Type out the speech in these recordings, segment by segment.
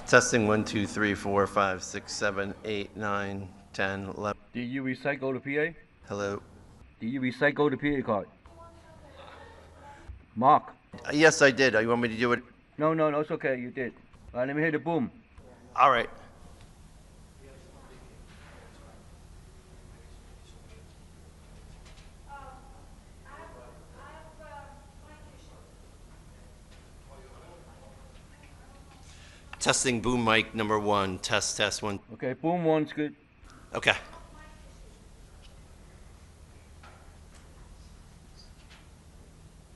Testing 1, 2, 3, 4, 5, 6, 7, 8, 9, 10, 11. Did you recycle the PA? Hello. Did you recycle the PA card? Mark. Yes, I did. You want me to do it? No, it's okay. You did. All right, let me hear the boom. All right. Testing boom mic number 1. Test 1. Okay, boom 1's good. Okay.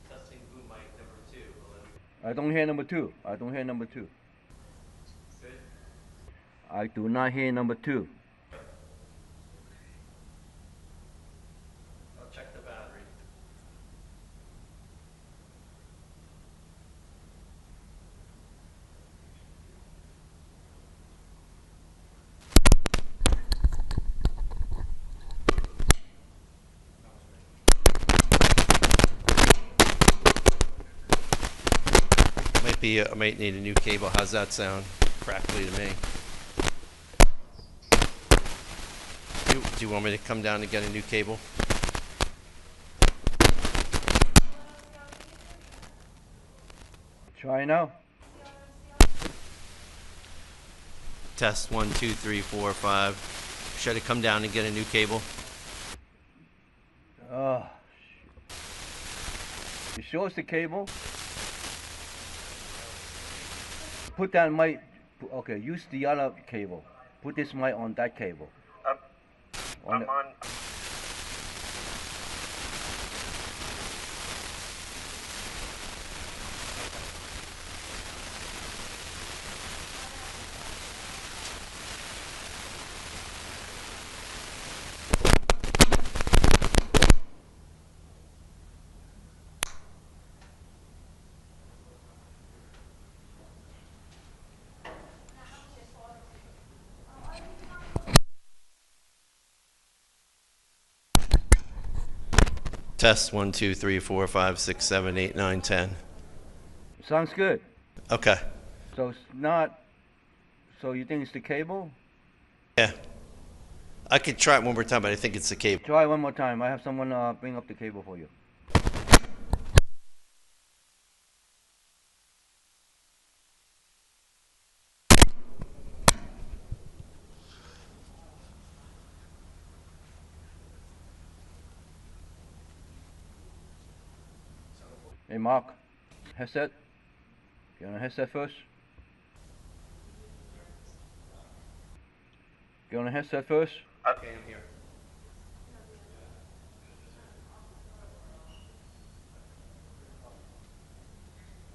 Testing boom mic number 2. I don't hear number 2. I don't hear number 2. Good. I do not hear number 2. I'll check the battery. I might need a new cable. How's that sound? Crackly to me. Do you want me to come down and get a new cable? Try now. Test 1, 2, 3, 4, 5. Should I come down and get a new cable? You sure it's the cable? Put that mic. Okay, use the other cable. Put this mic on that cable. I'm on. Test 1, 2, 3, 4, 5, 6, 7, 8, 9, 10. Sounds good. Okay. So it's not. So you think it's the cable? Yeah. I could try it one more time, but I think it's the cable. Try one more time. I have someone bring up the cable for you. Hey Mark, headset. Get on a headset first. Get on a headset first. Okay, I'm here.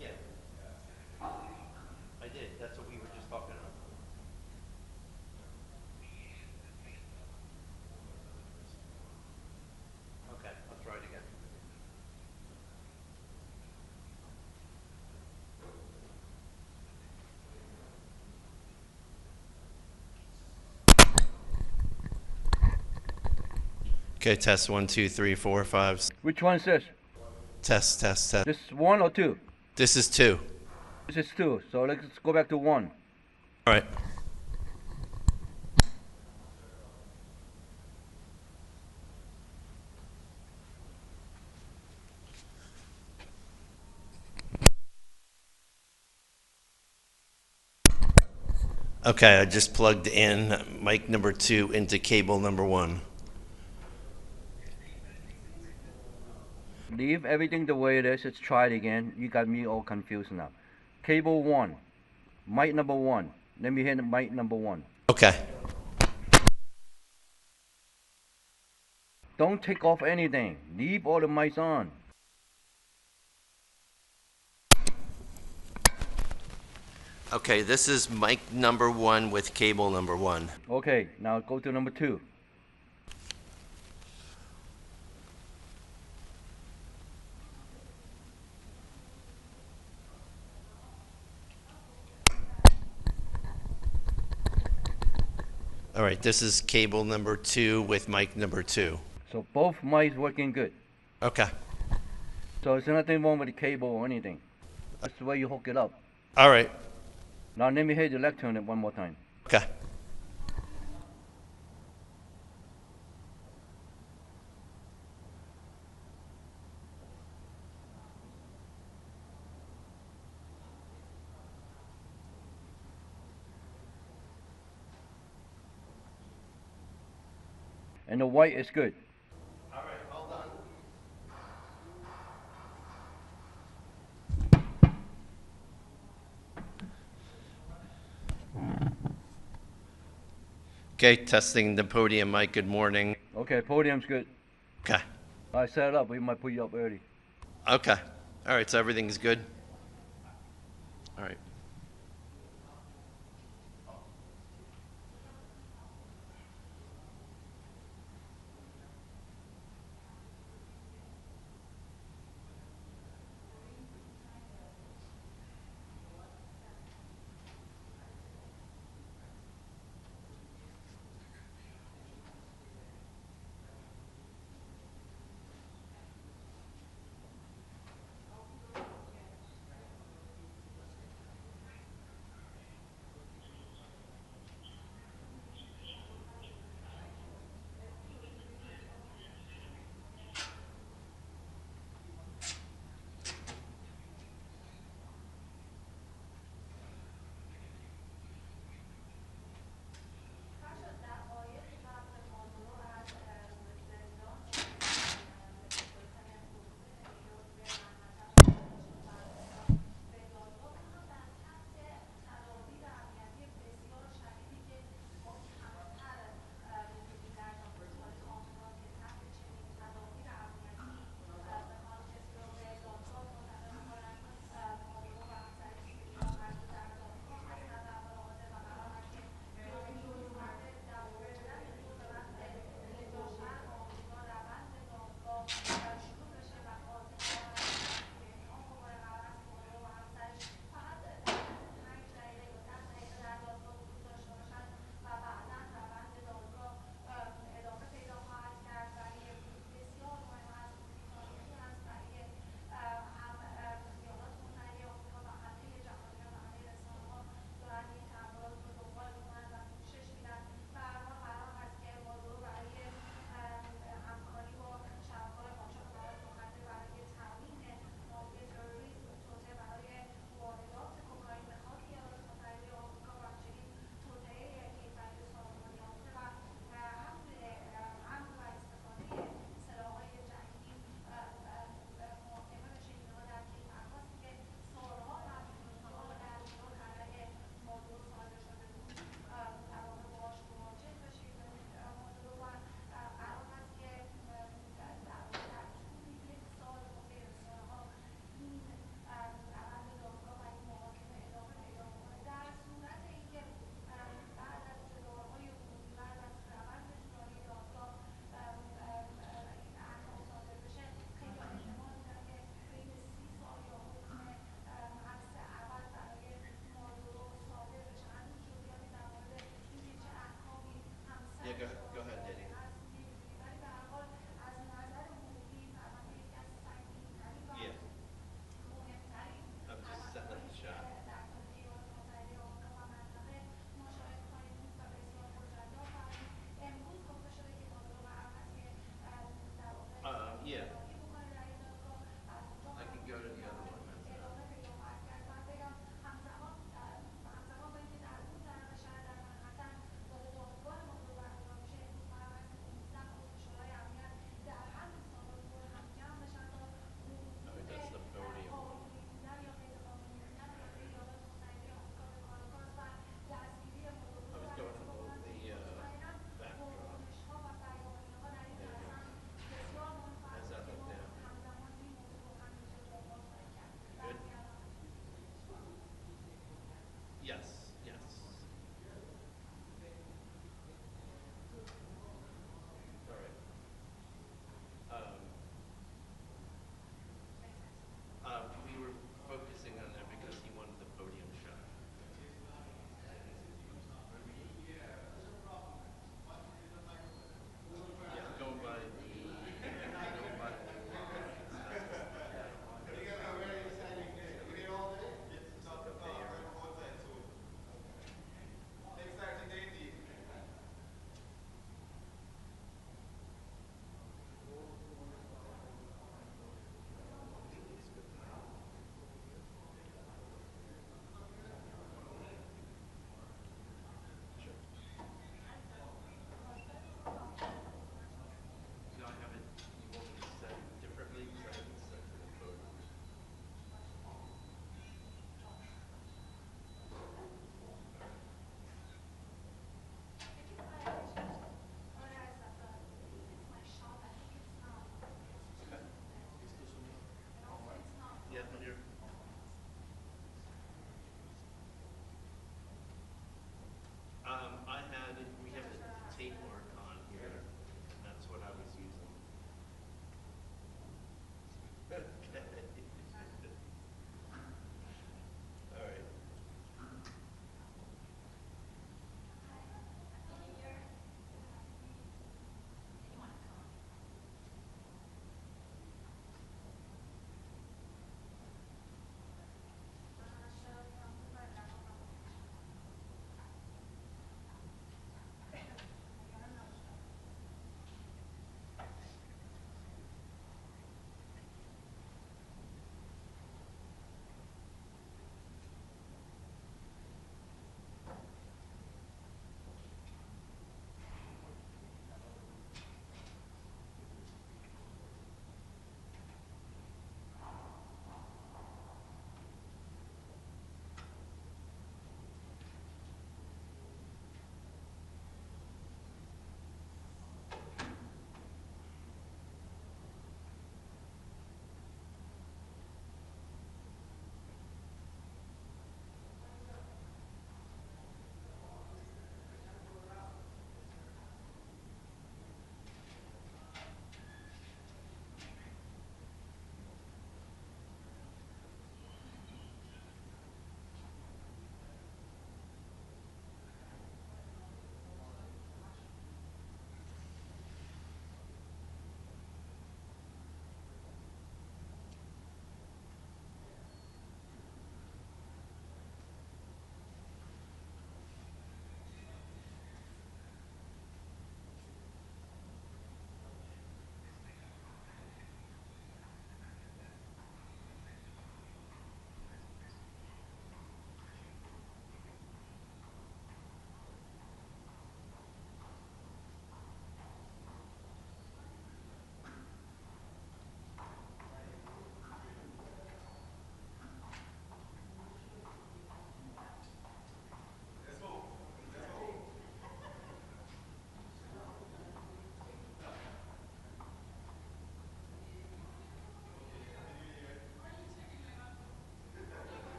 Yeah. I did. That's what we were just talking about. Okay, I'll try it again. Okay, test 1, 2, 3, 4, 5. Which one is this? Test. This is 1 or 2? This is 2. This is 2. So let's go back to 1. All right. Okay, I just plugged in mic number 2 into cable number 1. Leave everything the way it is. Let's try it again. You got me all confused now. Cable 1. Mic number 1. Let me hear the mic number 1. Okay. Don't take off anything. Leave all the mics on. Okay, this is mic number 1 with cable number 1. Okay, now go to number 2. All right, this is cable number 2 with mic number 2. So both mics working good. Okay. So there's nothing wrong with the cable or anything. That's the way you hook it up. All right. Now let me hear the lecture on it one more time. Okay. And the white is good. All right, hold on. Okay, testing the podium mic. Good morning. Okay, podium's good. Okay. I set it up, we might put you up early. Okay. All right, so everything's good? All right.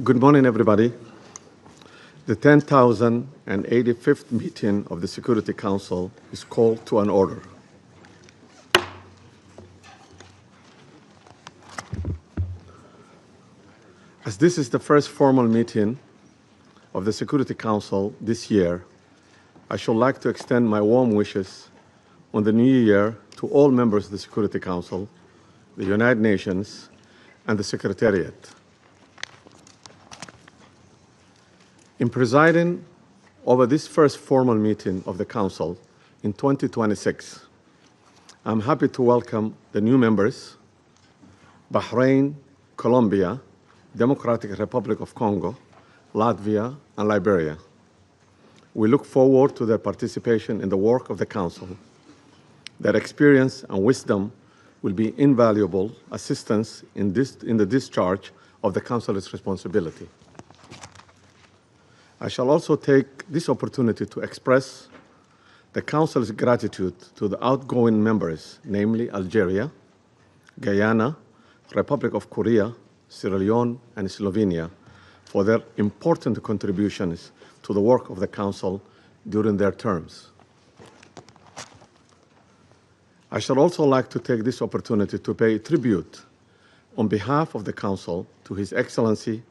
Good morning, everybody. The 10,085th meeting of the Security Council is called to an order. As this is the first formal meeting of the Security Council this year, I should like to extend my warm wishes on the new year to all members of the Security Council, the United Nations, and the Secretariat. In presiding over this first formal meeting of the Council in 2026, I'm happy to welcome the new members, Bahrain, Colombia, Democratic Republic of Congo, Latvia, and Liberia. We look forward to their participation in the work of the Council. Their experience and wisdom will be invaluable assistance in the discharge of the Council's responsibility. I shall also take this opportunity to express the Council's gratitude to the outgoing members, namely Algeria, Guyana, Republic of Korea, Sierra Leone, and Slovenia, for their important contributions to the work of the Council during their terms. I shall also like to take this opportunity to pay tribute on behalf of the Council to His Excellency,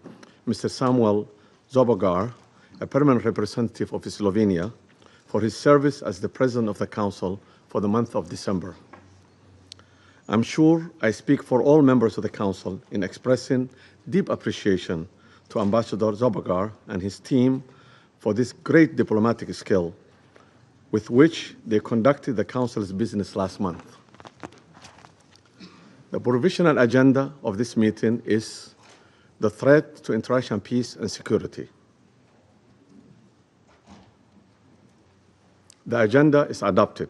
Mr. Samuel Zobogar, a permanent representative of Slovenia, for his service as the President of the Council for the month of December. I'm sure I speak for all members of the Council in expressing deep appreciation to Ambassador Zobogar and his team for this great diplomatic skill with which they conducted the Council's business last month. The provisional agenda of this meeting is the threat to international peace and security. The agenda is adopted.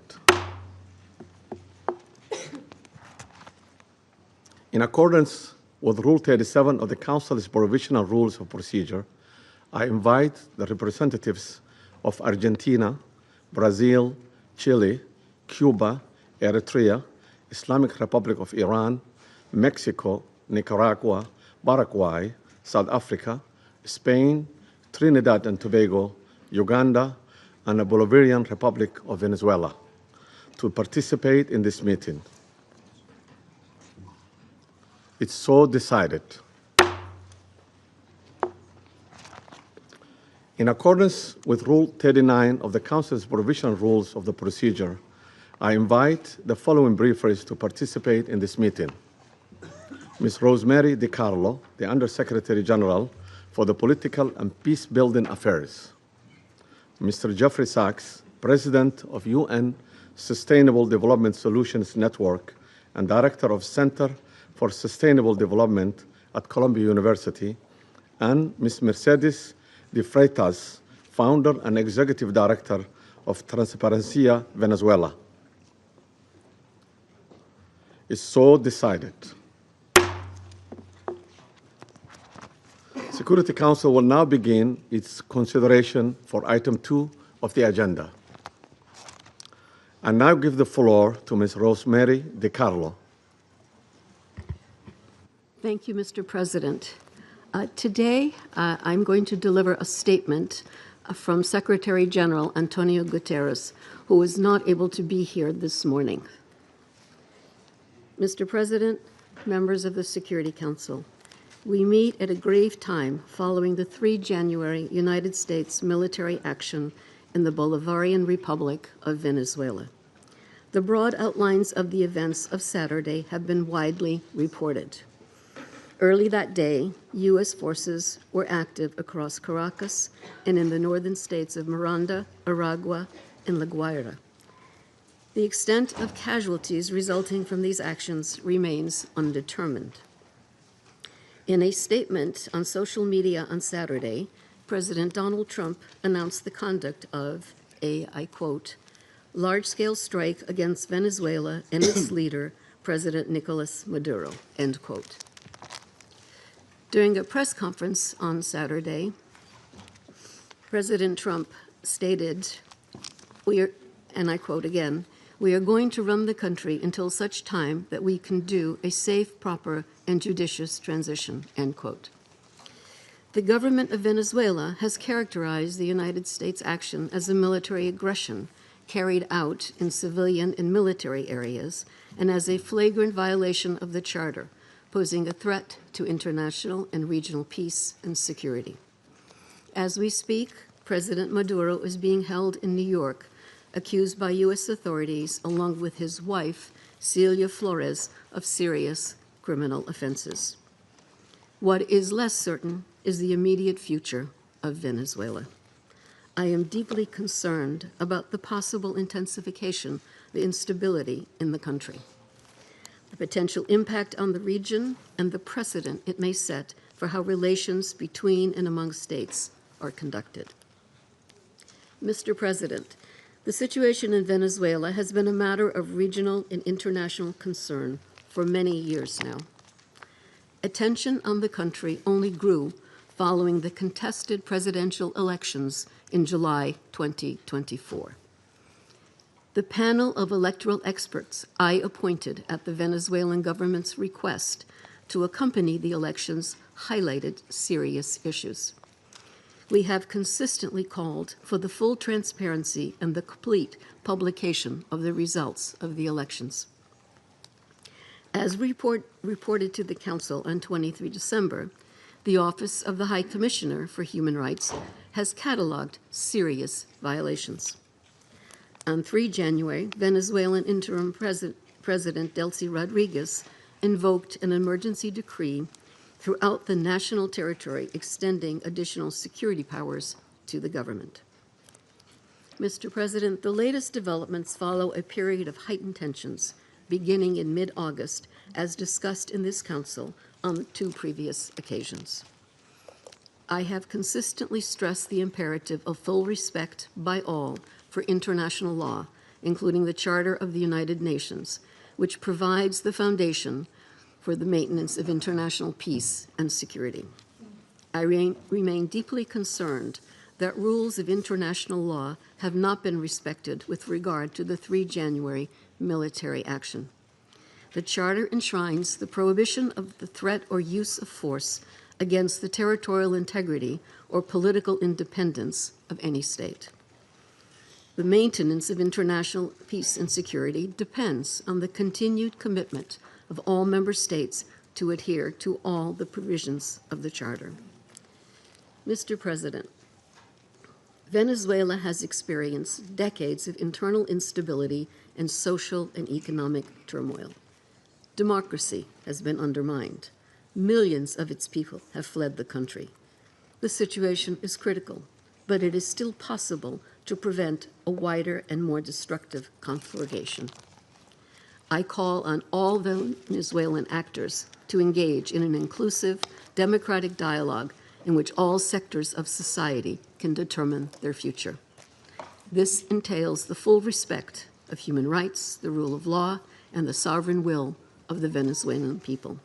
In accordance with Rule 37 of the Council's Provisional Rules of Procedure, I invite the representatives of Argentina, Brazil, Chile, Cuba, Eritrea, Islamic Republic of Iran, Mexico, Nicaragua, Paraguay, South Africa, Spain, Trinidad and Tobago, Uganda, and the Bolivarian Republic of Venezuela to participate in this meeting. It's so decided. In accordance with Rule 39 of the Council's Provisional Rules of the Procedure, I invite the following briefers to participate in this meeting. Ms. Rosemary DiCarlo, the Undersecretary General for the Political and Peace-Building Affairs. Mr. Jeffrey Sachs, President of UN Sustainable Development Solutions Network and Director of Center for Sustainable Development at Columbia University, and Ms. Mercedes de Freitas, Founder and Executive Director of Transparencia Venezuela. Is so decided. Security Council will now begin its consideration for item 2 of the agenda. I now give the floor to Ms. Rosemary DiCarlo. Thank you, Mr. President. Today, I'm going to deliver a statement from Secretary General Antonio Guterres, who was not able to be here this morning. Mr. President, members of the Security Council, we meet at a grave time following the 3 January United States military action in the Bolivarian Republic of Venezuela. The broad outlines of the events of Saturday have been widely reported. Early that day, U.S. forces were active across Caracas and in the northern states of Miranda, Aragua, and La Guaira. The extent of casualties resulting from these actions remains undetermined. In a statement on social media on Saturday, President Donald Trump announced the conduct of a, I quote, large-scale strike against Venezuela and its leader, President Nicolás Maduro, end quote. During a press conference on Saturday, President Trump stated, and I quote again, "We are going to run the country until such time that we can do a safe, proper, and judicious transition," end quote. The government of Venezuela has characterized the United States action as a military aggression carried out in civilian and military areas and as a flagrant violation of the Charter, posing a threat to international and regional peace and security. As we speak, President Maduro is being held in New York, accused by U.S. authorities, along with his wife, Cilia Flores, of serious criminal offenses. What is less certain is the immediate future of Venezuela. I am deeply concerned about the possible intensification of the instability in the country, the potential impact on the region, and the precedent it may set for how relations between and among states are conducted. Mr. President, the situation in Venezuela has been a matter of regional and international concern for many years now. Attention on the country only grew following the contested presidential elections in July 2024. The panel of electoral experts I appointed at the Venezuelan government's request to accompany the elections highlighted serious issues. We have consistently called for the full transparency and the complete publication of the results of the elections. As reported to the Council on 23 December, the Office of the High Commissioner for Human Rights has cataloged serious violations. On 3 January, Venezuelan interim President Delcy Rodriguez invoked an emergency decree throughout the national territory, extending additional security powers to the government. Mr. President, the latest developments follow a period of heightened tensions beginning in mid-August, as discussed in this Council on 2 previous occasions. I have consistently stressed the imperative of full respect by all for international law, including the Charter of the United Nations, which provides the foundation for the maintenance of international peace and security. I remain deeply concerned that rules of international law have not been respected with regard to the 3 January military action. The Charter enshrines the prohibition of the threat or use of force against the territorial integrity or political independence of any state. The maintenance of international peace and security depends on the continued commitment of all member states to adhere to all the provisions of the Charter. Mr. President, Venezuela has experienced decades of internal instability and social and economic turmoil. Democracy has been undermined. Millions of its people have fled the country. The situation is critical, but it is still possible to prevent a wider and more destructive conflagration. I call on all Venezuelan actors to engage in an inclusive, democratic dialogue in which all sectors of society can determine their future. This entails the full respect of human rights, the rule of law, and the sovereign will of the Venezuelan people.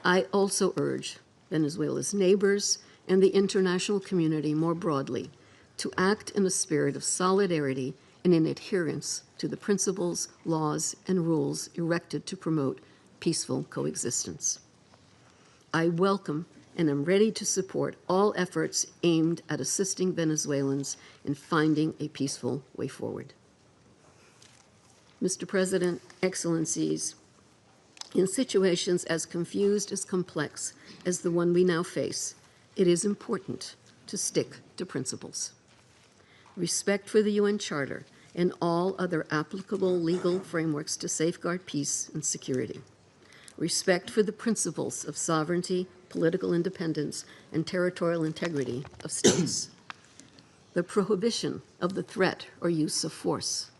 I also urge Venezuela's neighbors and the international community more broadly to act in a spirit of solidarity and in adherence to the principles, laws, and rules erected to promote peaceful coexistence. I welcome and am ready to support all efforts aimed at assisting Venezuelans in finding a peaceful way forward. Mr. President, Excellencies, in situations as confused as complex as the one we now face, it is important to stick to principles. Respect for the UN Charter and all other applicable legal frameworks to safeguard peace and security. Respect for the principles of sovereignty, political independence, and territorial integrity of states. The prohibition of the threat or use of force.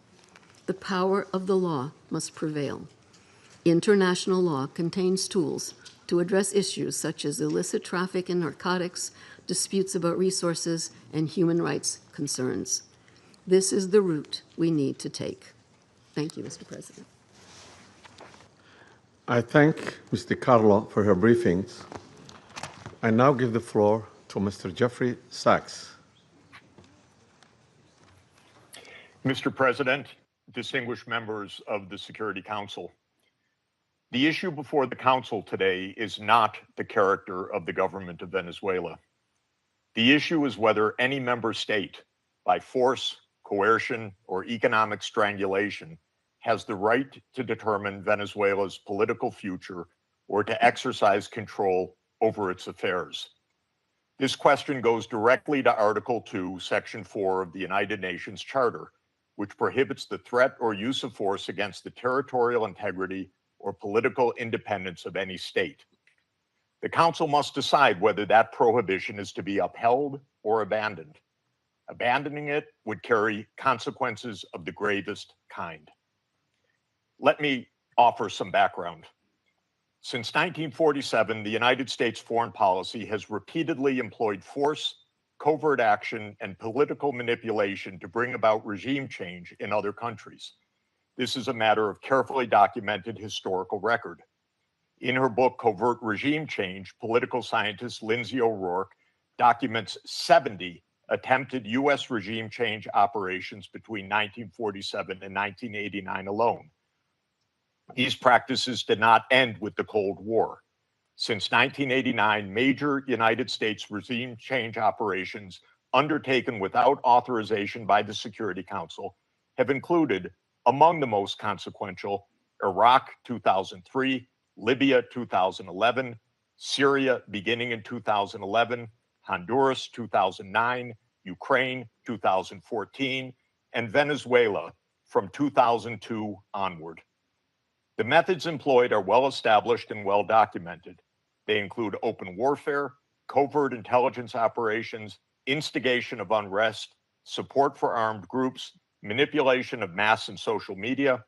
The power of the law must prevail. International law contains tools to address issues such as illicit traffic in narcotics, disputes about resources, and human rights concerns. This is the route we need to take. Thank you, Mr. President. I thank Ms. DiCarlo for her briefings. I now give the floor to Mr. Jeffrey Sachs. Mr. President, distinguished members of the Security Council, the issue before the Council today is not the character of the government of Venezuela. The issue is whether any member state, by force, coercion, or economic strangulation, has the right to determine Venezuela's political future or to exercise control over its affairs. This question goes directly to Article 2, Section 4 of the United Nations Charter, which prohibits the threat or use of force against the territorial integrity or political independence of any state. The Council must decide whether that prohibition is to be upheld or abandoned. Abandoning it would carry consequences of the gravest kind. Let me offer some background. Since 1947, the United States foreign policy has repeatedly employed force, covert action, and political manipulation to bring about regime change in other countries. This is a matter of carefully documented historical record. In her book, Covert Regime Change, political scientist Lindsay O'Rourke documents 70 attempted U.S. regime change operations between 1947 and 1989 alone. These practices did not end with the Cold War. Since 1989, major United States regime change operations undertaken without authorization by the Security Council have included, among the most consequential, Iraq 2003, Libya 2011, Syria beginning in 2011, Honduras 2009, Ukraine 2014, and Venezuela from 2002 onward. The methods employed are well established and well documented. They include open warfare, covert intelligence operations, instigation of unrest, support for armed groups, manipulation of mass and social media,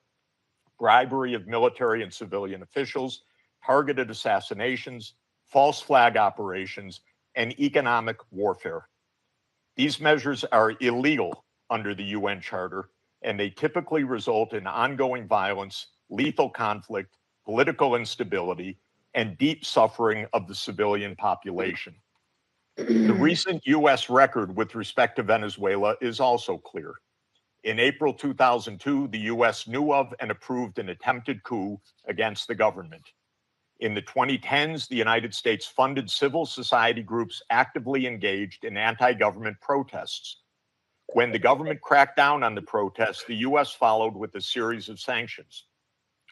bribery of military and civilian officials, targeted assassinations, false flag operations, and economic warfare. These measures are illegal under the UN Charter, and they typically result in ongoing violence, lethal conflict, political instability, and deep suffering of the civilian population. The recent U.S. record with respect to Venezuela is also clear. In April 2002, the U.S. knew of and approved an attempted coup against the government. In the 2010s, the United States funded civil society groups actively engaged in anti-government protests. When the government cracked down on the protests, the U.S. followed with a series of sanctions.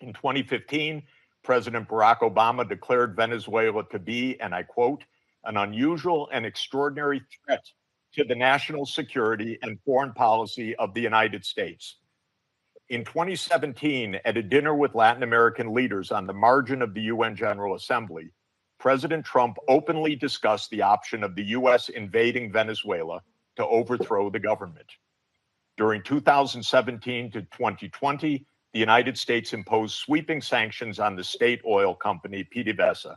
In 2015, President Barack Obama declared Venezuela to be, and I quote, an unusual and extraordinary threat to the national security and foreign policy of the United States. In 2017, at a dinner with Latin American leaders on the margin of the UN General Assembly, President Trump openly discussed the option of the US invading Venezuela to overthrow the government. During 2017 to 2020, the United States imposed sweeping sanctions on the state oil company PDVSA.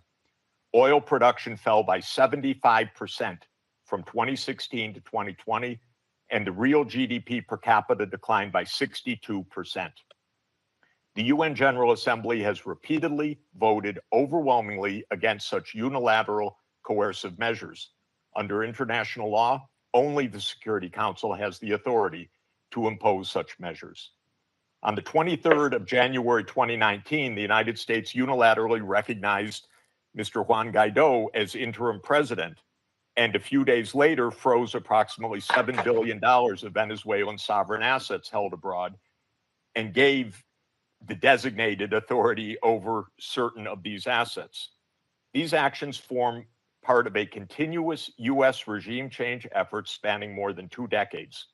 Oil production fell by 75% from 2016 to 2020, and the real GDP per capita declined by 62%. The UN General Assembly has repeatedly voted overwhelmingly against such unilateral coercive measures. Under international law, only the Security Council has the authority to impose such measures. On the 23rd of January 2019, the United States unilaterally recognized Mr. Juan Guaido as interim president, and a few days later froze approximately $7 billion of Venezuelan sovereign assets held abroad and gave the designated authority over certain of these assets. These actions form part of a continuous U.S. regime change effort spanning more than 2 decades.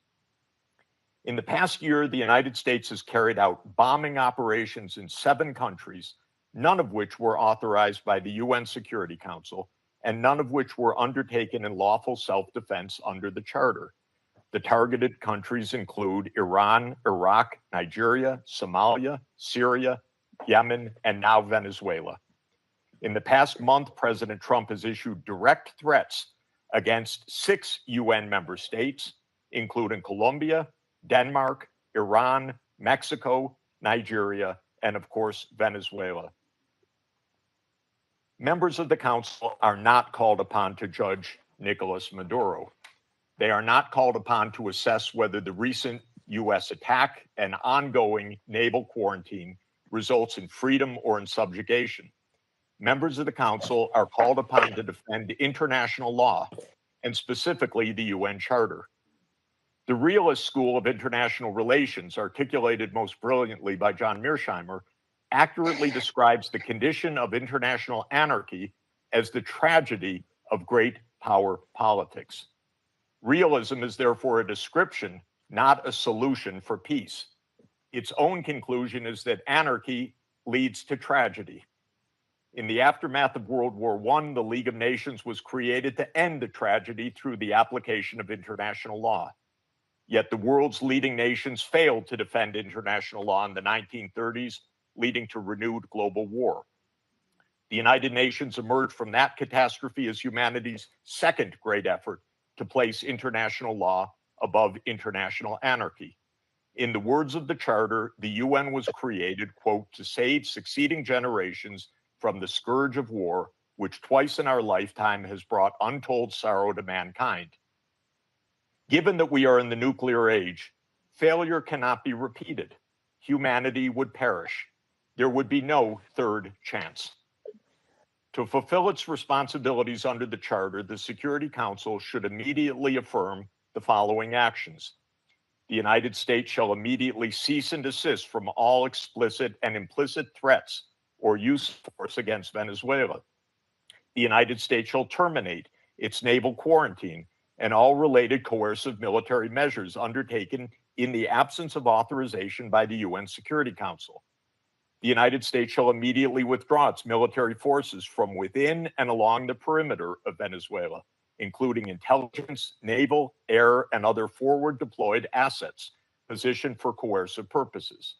In the past year, the United States has carried out bombing operations in 7 countries, none of which were authorized by the UN Security Council, and none of which were undertaken in lawful self-defense under the Charter. The targeted countries include Iran, Iraq, Nigeria, Somalia, Syria, Yemen, and now Venezuela. In the past month, President Trump has issued direct threats against 6 UN member states, including Colombia, Denmark, Iran, Mexico, Nigeria, and of course, Venezuela. Members of the Council are not called upon to judge Nicolás Maduro. They are not called upon to assess whether the recent U.S. attack and ongoing naval quarantine results in freedom or in subjugation. Members of the Council are called upon to defend international law, and specifically the UN Charter. The realist school of international relations, articulated most brilliantly by John Mearsheimer, accurately describes the condition of international anarchy as the tragedy of great power politics. Realism is therefore a description, not a solution for peace. Its own conclusion is that anarchy leads to tragedy. In the aftermath of World War I, the League of Nations was created to end the tragedy through the application of international law. Yet the world's leading nations failed to defend international law in the 1930s, leading to renewed global war. The United Nations emerged from that catastrophe as humanity's second great effort to place international law above international anarchy. In the words of the Charter, the UN was created, quote, to save succeeding generations from the scourge of war, which twice in our lifetime has brought untold sorrow to mankind. Given that we are in the nuclear age, failure cannot be repeated. Humanity would perish. There would be no third chance. To fulfill its responsibilities under the Charter, the Security Council should immediately affirm the following actions. The United States shall immediately cease and desist from all explicit and implicit threats or use of force against Venezuela. The United States shall terminate its naval quarantine and all related coercive military measures undertaken in the absence of authorization by the UN Security Council. The United States shall immediately withdraw its military forces from within and along the perimeter of Venezuela, including intelligence, naval, air, and other forward deployed assets positioned for coercive purposes.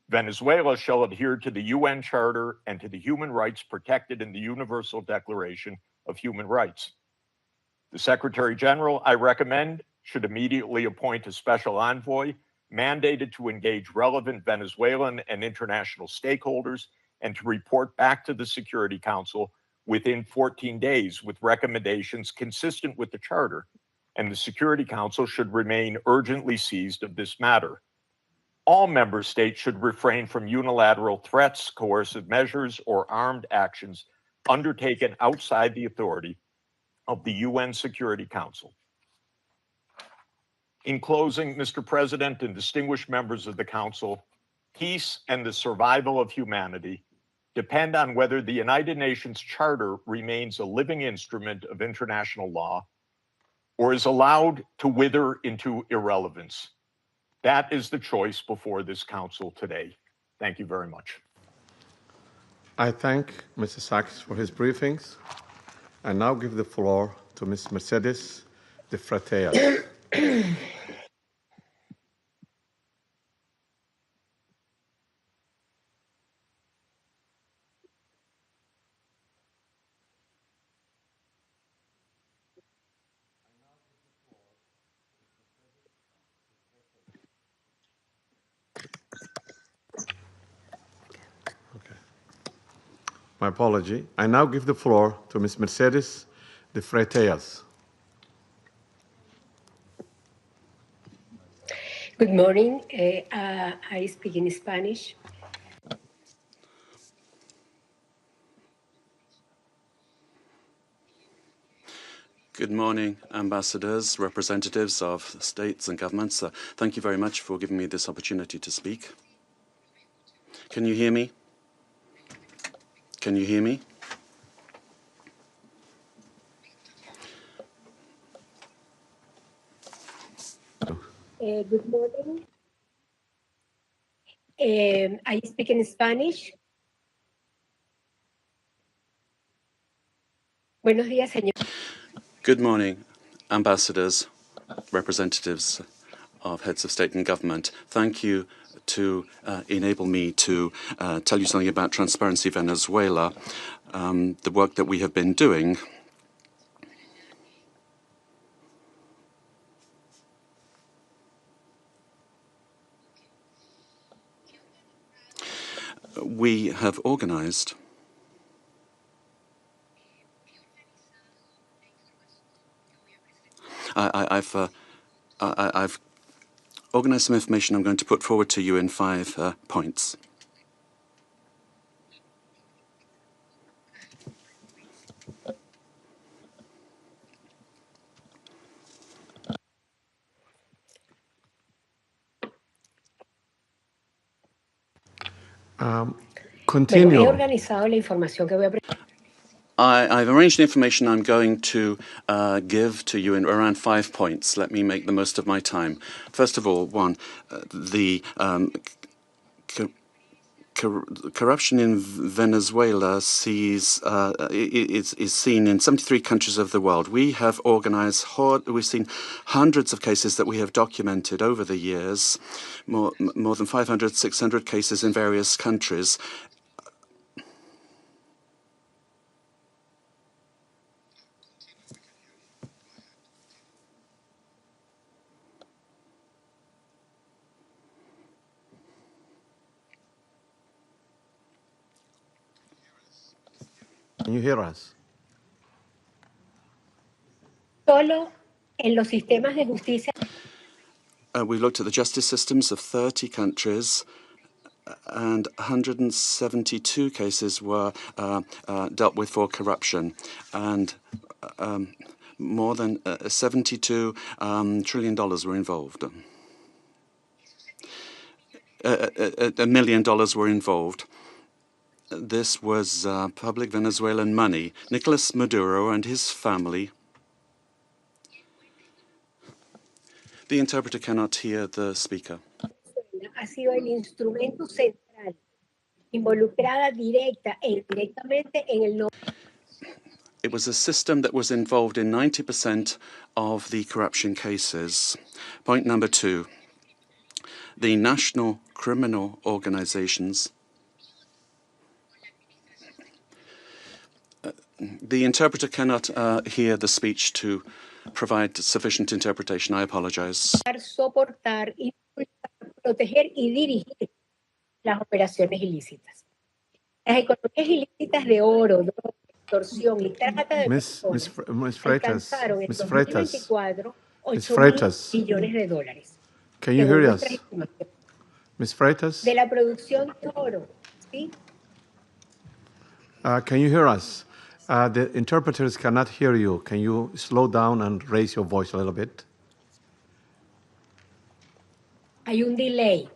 Venezuela shall adhere to the UN Charter and to the human rights protected in the Universal Declaration of Human Rights. The Secretary General, I recommend, should immediately appoint a special envoy mandated to engage relevant Venezuelan and international stakeholders and to report back to the Security Council within 14 days with recommendations consistent with the Charter, and the Security Council should remain urgently seized of this matter. All member states should refrain from unilateral threats, coercive measures, or armed actions undertaken outside the authority of the UN Security Council. In closing, Mr. President and distinguished members of the Council, peace and the survival of humanity depend on whether the United Nations Charter remains a living instrument of international law or is allowed to wither into irrelevance. That is the choice before this council today. Thank you very much. I thank Mr. Sachs for his briefings. I now give the floor to Ms. Mercedes de Freitas. My apology. I now give the floor to Ms. Mercedes de Freitas. Good morning. I speak in Spanish. Good morning, ambassadors, representatives of states and governments. Thank you very much for giving me this opportunity to speak. Can you hear me? Can you hear me? Good morning. I speak in Spanish. Buenos días, señor. Good morning, ambassadors, representatives of heads of state and government. Thank you to enable me to tell you something about Transparency Venezuela, the work that we have been doing. We have organized I've organized some information I'm going to put forward to you in 5 points. Continue. Bueno, he organizado la información que voy a presentar. I've arranged the information I'm going to give to you in around 5 points. Let me make the most of my time. First of all, one, the corruption in Venezuela is seen in 73 countries of the world. We have organized, we've seen hundreds of cases that we have documented over the years, more than 500, 600 cases in various countries. Can you hear us? Solo en los sistemas de justicia. We looked at the justice systems of 30 countries, and 172 cases were dealt with for corruption, and more than $72 trillion were involved. $1 million were involved. This was public Venezuelan money. Nicolás Maduro and his family. The interpreter cannot hear the speaker. Ha sido el instrumento central, involucrada directa e indirectamente en el. It was a system that was involved in 90% of the corruption cases. Point number 2. The national criminal organizations. The interpreter cannot hear the speech to provide sufficient interpretation. I apologize. Soportar, proteger y dirigir las operaciones ilícitas. Las economías ilícitas de oro, droga, extorsión y trata de personas alcanzaron en 2024 $8.000 billones. Can you hear us? Ms. Freitas? De la producción de oro, ¿sí? Can you hear us? The interpreters cannot hear you. Can you slow down and raise your voice a little bit? Hay un delay.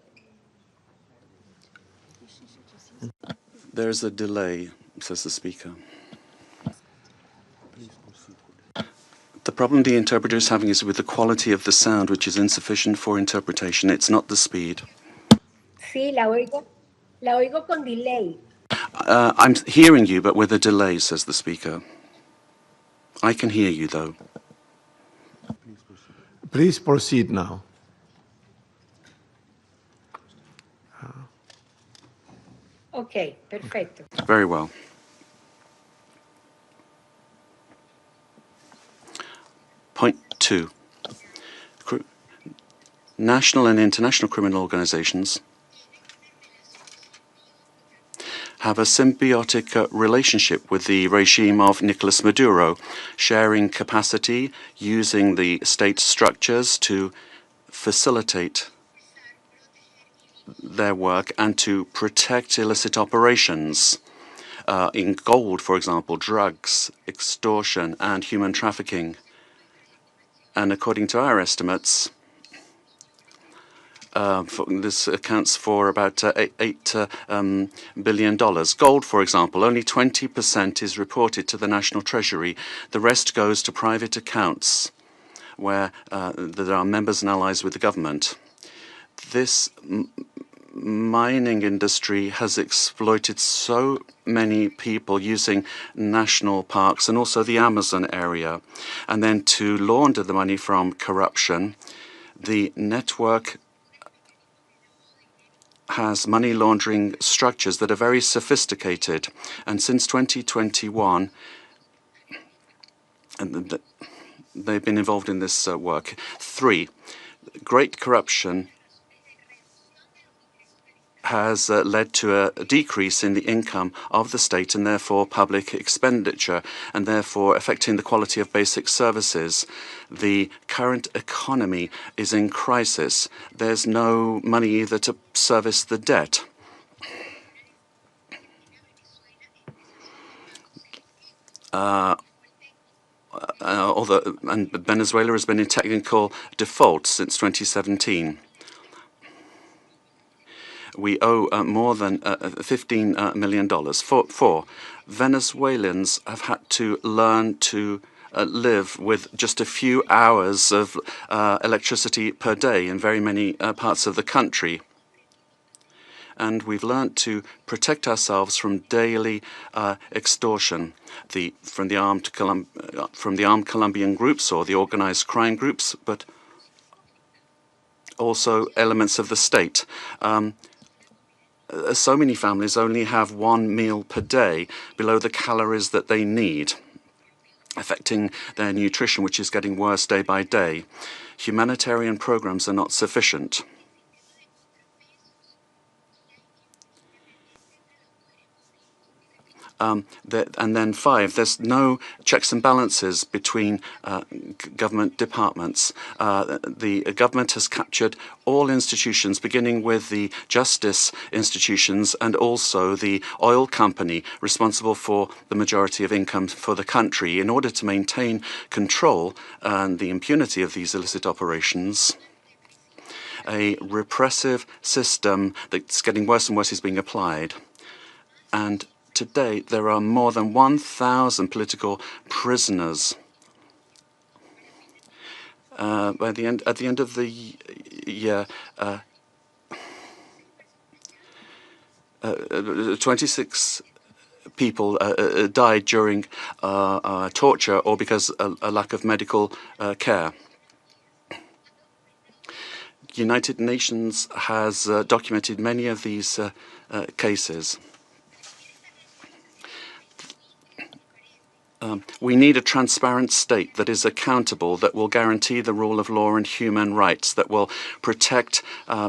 There is a delay, says the speaker. The problem the interpreter is having is with the quality of the sound, which is insufficient for interpretation. It's not the speed. Sí, la oigo con delay. I'm hearing you, but with a delay, says the speaker. I can hear you, though. Please proceed now. Ok, perfecto. Very well. Point 2. National and international criminal organizations have a symbiotic relationship with the regime of Nicolás Maduro, sharing capacity, using the state structures to facilitate their work and to protect illicit operations in gold, for example, drugs, extortion, and human trafficking. And according to our estimates, this accounts for about $8 billion. Gold, for example, only 20% is reported to the National Treasury. The rest goes to private accounts where there are members and allies with the government. This mining industry has exploited so many people using national parks and also the Amazon area. And then to launder the money from corruption, the network has money laundering structures that are very sophisticated. And since 2021, they've been involved in this work. 3, great corruption has led to a decrease in the income of the state and therefore public expenditure, and therefore affecting the quality of basic services. The current economy is in crisis. There's no money either to service the debt. And Venezuela has been in technical default since 2017. We owe more than $15 million. 4, Venezuelans have had to learn to live with just a few hours of electricity per day in very many parts of the country. And we've learned to protect ourselves from daily extortion from the armed Colombian groups or the organized crime groups, but also elements of the state. So many families only have one meal per day below the calories that they need, affecting their nutrition, which is getting worse day by day. Humanitarian programs are not sufficient. And then 5, there's no checks and balances between government departments. The government has captured all institutions, beginning with the justice institutions and also the oil company responsible for the majority of income for the country. In order to maintain control and the impunity of these illicit operations, a repressive system that's getting worse and worse is being applied. And today, there are more than 1,000 political prisoners. At the end of the year, 26 people died during torture or because of a lack of medical care. United Nations has documented many of these cases. We need a transparent state that is accountable, that will guarantee the rule of law and human rights, that will protect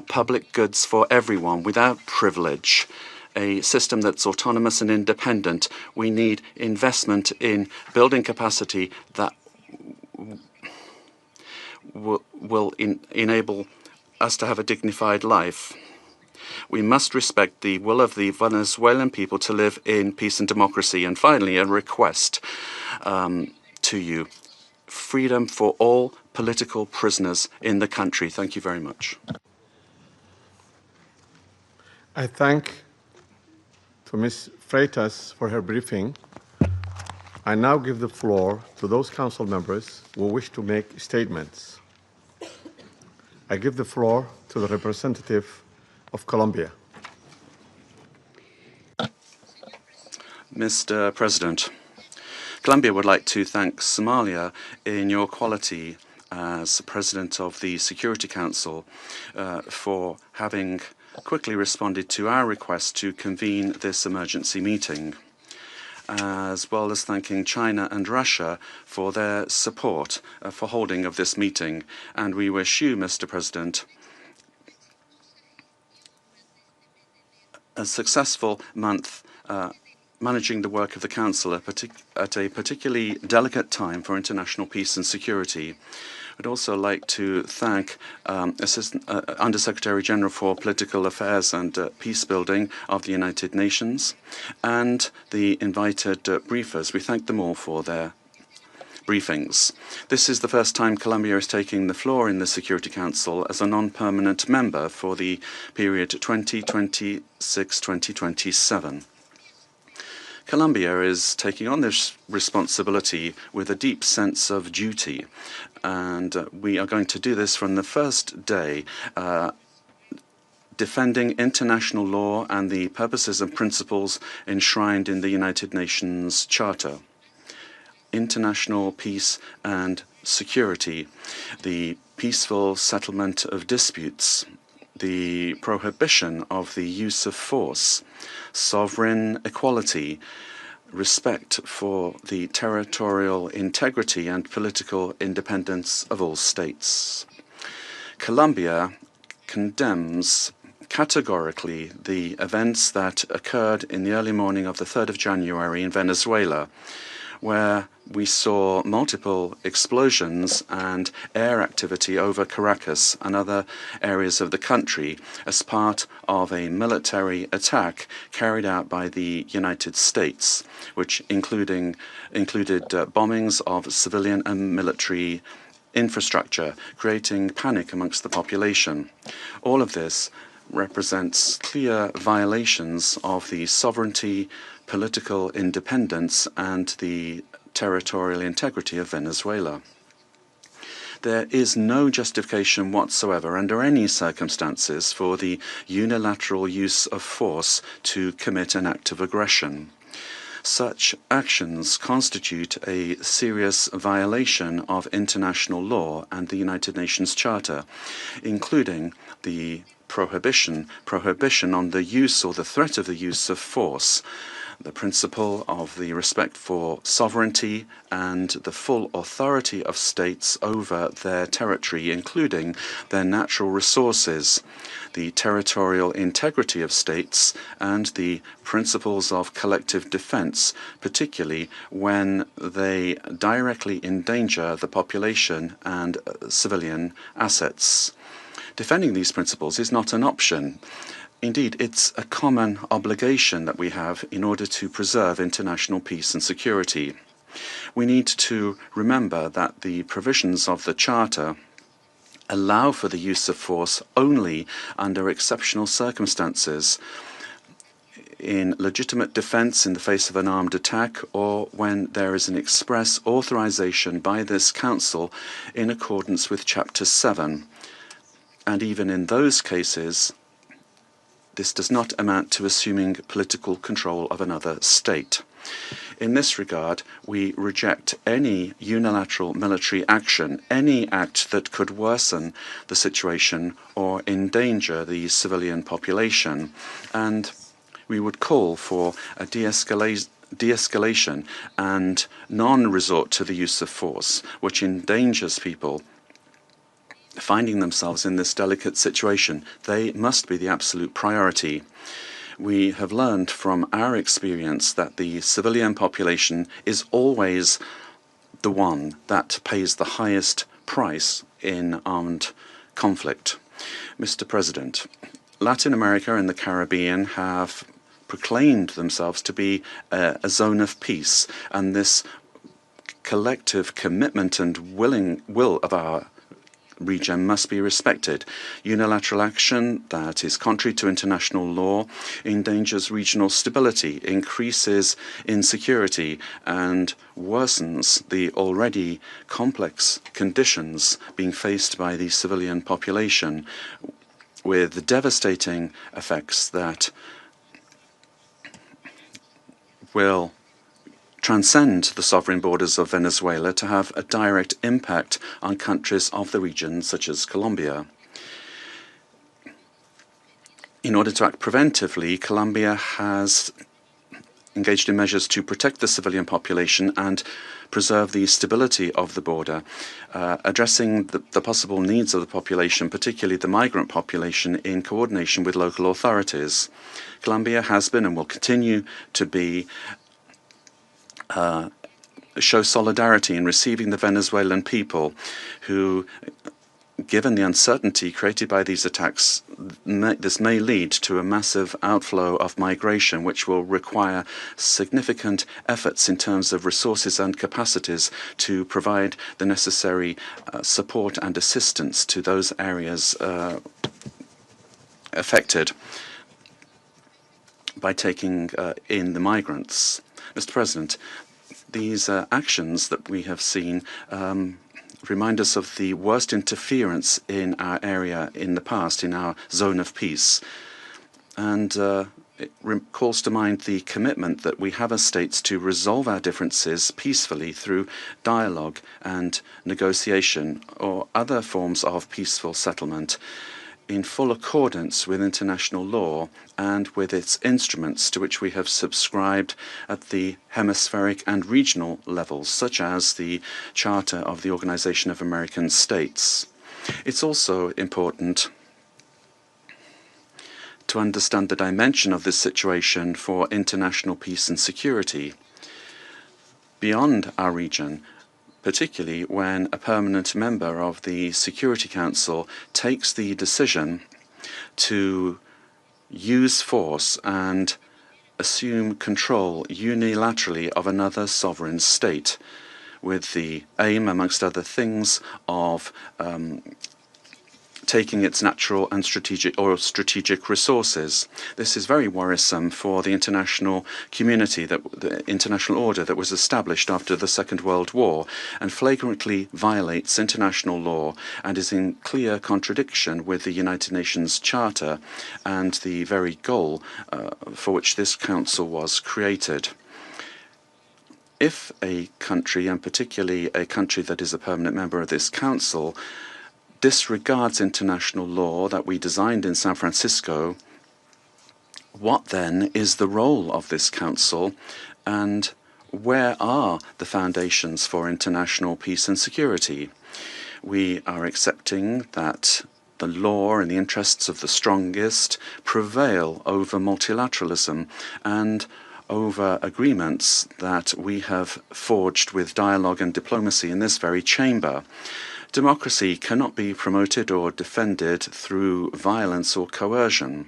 public goods for everyone without privilege, a system that's autonomous and independent. We need investment in building capacity that will enable us to have a dignified life. We must respect the will of the Venezuelan people to live in peace and democracy. And finally, a request to you. Freedom for all political prisoners in the country. Thank you very much. I thank to Ms. Freitas for her briefing. I now give the floor to those council members who wish to make statements. I give the floor to the representative of Colombia. Mr. President, Colombia would like to thank Somalia in your quality as President of the Security Council for having quickly responded to our request to convene this emergency meeting, as well as thanking China and Russia for their support for holding of this meeting. And we wish you, Mr. President, a successful month managing the work of the Council at a particularly delicate time for international peace and security. I'd also like to thank Under-Secretary General for Political Affairs and Peace Building of the United Nations and the invited briefers. We thank them all for their briefings. This is the first time Colombia is taking the floor in the Security Council as a non-permanent member for the period 2026-2027. Colombia is taking on this responsibility with a deep sense of duty, and we are going to do this from the first day, defending international law and the purposes and principles enshrined in the United Nations Charter. International peace and security, the peaceful settlement of disputes, the prohibition of the use of force, sovereign equality, respect for the territorial integrity and political independence of all states. Colombia condemns categorically the events that occurred in the early morning of the 3rd of January in Venezuela, where we saw multiple explosions and air activity over Caracas and other areas of the country as part of a military attack carried out by the United States, which included bombings of civilian and military infrastructure, creating panic amongst the population. All of this represents clear violations of the sovereignty, political independence, and the territorial integrity of Venezuela. There is no justification whatsoever under any circumstances for the unilateral use of force to commit an act of aggression. Such actions constitute a serious violation of international law and the United Nations Charter, including the prohibition on the use or the threat of the use of force, the principle of the respect for sovereignty and the full authority of states over their territory, including their natural resources, the territorial integrity of states, and the principles of collective defense, particularly when they directly endanger the population and civilian assets. Defending these principles is not an option. Indeed, it's a common obligation that we have in order to preserve international peace and security. We need to remember that the provisions of the Charter allow for the use of force only under exceptional circumstances, in legitimate defense in the face of an armed attack, or when there is an express authorization by this Council in accordance with Chapter 7. And even in those cases, this does not amount to assuming political control of another state. In this regard, we reject any unilateral military action, any act that could worsen the situation or endanger the civilian population, and we would call for a de-escalation and non-resort to the use of force, which endangers people finding themselves in this delicate situation. They must be the absolute priority. We have learned from our experience that the civilian population is always the one that pays the highest price in armed conflict. Mr. President, Latin America and the Caribbean have proclaimed themselves to be a zone of peace, and this collective commitment and will of our region must be respected. Unilateral action that is contrary to international law endangers regional stability, increases insecurity, and worsens the already complex conditions being faced by the civilian population, with devastating effects that will transcend the sovereign borders of Venezuela to have a direct impact on countries of the region, such as Colombia. In order to act preventively, Colombia has engaged in measures to protect the civilian population and preserve the stability of the border, addressing the possible needs of the population, particularly the migrant population, in coordination with local authorities. Colombia has been and will continue to be show solidarity in receiving the Venezuelan people who, given the uncertainty created by these attacks, this may lead to a massive outflow of migration, which will require significant efforts in terms of resources and capacities to provide the necessary support and assistance to those areas affected by taking in the migrants. Mr. President, these actions that we have seen remind us of the worst interference in our area in the past, in our zone of peace. And it calls to mind the commitment that we have as states to resolve our differences peacefully through dialogue and negotiation or other forms of peaceful settlement, in full accordance with international law and with its instruments to which we have subscribed at the hemispheric and regional levels, such as the Charter of the Organization of American States. It's also important to understand the dimension of this situation for international peace and security beyond our region, particularly when a permanent member of the Security Council takes the decision to use force and assume control unilaterally of another sovereign state, with the aim, amongst other things, of taking its natural and strategic resources. This is very worrisome for the international community, the international order that was established after the Second World War, and flagrantly violates international law and is in clear contradiction with the United Nations Charter and the very goal for which this council was created. If a country, and particularly a country that is a permanent member of this council, disregards international law that we designed in San Francisco, what then is the role of this council, and where are the foundations for international peace and security? We are accepting that the law and the interests of the strongest prevail over multilateralism and over agreements that we have forged with dialogue and diplomacy in this very chamber. Democracy cannot be promoted or defended through violence or coercion,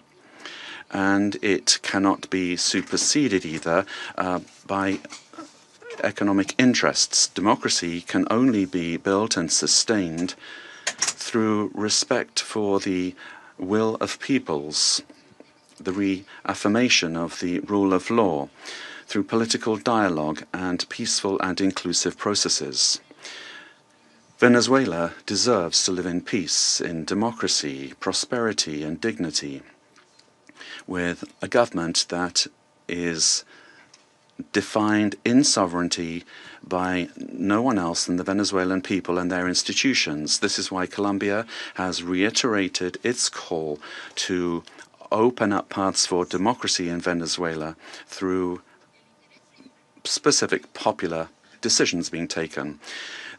and it cannot be superseded either by economic interests. Democracy can only be built and sustained through respect for the will of peoples, the reaffirmation of the rule of law, through political dialogue and peaceful and inclusive processes. Venezuela deserves to live in peace, in democracy, prosperity, and dignity, with a government that is defined in sovereignty by no one else than the Venezuelan people and their institutions. This is why Colombia has reiterated its call to open up paths for democracy in Venezuela through specific popular decisions being taken.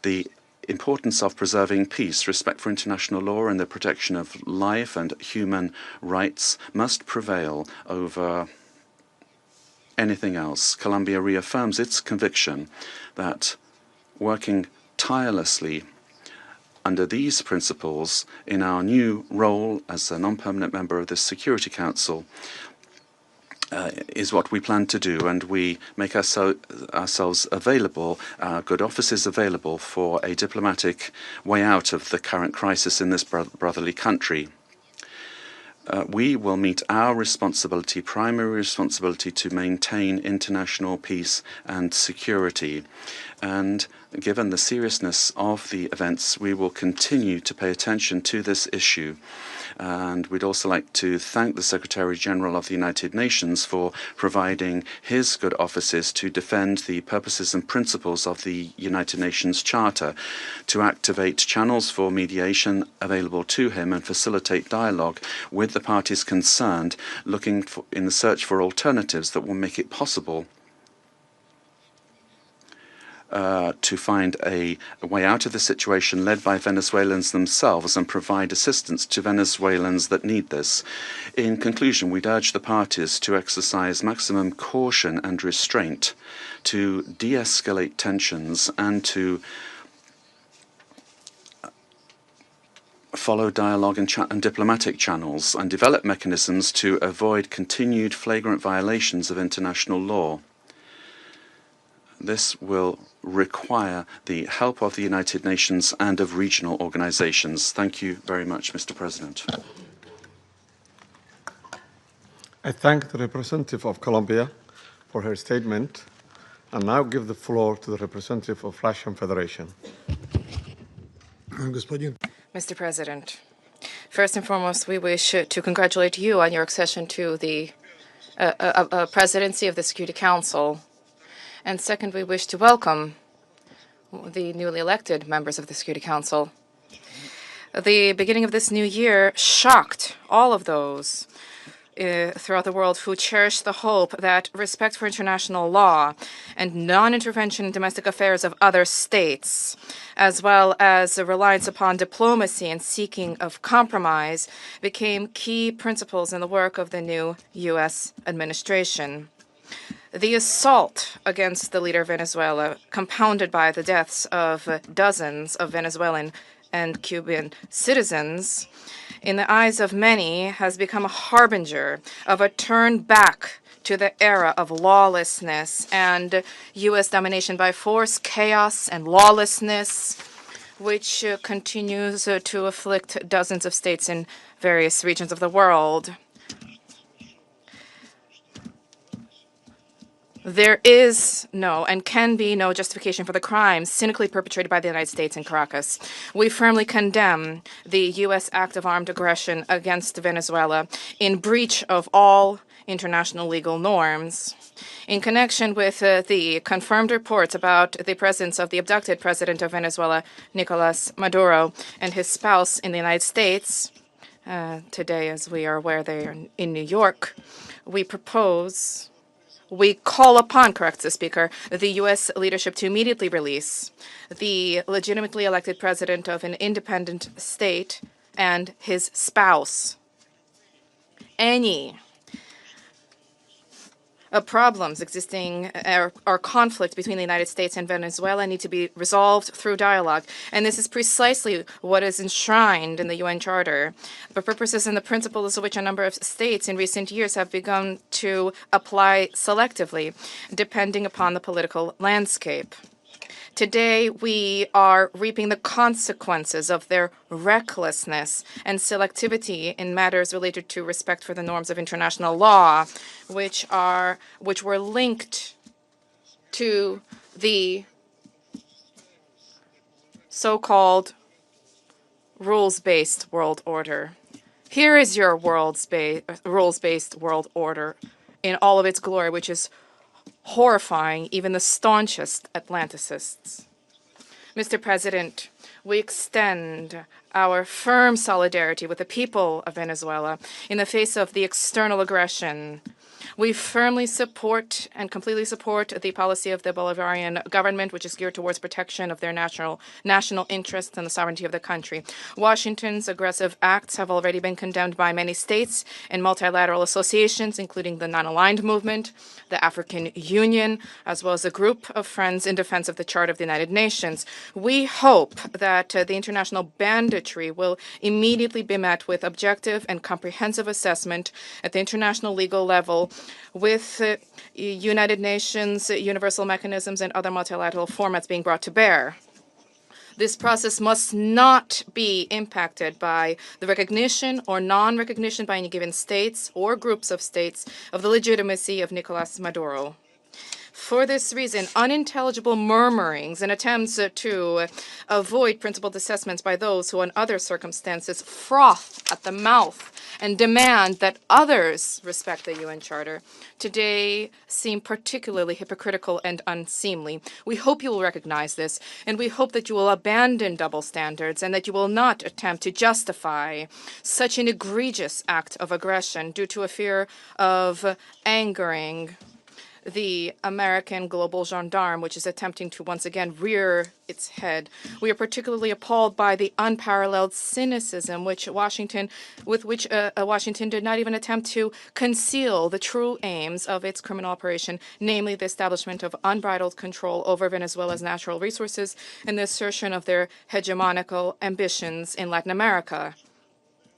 The importance of preserving peace, respect for international law, and the protection of life and human rights must prevail over anything else. Colombia reaffirms its conviction that working tirelessly under these principles in our new role as a non-permanent member of the Security Council, is what we plan to do, and we make ourselves available, good offices available for a diplomatic way out of the current crisis in this brotherly country. We will meet our responsibility, primary responsibility, to maintain international peace and security. And given the seriousness of the events, we will continue to pay attention to this issue. And we'd also like to thank the Secretary General of the United Nations for providing his good offices to defend the purposes and principles of the United Nations Charter, to activate channels for mediation available to him and facilitate dialogue with the parties concerned, looking in the search for alternatives that will make it possible to find a way out of the situation led by Venezuelans themselves and provide assistance to Venezuelans that need this. In conclusion, we'd urge the parties to exercise maximum caution and restraint, to de-escalate tensions, and to follow dialogue and diplomatic channels, and develop mechanisms to avoid continued flagrant violations of international law. This will require the help of the United Nations and of regional organizations. Thank you very much, Mr. President. I thank the representative of Colombia for her statement, and now give the floor to the representative of Russian Federation. Mr. President, first and foremost, we wish to congratulate you on your accession to the presidency of the Security Council. And second, we wish to welcome the newly elected members of the Security Council. The beginning of this new year shocked all of those throughout the world who cherish the hope that respect for international law and non-intervention in domestic affairs of other states, as well as a reliance upon diplomacy and seeking of compromise, became key principles in the work of the new U.S. administration. The assault against the leader of Venezuela, compounded by the deaths of dozens of Venezuelan and Cuban citizens, in the eyes of many, has become a harbinger of a turn back to the era of lawlessness and U.S. domination by force, chaos, and lawlessness, which continues to afflict dozens of states in various regions of the world. There is no and can be no justification for the crimes cynically perpetrated by the United States in Caracas. We firmly condemn the U.S. act of armed aggression against Venezuela in breach of all international legal norms. In connection with the confirmed reports about the presence of the abducted president of Venezuela, Nicolás Maduro, and his spouse in the United States, today, as we are aware, they are in New York, we call upon, corrects the Speaker, the U.S. leadership to immediately release the legitimately elected president of an independent state and his spouse. Any problems existing or conflict between the United States and Venezuela need to be resolved through dialogue. And this is precisely what is enshrined in the UN Charter, for purposes and the principles of which a number of states in recent years have begun to apply selectively, depending upon the political landscape. Today, we are reaping the consequences of their recklessness and selectivity in matters related to respect for the norms of international law, which were linked to the so-called rules-based world order. Here is your rules-based world order in all of its glory, which is horrifying even the staunchest Atlanticists. Mr. President, we extend our firm solidarity with the people of Venezuela in the face of the external aggression. We firmly support and completely support the policy of the Bolivarian government, which is geared towards protection of their national interests and the sovereignty of the country. Washington's aggressive acts have already been condemned by many states and multilateral associations, including the Non-Aligned Movement, the African Union, as well as a group of friends in defense of the Charter of the United Nations. We hope that the international bandage bigotry will immediately be met with objective and comprehensive assessment at the international legal level with United Nations, universal mechanisms, and other multilateral formats being brought to bear. This process must not be impacted by the recognition or non-recognition by any given states or groups of states of the legitimacy of Nicolás Maduro. For this reason, unintelligible murmurings and attempts to avoid principled assessments by those who, in other circumstances, froth at the mouth and demand that others respect the UN Charter, today seem particularly hypocritical and unseemly. We hope you will recognize this, and we hope that you will abandon double standards and that you will not attempt to justify such an egregious act of aggression due to a fear of angering the American global gendarme, which is attempting to once again rear its head. We are particularly appalled by the unparalleled cynicism with which Washington did not even attempt to conceal the true aims of its criminal operation, namely the establishment of unbridled control over Venezuela's natural resources and the assertion of their hegemonical ambitions in Latin America.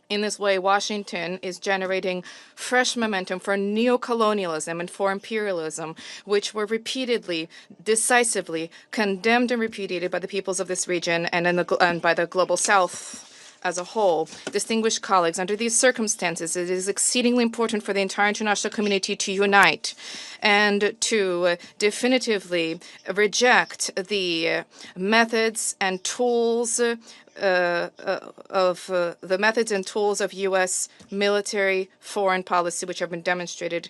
In this way, Washington is generating fresh momentum for neocolonialism and for imperialism, which were repeatedly, decisively condemned and repudiated by the peoples of this region and by the global South as a whole. Distinguished colleagues, under these circumstances, it is exceedingly important for the entire international community to unite and to definitively reject the methods and tools of U.S. military foreign policy, which have been demonstrated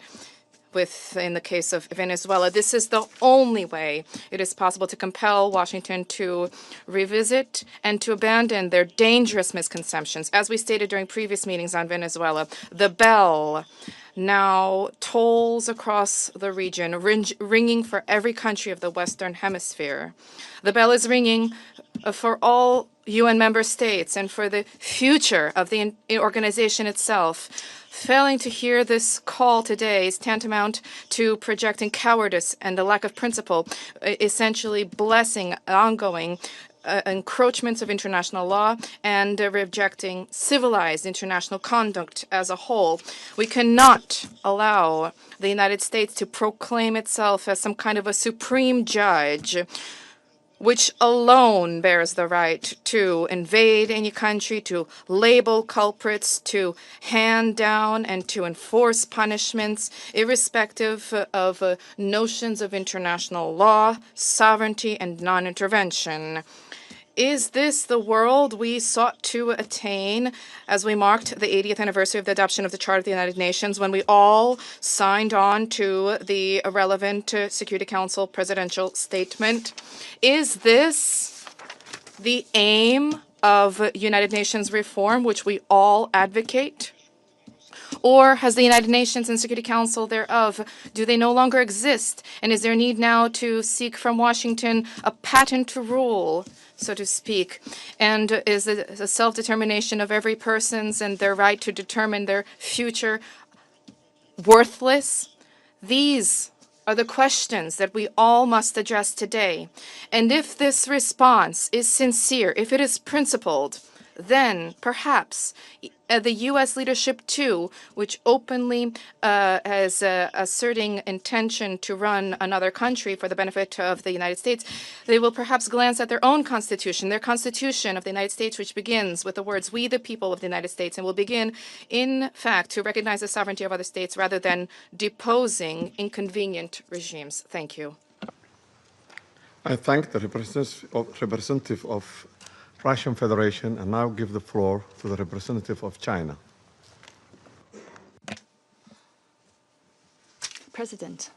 in the case of Venezuela. This is the only way it is possible to compel Washington to revisit and to abandon their dangerous misconceptions. As we stated during previous meetings on Venezuela, the bell now tolls across the region, ringing for every country of the Western Hemisphere. The bell is ringing for all UN member states and for the future of the organization itself. Failing to hear this call today is tantamount to projecting cowardice and a lack of principle, essentially blessing ongoing encroachments of international law and rejecting civilized international conduct as a whole. We cannot allow the United States to proclaim itself as some kind of a supreme judge which alone bears the right to invade any country, to label culprits, to hand down and to enforce punishments, irrespective of notions of international law, sovereignty, and non-intervention. Is this the world we sought to attain as we marked the 80th anniversary of the adoption of the Charter of the United Nations, when we all signed on to the relevant Security Council presidential statement? Is this the aim of United Nations reform, which we all advocate? Or has the United Nations and Security Council thereof, do they no longer exist? And is there need now to seek from Washington a patent to rule, so to speak? And is the self-determination of every person's and their right to determine their future worthless? These are the questions that we all must address today. And if this response is sincere, if it is principled, then perhaps the U.S. leadership, too, which openly has asserting intention to run another country for the benefit of the United States, they will perhaps glance at their own constitution, their constitution of the United States, which begins with the words, "We the people of the United States," and will begin, in fact, to recognize the sovereignty of other states rather than deposing inconvenient regimes. Thank you. I thank the representative of Russian Federation and now give the floor to the representative of China. President,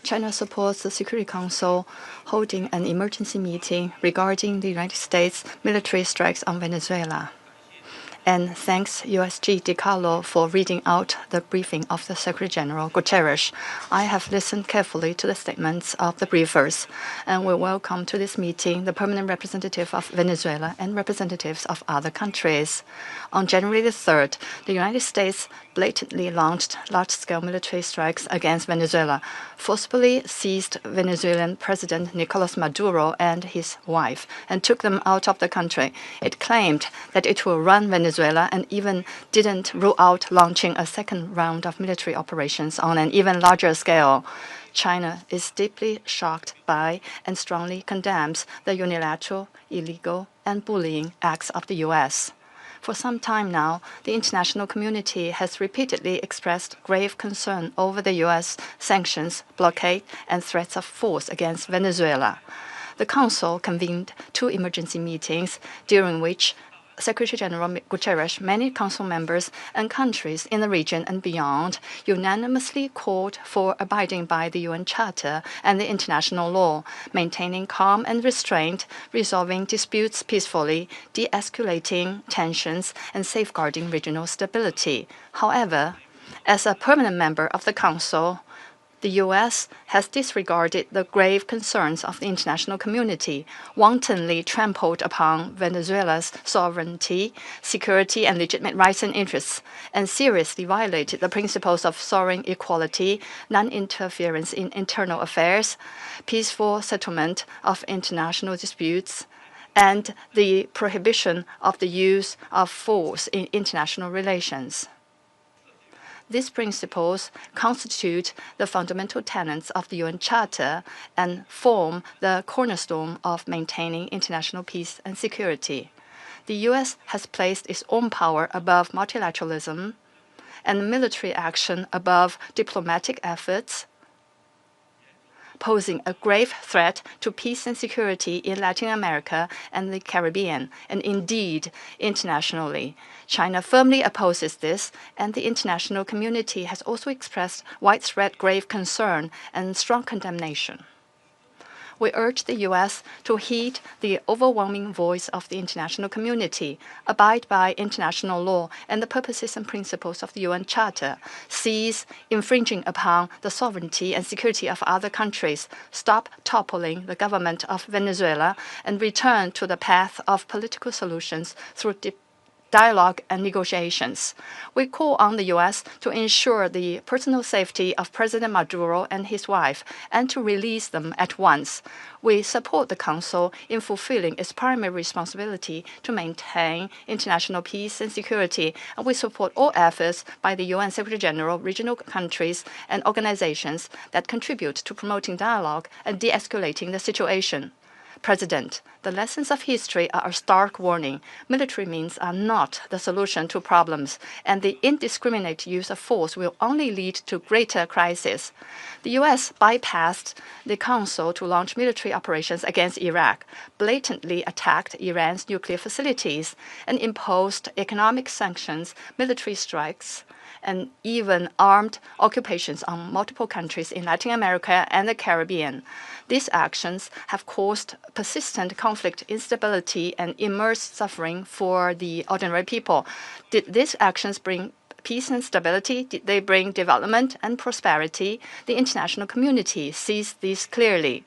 China supports the Security Council holding an emergency meeting regarding the United States military strikes on Venezuela. And thanks USG DiCarlo for reading out the briefing of the Secretary General Guterres. I have listened carefully to the statements of the briefers, and we welcome to this meeting the permanent representative of Venezuela and representatives of other countries. On January the 3rd, the United States blatantly launched large-scale military strikes against Venezuela, forcibly seized Venezuelan President Nicolás Maduro and his wife, and took them out of the country. It claimed that it will run Venezuela and even didn't rule out launching a second round of military operations on an even larger scale. China is deeply shocked by and strongly condemns the unilateral, illegal, and bullying acts of the U.S. For some time now, the international community has repeatedly expressed grave concern over the U.S. sanctions, blockade, and threats of force against Venezuela. The Council convened 2 emergency meetings, during which Secretary General Guterres, many Council members, and countries in the region and beyond unanimously called for abiding by the UN Charter and the international law, maintaining calm and restraint, resolving disputes peacefully, de-escalating tensions, and safeguarding regional stability. However, as a permanent member of the Council, the U.S. has disregarded the grave concerns of the international community, wantonly trampled upon Venezuela's sovereignty, security, and legitimate rights and interests, and seriously violated the principles of sovereign equality, non-interference in internal affairs, peaceful settlement of international disputes, and the prohibition of the use of force in international relations. These principles constitute the fundamental tenets of the UN Charter and form the cornerstone of maintaining international peace and security. The U.S. has placed its own power above multilateralism and military action above diplomatic efforts, posing a grave threat to peace and security in Latin America and the Caribbean, and indeed internationally. China firmly opposes this, and the international community has also expressed widespread grave concern and strong condemnation. We urge the U.S. to heed the overwhelming voice of the international community, abide by international law and the purposes and principles of the UN Charter, cease infringing upon the sovereignty and security of other countries, stop toppling the government of Venezuela, and return to the path of political solutions through dialogue and negotiations. We call on the U.S. to ensure the personal safety of President Maduro and his wife and to release them at once. We support the Council in fulfilling its primary responsibility to maintain international peace and security, and we support all efforts by the UN Secretary General, regional countries, and organizations that contribute to promoting dialogue and de-escalating the situation. President, the lessons of history are a stark warning. Military means are not the solution to problems, and the indiscriminate use of force will only lead to greater crisis. The U.S. bypassed the Council to launch military operations against Iraq, blatantly attacked Iran's nuclear facilities, and imposed economic sanctions, military strikes, and even armed occupations on multiple countries in Latin America and the Caribbean. These actions have caused persistent conflict, instability, and immense suffering for the ordinary people. Did these actions bring peace and stability? Did they bring development and prosperity? The international community sees this clearly.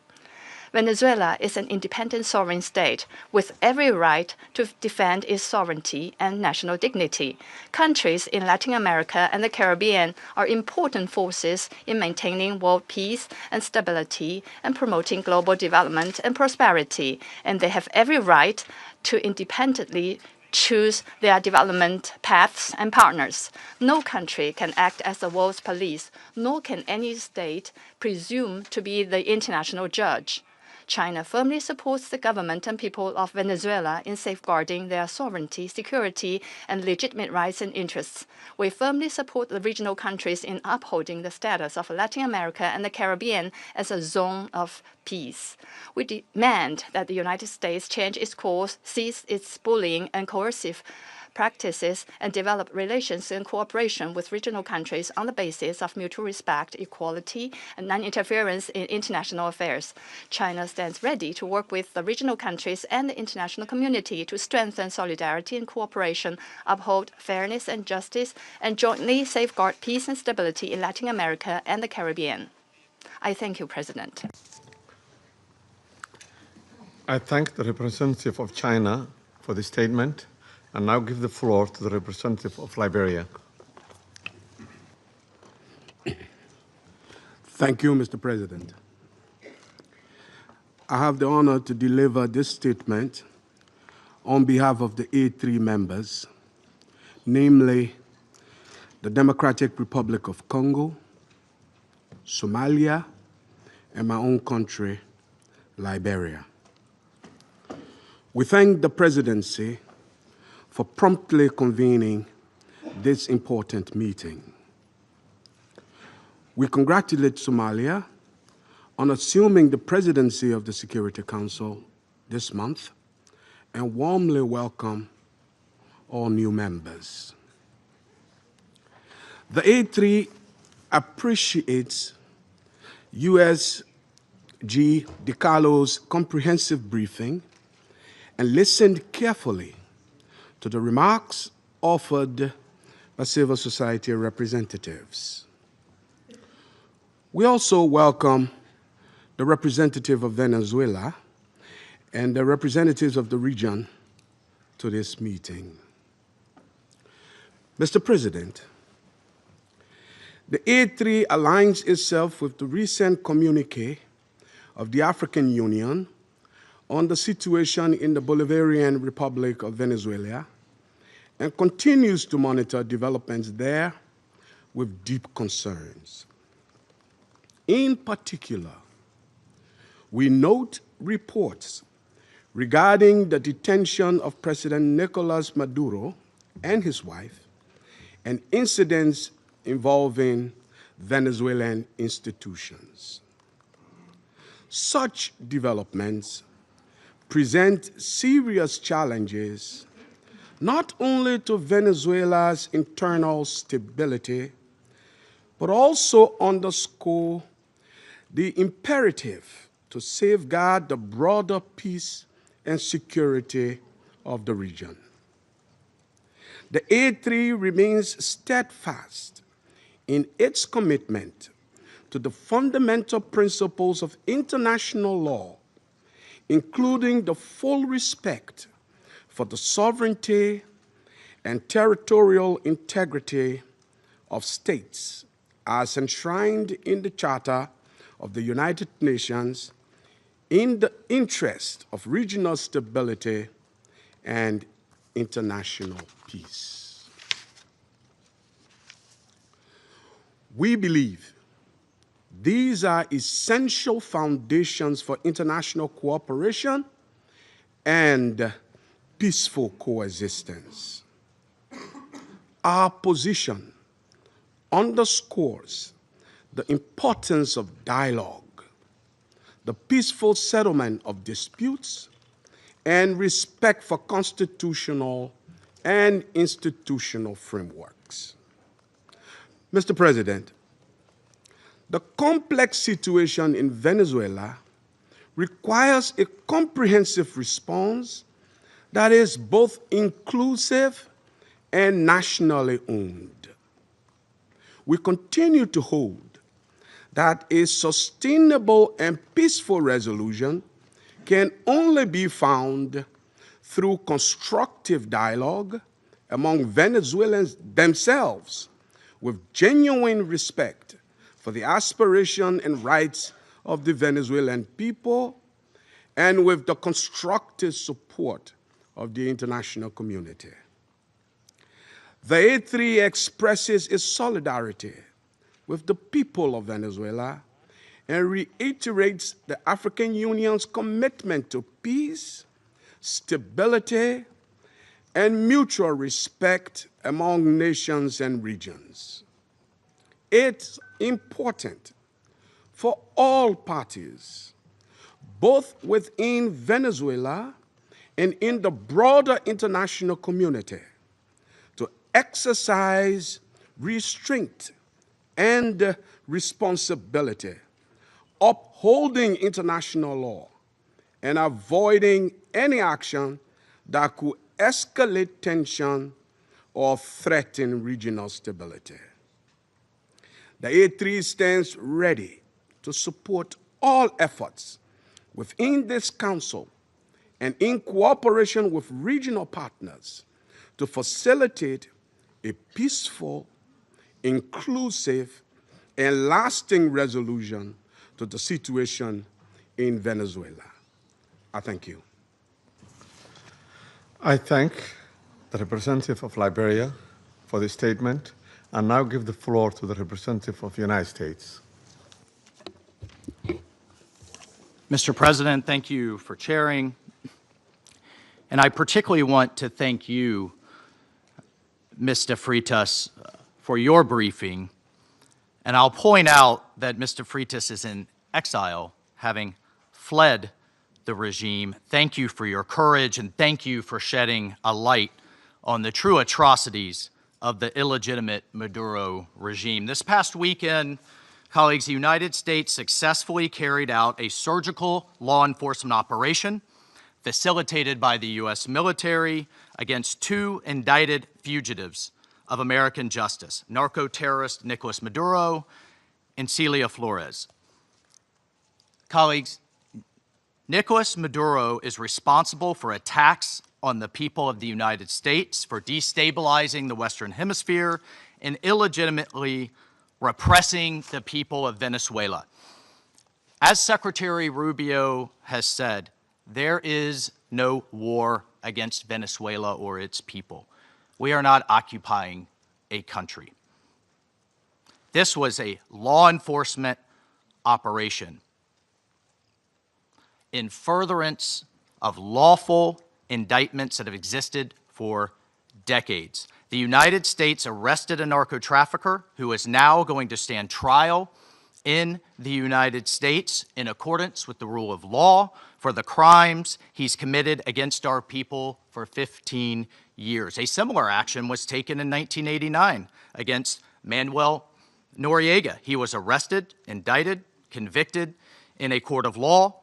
Venezuela is an independent sovereign state with every right to defend its sovereignty and national dignity. Countries in Latin America and the Caribbean are important forces in maintaining world peace and stability and promoting global development and prosperity, and they have every right to independently choose their development paths and partners. No country can act as the world's police, nor can any state presume to be the international judge. China firmly supports the government and people of Venezuela in safeguarding their sovereignty, security, and legitimate rights and interests. We firmly support the regional countries in upholding the status of Latin America and the Caribbean as a zone of peace. We demand that the United States change its course, cease its bullying and coercive practices, and develop relations and cooperation with regional countries on the basis of mutual respect, equality, and non-interference in international affairs. China stands ready to work with the regional countries and the international community to strengthen solidarity and cooperation, uphold fairness and justice, and jointly safeguard peace and stability in Latin America and the Caribbean. I thank you, President. I thank the representative of China for the statement, and now give the floor to the representative of Liberia. Thank you, Mr. President. I have the honor to deliver this statement on behalf of the A3 members, namely the Democratic Republic of Congo, Somalia, and my own country, Liberia. We thank the Presidency for promptly convening this important meeting. We congratulate Somalia on assuming the presidency of the Security Council this month and warmly welcome all new members. The A3 appreciates USG DiCarlo's comprehensive briefing and listened carefully to the remarks offered by civil society representatives. We also welcome the representative of Venezuela and the representatives of the region to this meeting. Mr. President, the A3 aligns itself with the recent communique of the African Union on the situation in the Bolivarian Republic of Venezuela and continues to monitor developments there with deep concerns. In particular, we note reports regarding the detention of President Nicolás Maduro and his wife and incidents involving Venezuelan institutions. Such developments present serious challenges not only to Venezuela's internal stability, but also underscore the imperative to safeguard the broader peace and security of the region. The A3 remains steadfast in its commitment to the fundamental principles of international law, including the full respect for the sovereignty and territorial integrity of states as enshrined in the Charter of the United Nations in the interest of regional stability and international peace. We believe these are essential foundations for international cooperation and peaceful coexistence. Our position underscores the importance of dialogue, the peaceful settlement of disputes, and respect for constitutional and institutional frameworks. Mr. President, the complex situation in Venezuela requires a comprehensive response that is both inclusive and nationally owned. We continue to hold that a sustainable and peaceful resolution can only be found through constructive dialogue among Venezuelans themselves with genuine respect for the aspiration and rights of the Venezuelan people and with the constructive support of the international community. The A3 expresses its solidarity with the people of Venezuela and reiterates the African Union's commitment to peace, stability, and mutual respect among nations and regions. It's important for all parties, both within Venezuela and in the broader international community, to exercise restraint and responsibility, upholding international law, and avoiding any action that could escalate tension or threaten regional stability. The A3 stands ready to support all efforts within this Council and in cooperation with regional partners to facilitate a peaceful, inclusive, a lasting resolution to the situation in Venezuela. I thank you. I thank the representative of Liberia for the statement and now give the floor to the representative of the United States. Mr. President, thank you for chairing. And I particularly want to thank you, Mr. Freitas, for your briefing. And I'll point out that Mr. Freitas is in exile, having fled the regime. Thank you for your courage, and thank you for shedding a light on the true atrocities of the illegitimate Maduro regime. This past weekend, colleagues, the United States successfully carried out a surgical law enforcement operation facilitated by the U.S. military against two indicted fugitives of American justice, narco-terrorist Nicolás Maduro and Cilia Flores. Colleagues, Nicolás Maduro is responsible for attacks on the people of the United States, for destabilizing the Western Hemisphere, and illegitimately repressing the people of Venezuela. As Secretary Rubio has said, there is no war against Venezuela or its people. We are not occupying a country. This was a law enforcement operation in furtherance of lawful indictments that have existed for decades. The United States arrested a narco-trafficker who is now going to stand trial in the United States in accordance with the rule of law for the crimes he's committed against our people for 15 years. A similar action was taken in 1989 against Manuel Noriega. He was arrested, indicted, convicted in a court of law,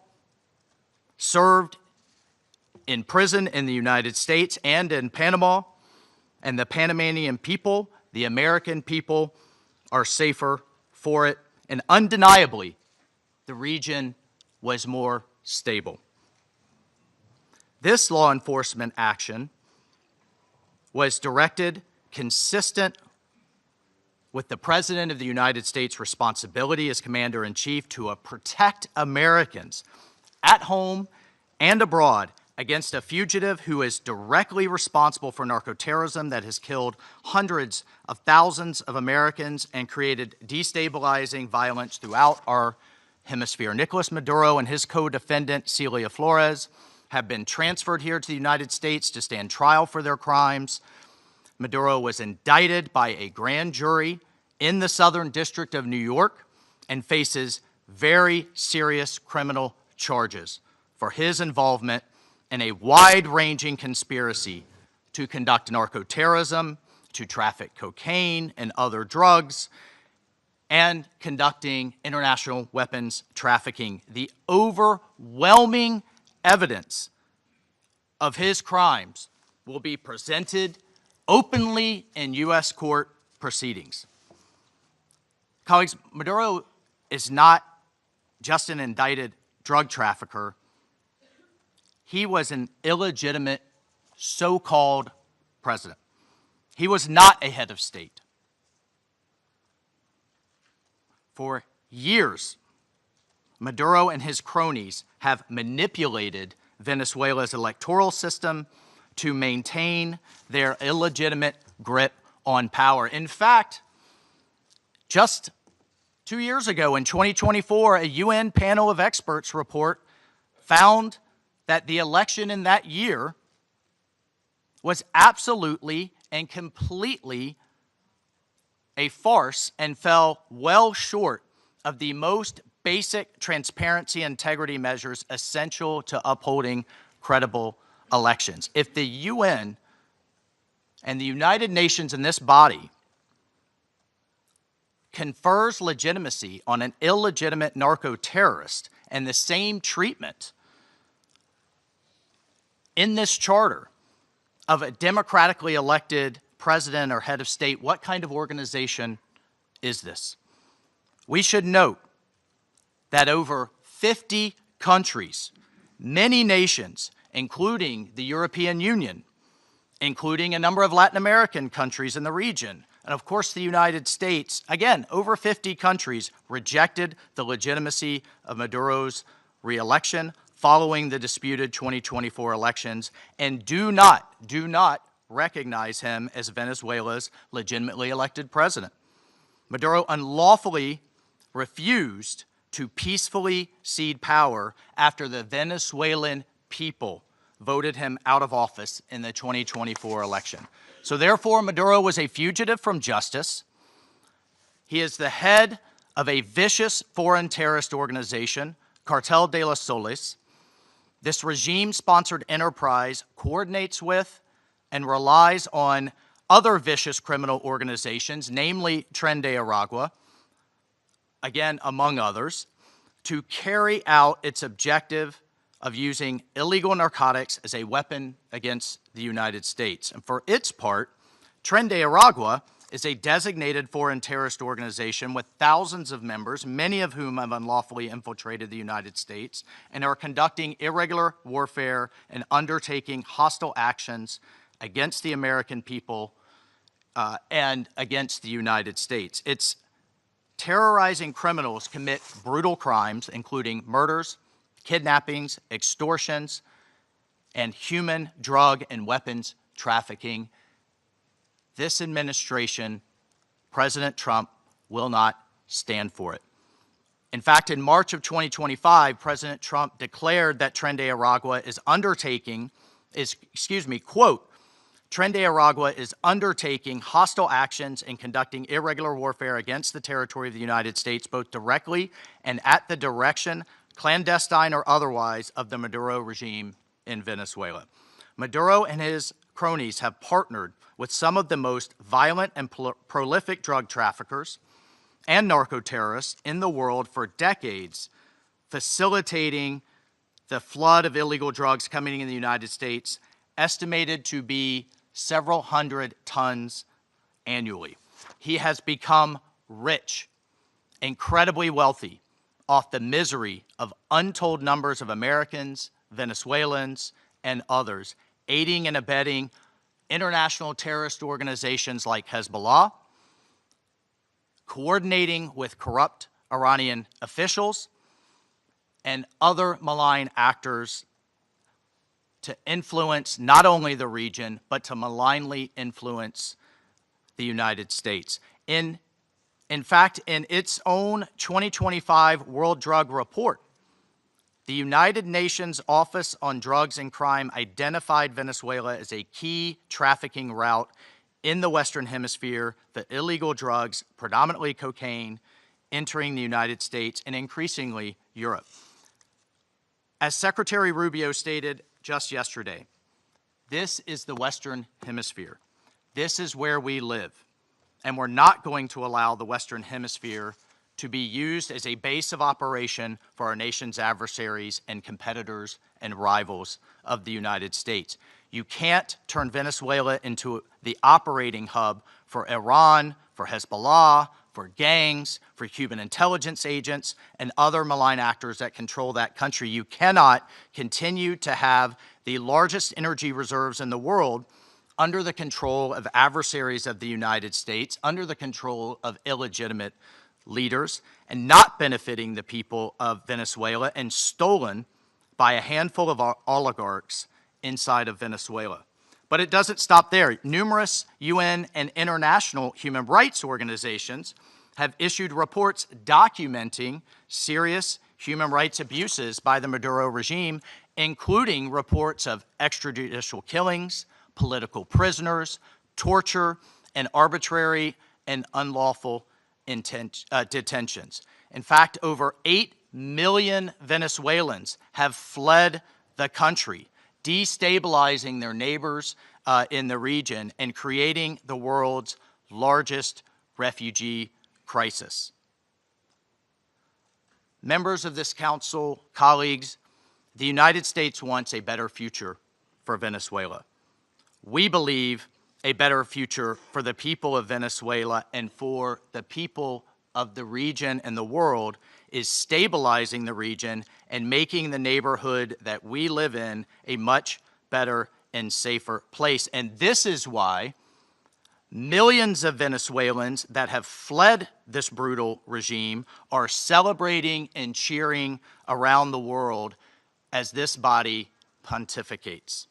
served in prison in the United States and in Panama, and the Panamanian people, the American people, are safer for it. And undeniably, the region was more stable. This law enforcement action was directed consistent with the President of the United States' responsibility as Commander-in-Chief to protect Americans at home and abroad against a fugitive who is directly responsible for narcoterrorism that has killed hundreds of thousands of Americans and created destabilizing violence throughout our hemisphere. Nicolás Maduro and his co-defendant, Cilia Flores, have been transferred here to the United States to stand trial for their crimes. Maduro was indicted by a grand jury in the Southern District of New York and faces very serious criminal charges for his involvement in a wide-ranging conspiracy to conduct narcoterrorism, to traffic cocaine and other drugs, and conducting international weapons trafficking. The overwhelming evidence of his crimes will be presented openly in U.S. court proceedings. Colleagues, Maduro is not just an indicted drug trafficker. He was an illegitimate so-called president. He was not a head of state. For years, Maduro and his cronies have manipulated Venezuela's electoral system to maintain their illegitimate grip on power. In fact, just 2 years ago in 2024, a UN panel of experts report found that the election in that year was absolutely and completely a farce and fell well short of the most basic transparency and integrity measures essential to upholding credible elections. If the UN and the United Nations in this body confers legitimacy on an illegitimate narco-terrorist and the same treatment in this charter of a democratically elected president or head of state, what kind of organization is this? We should note that over 50 countries, many nations, including the European Union, including a number of Latin American countries in the region. And of course, the United States, again, over 50 countries rejected the legitimacy of Maduro's re-election following the disputed 2024 elections and do not recognize him as Venezuela's legitimately elected president. Maduro unlawfully refused to peacefully cede power after the Venezuelan people voted him out of office in the 2024 election. So therefore, Maduro was a fugitive from justice. He is the head of a vicious foreign terrorist organization, Cartel de los Soles. This regime-sponsored enterprise coordinates with and relies on other vicious criminal organizations, namely Tren de Aragua, again, among others, to carry out its objective of using illegal narcotics as a weapon against the United States. And for its part, Tren de Aragua is a designated foreign terrorist organization with thousands of members, many of whom have unlawfully infiltrated the United States and are conducting irregular warfare and undertaking hostile actions against the American people and against the United States. It's terrorizing criminals commit brutal crimes, including murders, kidnappings, extortions, and human, drug, and weapons trafficking. This administration, President Trump, will not stand for it. In fact, in March of 2025, President Trump declared that Tren de Aragua quote, Tren de Aragua is undertaking hostile actions and conducting irregular warfare against the territory of the United States, both directly and at the direction, clandestine or otherwise, of the Maduro regime in Venezuela. Maduro and his cronies have partnered with some of the most violent and prolific drug traffickers and narco-terrorists in the world for decades, facilitating the flood of illegal drugs coming in the United States, estimated to be several hundred tons annually. He has become rich, incredibly wealthy, off the misery of untold numbers of Americans, Venezuelans, and others, aiding and abetting international terrorist organizations like Hezbollah, coordinating with corrupt Iranian officials, and other malign actors to influence not only the region, but to malignly influence the United States. In fact, in its own 2025 World Drug Report, the United Nations Office on Drugs and Crime identified Venezuela as a key trafficking route in the Western Hemisphere for illegal drugs, predominantly cocaine, entering the United States and increasingly Europe. As Secretary Rubio stated just yesterday, this is the Western Hemisphere. This is where we live. And we're not going to allow the Western Hemisphere to be used as a base of operation for our nation's adversaries and competitors and rivals of the United States. You can't turn Venezuela into the operating hub for Iran, for Hezbollah, for gangs, for Cuban intelligence agents, and other malign actors that control that country. You cannot continue to have the largest energy reserves in the world under the control of adversaries of the United States, under the control of illegitimate leaders, and not benefiting the people of Venezuela, and stolen by a handful of oligarchs inside of Venezuela. But it doesn't stop there. Numerous UN and international human rights organizations have issued reports documenting serious human rights abuses by the Maduro regime, including reports of extrajudicial killings, political prisoners, torture, and arbitrary and unlawful detentions. In fact, over 8 million Venezuelans have fled the country, destabilizing their neighbors in the region and creating the world's largest refugee crisis. Members of this council, colleagues, the United States wants a better future for Venezuela. We believe a better future for the people of Venezuela and for the people of the region and the world is stabilizing the region and making the neighborhood that we live in a much better and safer place. And this is why millions of Venezuelans that have fled this brutal regime are celebrating and cheering around the world as this body pontificates,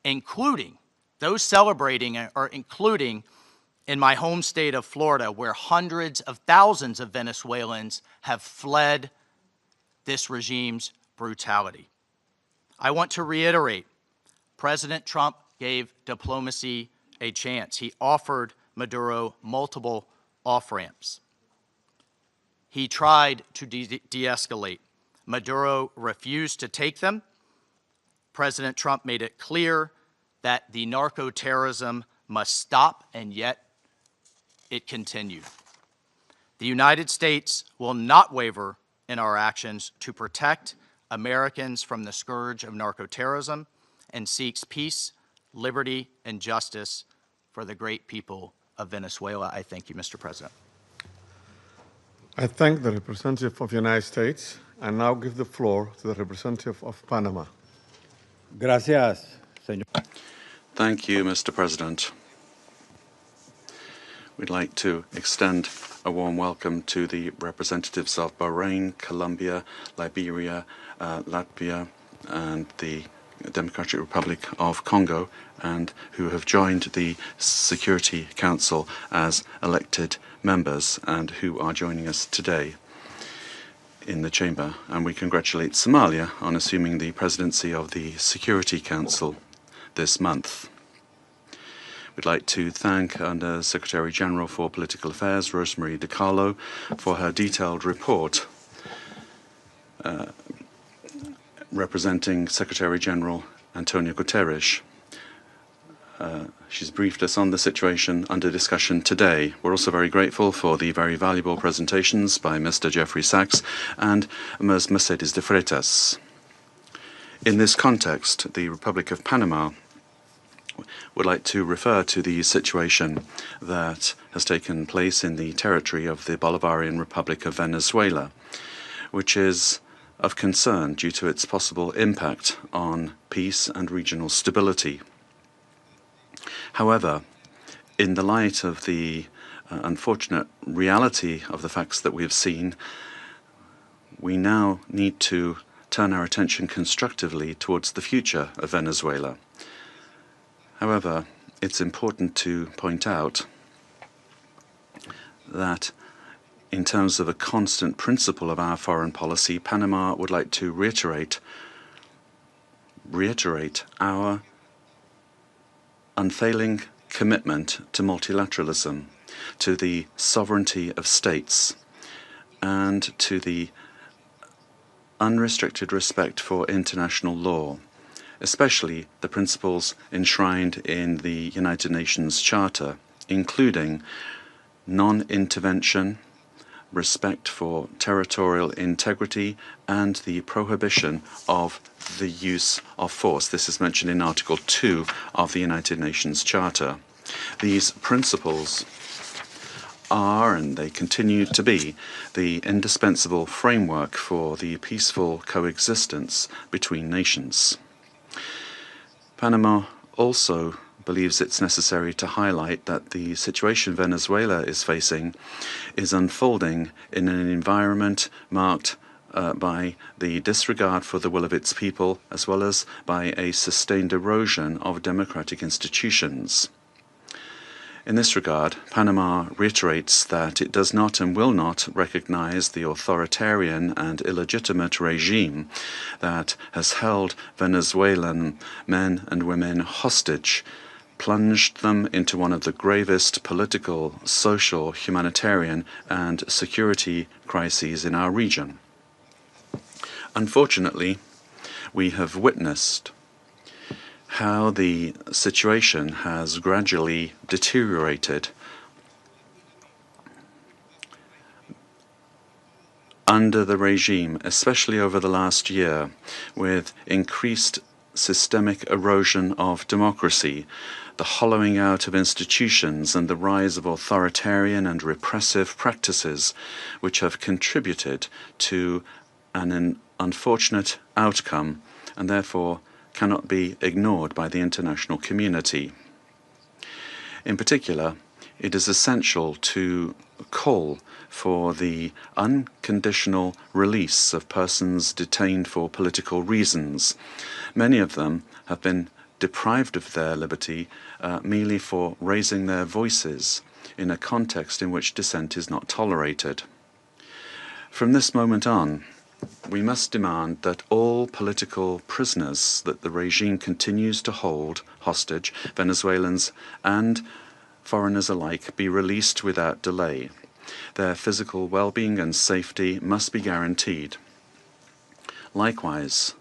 including those celebrating are including in my home state of Florida, where hundreds of thousands of Venezuelans have fled this regime's brutality. I want to reiterate, President Trump gave diplomacy a chance. He offered Maduro multiple off-ramps. He tried to de-escalate. Maduro refused to take them. President Trump made it clear that the narco-terrorism must stop, and yet it continued. The United States will not waver in our actions to protect Americans from the scourge of narco-terrorism and seeks peace, liberty, and justice for the great people of Venezuela. I thank you, Mr. President. I thank the representative of the United States and now give the floor to the representative of Panama. Gracias, señor. Thank you, Mr. President. We'd like to extend a warm welcome to the representatives of Bahrain, Colombia, Liberia, Latvia, and the Democratic Republic of Congo, and who have joined the Security Council as elected members and who are joining us today in the chamber. And we congratulate Somalia on assuming the presidency of the Security Council this month. We'd like to thank Under Secretary General for Political Affairs, Rosemarie DiCarlo, for her detailed report representing Secretary General Antonio Guterres. She's briefed us on the situation under discussion today. We're also very grateful for the very valuable presentations by Mr. Jeffrey Sachs and Ms. Mercedes de Freitas. In this context, the Republic of Panama would like to refer to the situation that has taken place in the territory of the Bolivarian Republic of Venezuela, which is of concern due to its possible impact on peace and regional stability. However, in the light of the unfortunate reality of the facts that we have seen, we now need to turn our attention constructively towards the future of Venezuela. However, it's important to point out that in terms of a constant principle of our foreign policy, Panama would like to reiterate our unfailing commitment to multilateralism, to the sovereignty of states, and to the unrestricted respect for international law, especially the principles enshrined in the United Nations Charter, including non-intervention, respect for territorial integrity, and the prohibition of the use of force. This is mentioned in Article 2 of the United Nations Charter. These principles are, and they continue to be, the indispensable framework for the peaceful coexistence between nations. Panama also believes it's necessary to highlight that the situation Venezuela is facing is unfolding in an environment marked by the disregard for the will of its people, as well as by a sustained erosion of democratic institutions. In this regard, Panama reiterates that it does not and will not recognize the authoritarian and illegitimate regime that has held Venezuelan men and women hostage, plunged them into one of the gravest political, social, humanitarian, and security crises in our region. Unfortunately, we have witnessed how the situation has gradually deteriorated under the regime, especially over the last year, with increased systemic erosion of democracy, the hollowing out of institutions, and the rise of authoritarian and repressive practices, which have contributed to an unfortunate outcome and therefore cannot be ignored by the international community. In particular, it is essential to call for the unconditional release of persons detained for political reasons. Many of them have been deprived of their liberty merely for raising their voices in a context in which dissent is not tolerated. From this moment on, we must demand that all political prisoners that the regime continues to hold hostage, Venezuelans and foreigners alike, be released without delay. Their physical well-being and safety must be guaranteed. Likewise,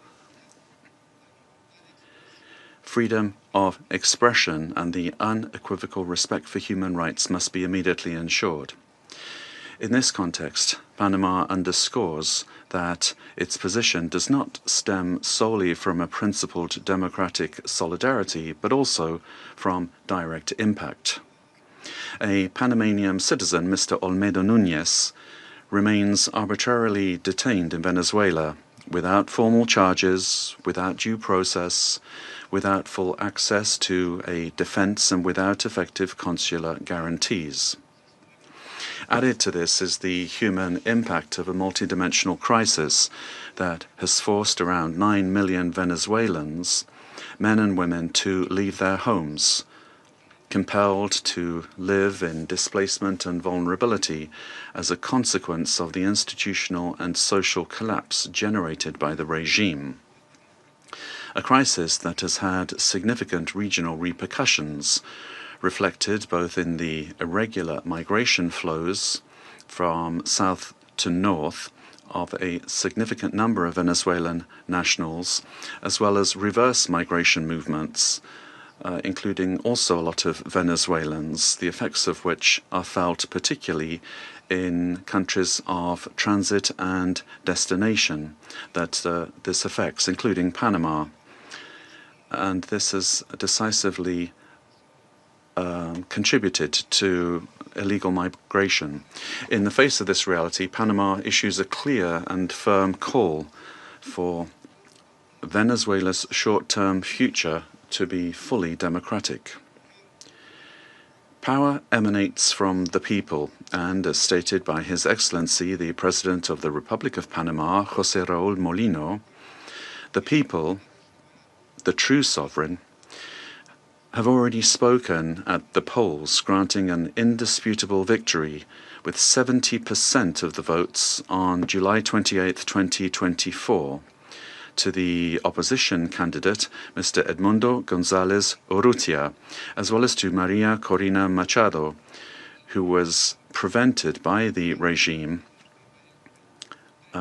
freedom of expression and the unequivocal respect for human rights must be immediately ensured. In this context, Panama underscores that its position does not stem solely from a principled democratic solidarity, but also from direct impact. A Panamanian citizen, Mr. Olmedo Núñez, remains arbitrarily detained in Venezuela without formal charges, without due process, without full access to a defense, and without effective consular guarantees. Added to this is the human impact of a multidimensional crisis that has forced around 9 million Venezuelans, men and women, to leave their homes, compelled to live in displacement and vulnerability as a consequence of the institutional and social collapse generated by the regime. A crisis that has had significant regional repercussions, reflected both in the irregular migration flows from south to north of a significant number of Venezuelan nationals, as well as reverse migration movements, including also a lot of Venezuelans, the effects of which are felt particularly in countries of transit and destination that this affects, including Panama. And this has decisively contributed to illegal migration. In the face of this reality, Panama issues a clear and firm call for Venezuela's short-term future to be fully democratic. Power emanates from the people, and as stated by His Excellency, the President of the Republic of Panama, José Raúl Molino, the people, the true sovereign, have already spoken at the polls, granting an indisputable victory with 70% of the votes on July 28, 2024, to the opposition candidate, Mr. Edmundo González Urrutia, as well as to María Corina Machado, who was prevented by the regime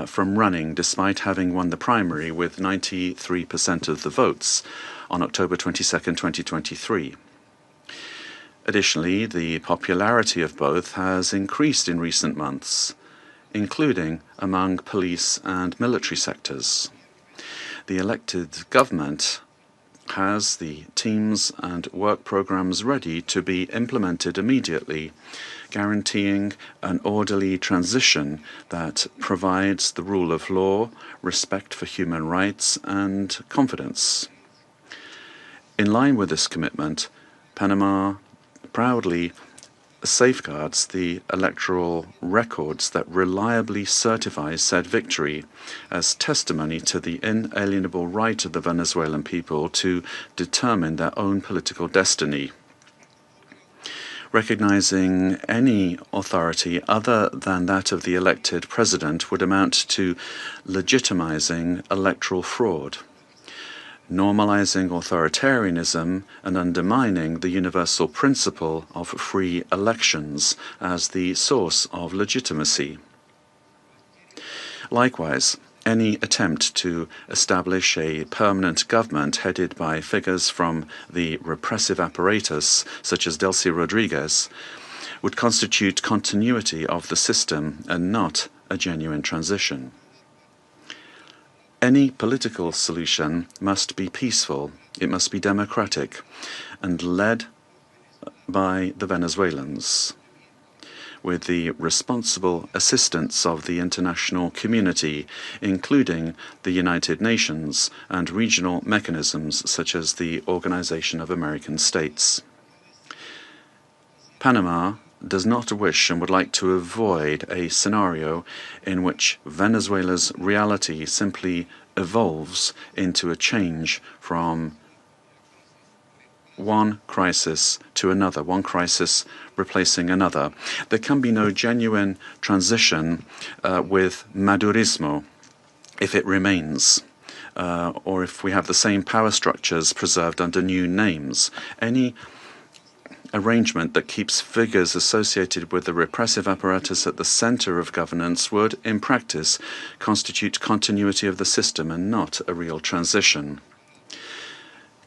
from running despite having won the primary with 93% of the votes on October 22, 2023. Additionally, the popularity of both has increased in recent months, including among police and military sectors. The elected government has the teams and work programs ready to be implemented immediately, guaranteeing an orderly transition that provides the rule of law, respect for human rights, and confidence. In line with this commitment, Panama proudly safeguards the electoral records that reliably certify said victory as testimony to the inalienable right of the Venezuelan people to determine their own political destiny. Recognizing any authority other than that of the elected president would amount to legitimizing electoral fraud, normalizing authoritarianism and undermining the universal principle of free elections as the source of legitimacy. Likewise, any attempt to establish a permanent government headed by figures from the repressive apparatus, such as Delcy Rodriguez, would constitute continuity of the system and not a genuine transition. Any political solution must be peaceful, it must be democratic, and led by the Venezuelans. with the responsible assistance of the international community, including the United Nations and regional mechanisms such as the Organization of American States. Panama does not wish and would like to avoid a scenario in which Venezuela's reality simply evolves into a change from one crisis to another, one crisis replacing another. There can be no genuine transition with Madurismo if it remains, or if we have the same power structures preserved under new names. Any arrangement that keeps figures associated with the repressive apparatus at the center of governance would, in practice, constitute continuity of the system and not a real transition.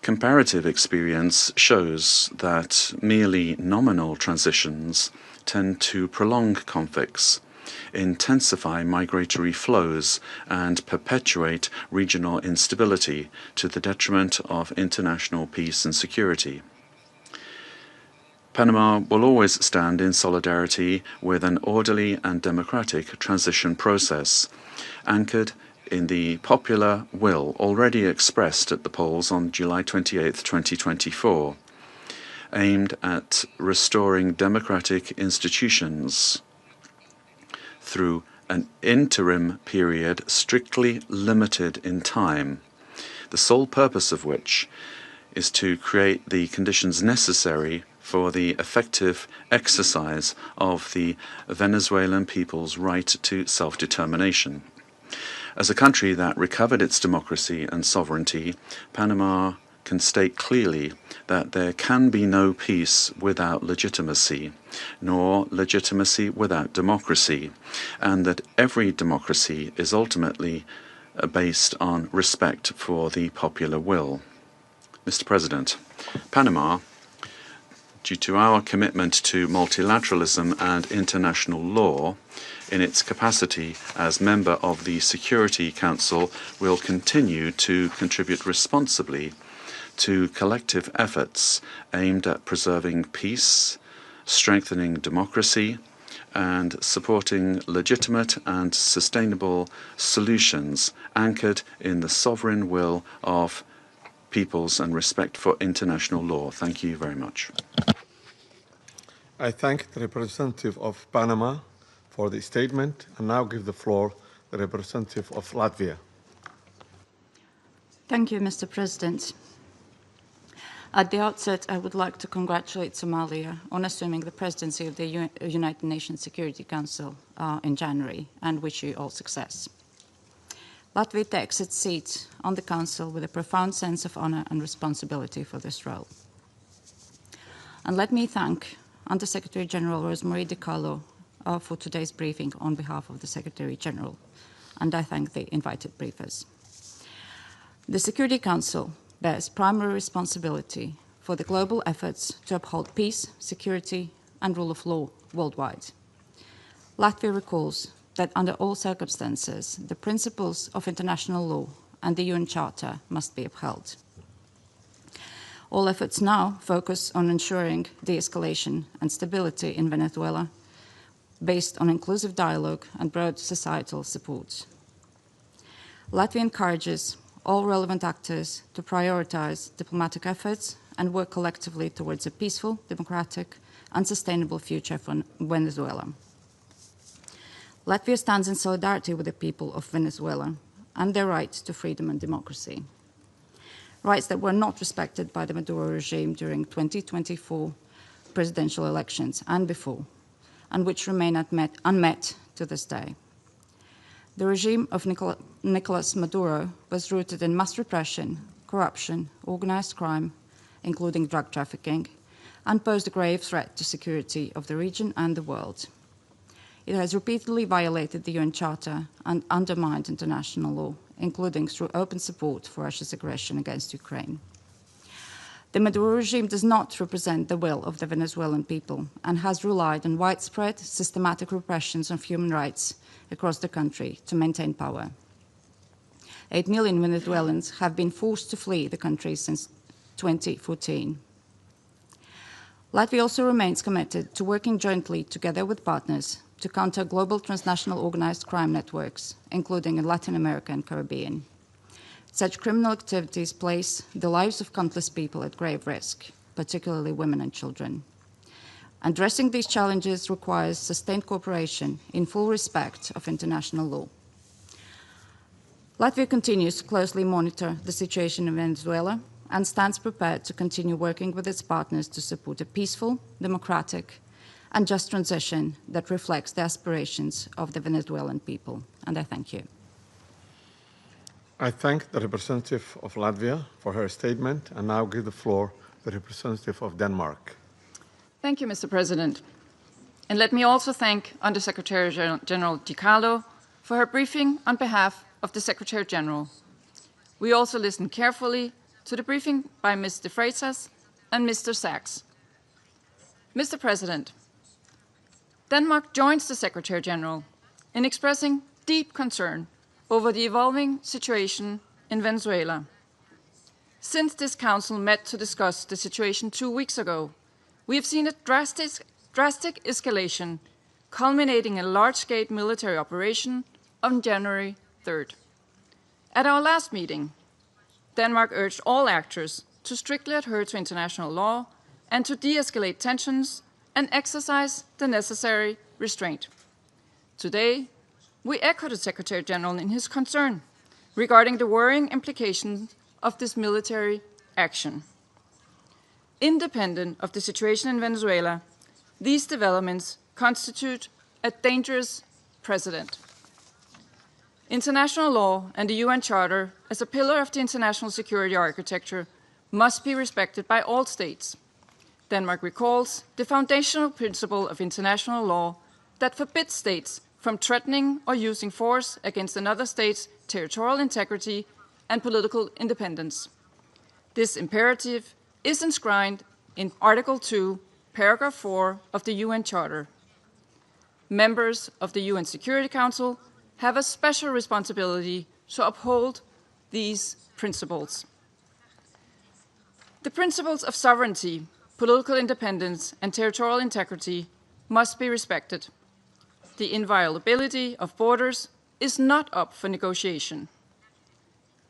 Comparative experience shows that merely nominal transitions tend to prolong conflicts, intensify migratory flows, and perpetuate regional instability to the detriment of international peace and security. Panama will always stand in solidarity with an orderly and democratic transition process, anchored in the popular will already expressed at the polls on July 28, 2024, aimed at restoring democratic institutions through an interim period strictly limited in time, the sole purpose of which is to create the conditions necessary for the effective exercise of the Venezuelan people's right to self-determination. As a country that recovered its democracy and sovereignty, Panama can state clearly that there can be no peace without legitimacy, nor legitimacy without democracy, and that every democracy is ultimately based on respect for the popular will. Mr. President, Panama, due to our commitment to multilateralism and international law, in its capacity as member of the Security Council, will continue to contribute responsibly to collective efforts aimed at preserving peace, strengthening democracy, and supporting legitimate and sustainable solutions anchored in the sovereign will of peoples and respect for international law. Thank you very much. I thank the representative of Panama for the statement and now give the floor to the representative of Latvia. Thank you, Mr. President. At the outset, I would like to congratulate Somalia on assuming the presidency of the United Nations Security Council in January, and wish you all success. Latvia takes its seat on the Council with a profound sense of honor and responsibility for this role. And let me thank Under-Secretary General Rosemarie DiCarlo for today's briefing on behalf of the Secretary General, and I thank the invited briefers. The Security Council bears primary responsibility for the global efforts to uphold peace, security, and rule of law worldwide. Latvia recalls that under all circumstances, the principles of international law and the UN Charter must be upheld. All efforts now focus on ensuring de-escalation and stability in Venezuela based on inclusive dialogue and broad societal support. Latvia encourages all relevant actors to prioritize diplomatic efforts and work collectively towards a peaceful, democratic, and sustainable future for Venezuela. Latvia stands in solidarity with the people of Venezuela and their right to freedom and democracy, rights that were not respected by the Maduro regime during 2024 presidential elections and before, and which remain unmet to this day. The regime of Nicolás Maduro was rooted in mass repression, corruption, organized crime, including drug trafficking, and posed a grave threat to security of the region and the world. It has repeatedly violated the UN Charter and undermined international law, including through open support for Russia's aggression against Ukraine. The Maduro regime does not represent the will of the Venezuelan people and has relied on widespread, systematic repressions of human rights across the country to maintain power. 8 million Venezuelans have been forced to flee the country since 2014. Latvia also remains committed to working jointly together with partners to counter global transnational organized crime networks, including in Latin America and Caribbean. Such criminal activities place the lives of countless people at grave risk, particularly women and children. Addressing these challenges requires sustained cooperation in full respect of international law. Latvia continues to closely monitor the situation in Venezuela and stands prepared to continue working with its partners to support a peaceful, democratic, and just transition that reflects the aspirations of the Venezuelan people. And I thank you. I thank the representative of Latvia for her statement, and now give the floor to the representative of Denmark. Thank you, Mr. President. And let me also thank Undersecretary General Di Carlo for her briefing on behalf of the Secretary General. We also listened carefully to the briefing by Ms. De Freitas and Mr. Sachs. Mr. President, Denmark joins the Secretary General in expressing deep concern over the evolving situation in Venezuela. Since this Council met to discuss the situation 2 weeks ago, we have seen a drastic escalation, culminating in a large-scale military operation on January 3rd. At our last meeting, Denmark urged all actors to strictly adhere to international law and to de-escalate tensions and exercise the necessary restraint. Today, we echo the Secretary General in his concern regarding the worrying implications of this military action. Independent of the situation in Venezuela, these developments constitute a dangerous precedent. International law and the UN Charter, as a pillar of the international security architecture, must be respected by all states. Denmark recalls the foundational principle of international law that forbids states from threatening or using force against another state's territorial integrity and political independence. This imperative is enshrined in Article 2, Paragraph 4 of the UN Charter. Members of the UN Security Council have a special responsibility to uphold these principles. The principles of sovereignty, political independence, and territorial integrity must be respected. The inviolability of borders is not up for negotiation.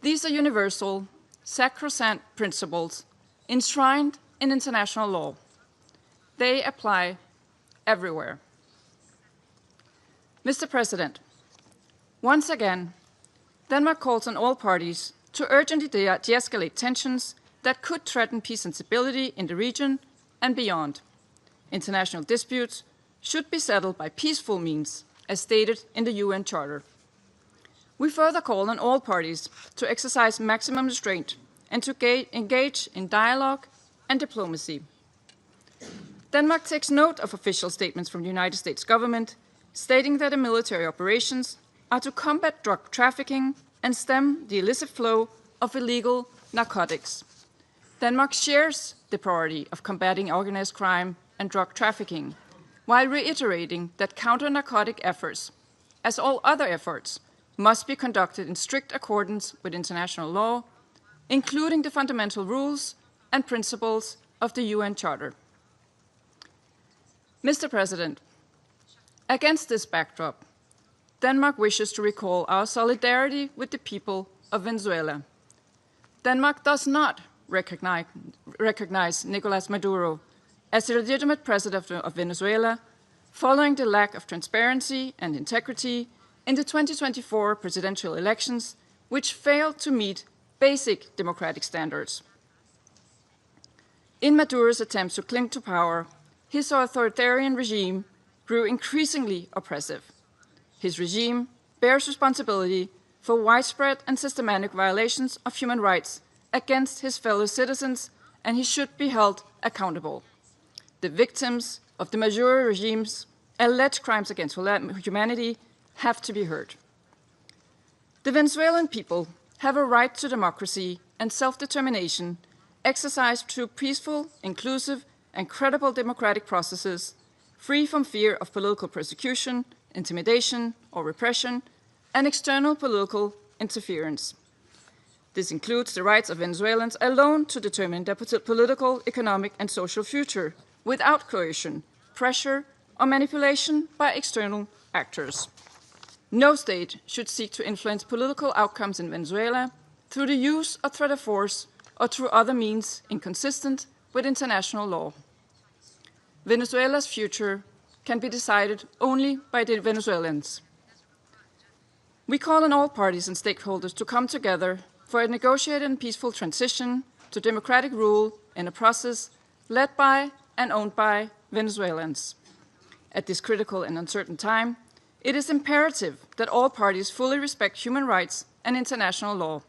These are universal, sacrosanct principles enshrined in international law. They apply everywhere. Mr. President, once again, Denmark calls on all parties to urgently de-escalate tensions that could threaten peace and stability in the region and beyond. International disputes should be settled by peaceful means, as stated in the UN Charter. We further call on all parties to exercise maximum restraint and to engage in dialogue and diplomacy. Denmark takes note of official statements from the United States government stating that the military operations are to combat drug trafficking and stem the illicit flow of illegal narcotics. Denmark shares the priority of combating organized crime and drug trafficking, while reiterating that counter-narcotic efforts, as all other efforts, must be conducted in strict accordance with international law, including the fundamental rules and principles of the UN Charter. Mr. President, against this backdrop, Denmark wishes to recall our solidarity with the people of Venezuela. Denmark does not recognize Nicolás Maduro as the legitimate president of Venezuela following the lack of transparency and integrity in the 2024 presidential elections, which failed to meet basic democratic standards. In Maduro's attempts to cling to power, his authoritarian regime grew increasingly oppressive. His regime bears responsibility for widespread and systematic violations of human rights against his fellow citizens, and he should be held accountable. The victims of the Maduro regime's alleged crimes against humanity have to be heard. The Venezuelan people have a right to democracy and self-determination exercised through peaceful, inclusive, and credible democratic processes, free from fear of political persecution, intimidation, or repression, and external political interference. This includes the rights of Venezuelans alone to determine their political, economic, and social future, without coercion, pressure, or manipulation by external actors. No state should seek to influence political outcomes in Venezuela through the use or threat of force or through other means inconsistent with international law. Venezuela's future can be decided only by the Venezuelans. We call on all parties and stakeholders to come together for a negotiated and peaceful transition to democratic rule in a process led by and owned by Venezuelans. At this critical and uncertain time, it is imperative that all parties fully respect human rights and international law.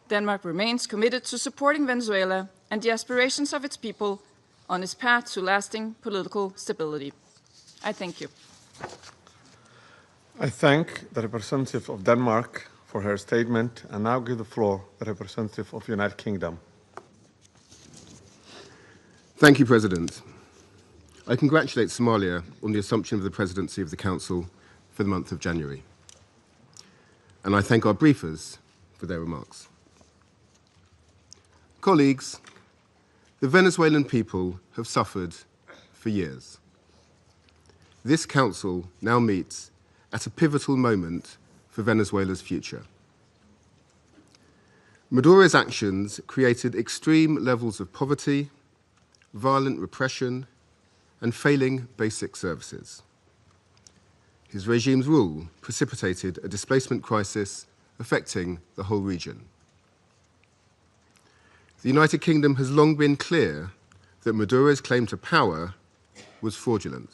Denmark remains committed to supporting Venezuela and the aspirations of its people on its path to lasting political stability. I thank you. I thank the representative of Denmark for her statement and now give the floor to the representative of the United Kingdom. Thank you, President. I congratulate Somalia on the assumption of the presidency of the Council for the month of January. And I thank our briefers for their remarks. Colleagues, the Venezuelan people have suffered for years. This Council now meets at a pivotal moment for Venezuela's future. Maduro's actions created extreme levels of poverty, violent repression, and failing basic services. His regime's rule precipitated a displacement crisis affecting the whole region. The United Kingdom has long been clear that Maduro's claim to power was fraudulent.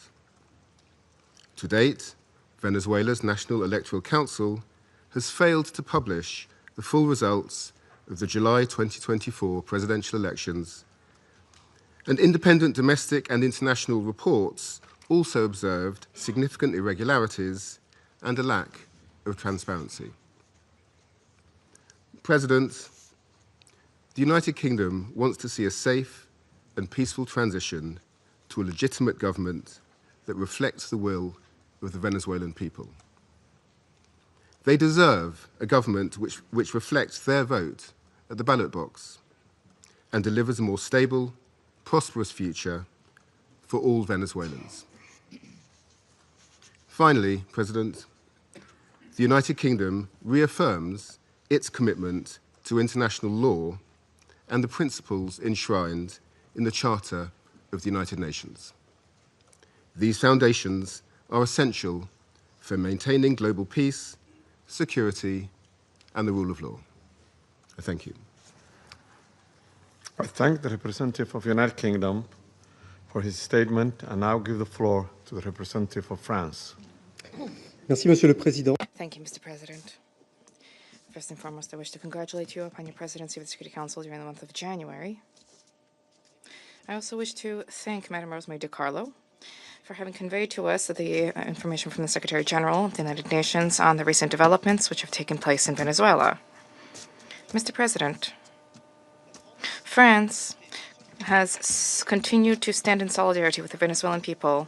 To date, Venezuela's National Electoral Council has failed to publish the full results of the July 2024 presidential elections, and independent domestic and international reports also observed significant irregularities and a lack of transparency. President, the United Kingdom wants to see a safe and peaceful transition to a legitimate government that reflects the will of the Venezuelan people. They deserve a government which reflects their vote at the ballot box and delivers a more stable, prosperous future for all Venezuelans. Finally, President, the United Kingdom reaffirms its commitment to international law and the principles enshrined in the Charter of the United Nations. These foundations are essential for maintaining global peace, security, and the rule of law. I thank you. I thank the representative of the United Kingdom for his statement and now give the floor to the representative of France. Merci, Monsieur le Président. Thank you, Mr. President. First and foremost, I wish to congratulate you upon your presidency of the Security Council during the month of January. I also wish to thank Madam Rosemary DiCarlo for having conveyed to us the information from the Secretary General of the United Nations on the recent developments which have taken place in Venezuela. Mr. President, France has continued to stand in solidarity with the Venezuelan people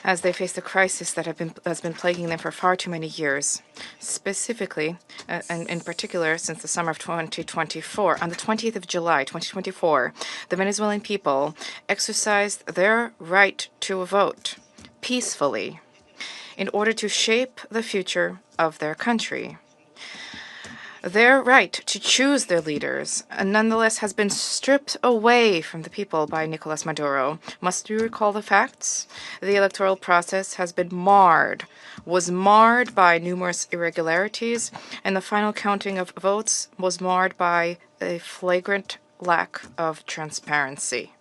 as they face the crisis that has been plaguing them for far too many years, specifically, and in particular, since the summer of 2024. On the 20th of July, 2024, the Venezuelan people exercised their right to vote peacefully in order to shape the future of their country. Their right to choose their leaders, nonetheless, has been stripped away from the people by Nicolás Maduro. Must we recall the facts? The electoral process has been was marred by numerous irregularities, and the final counting of votes was marred by a flagrant lack of transparency.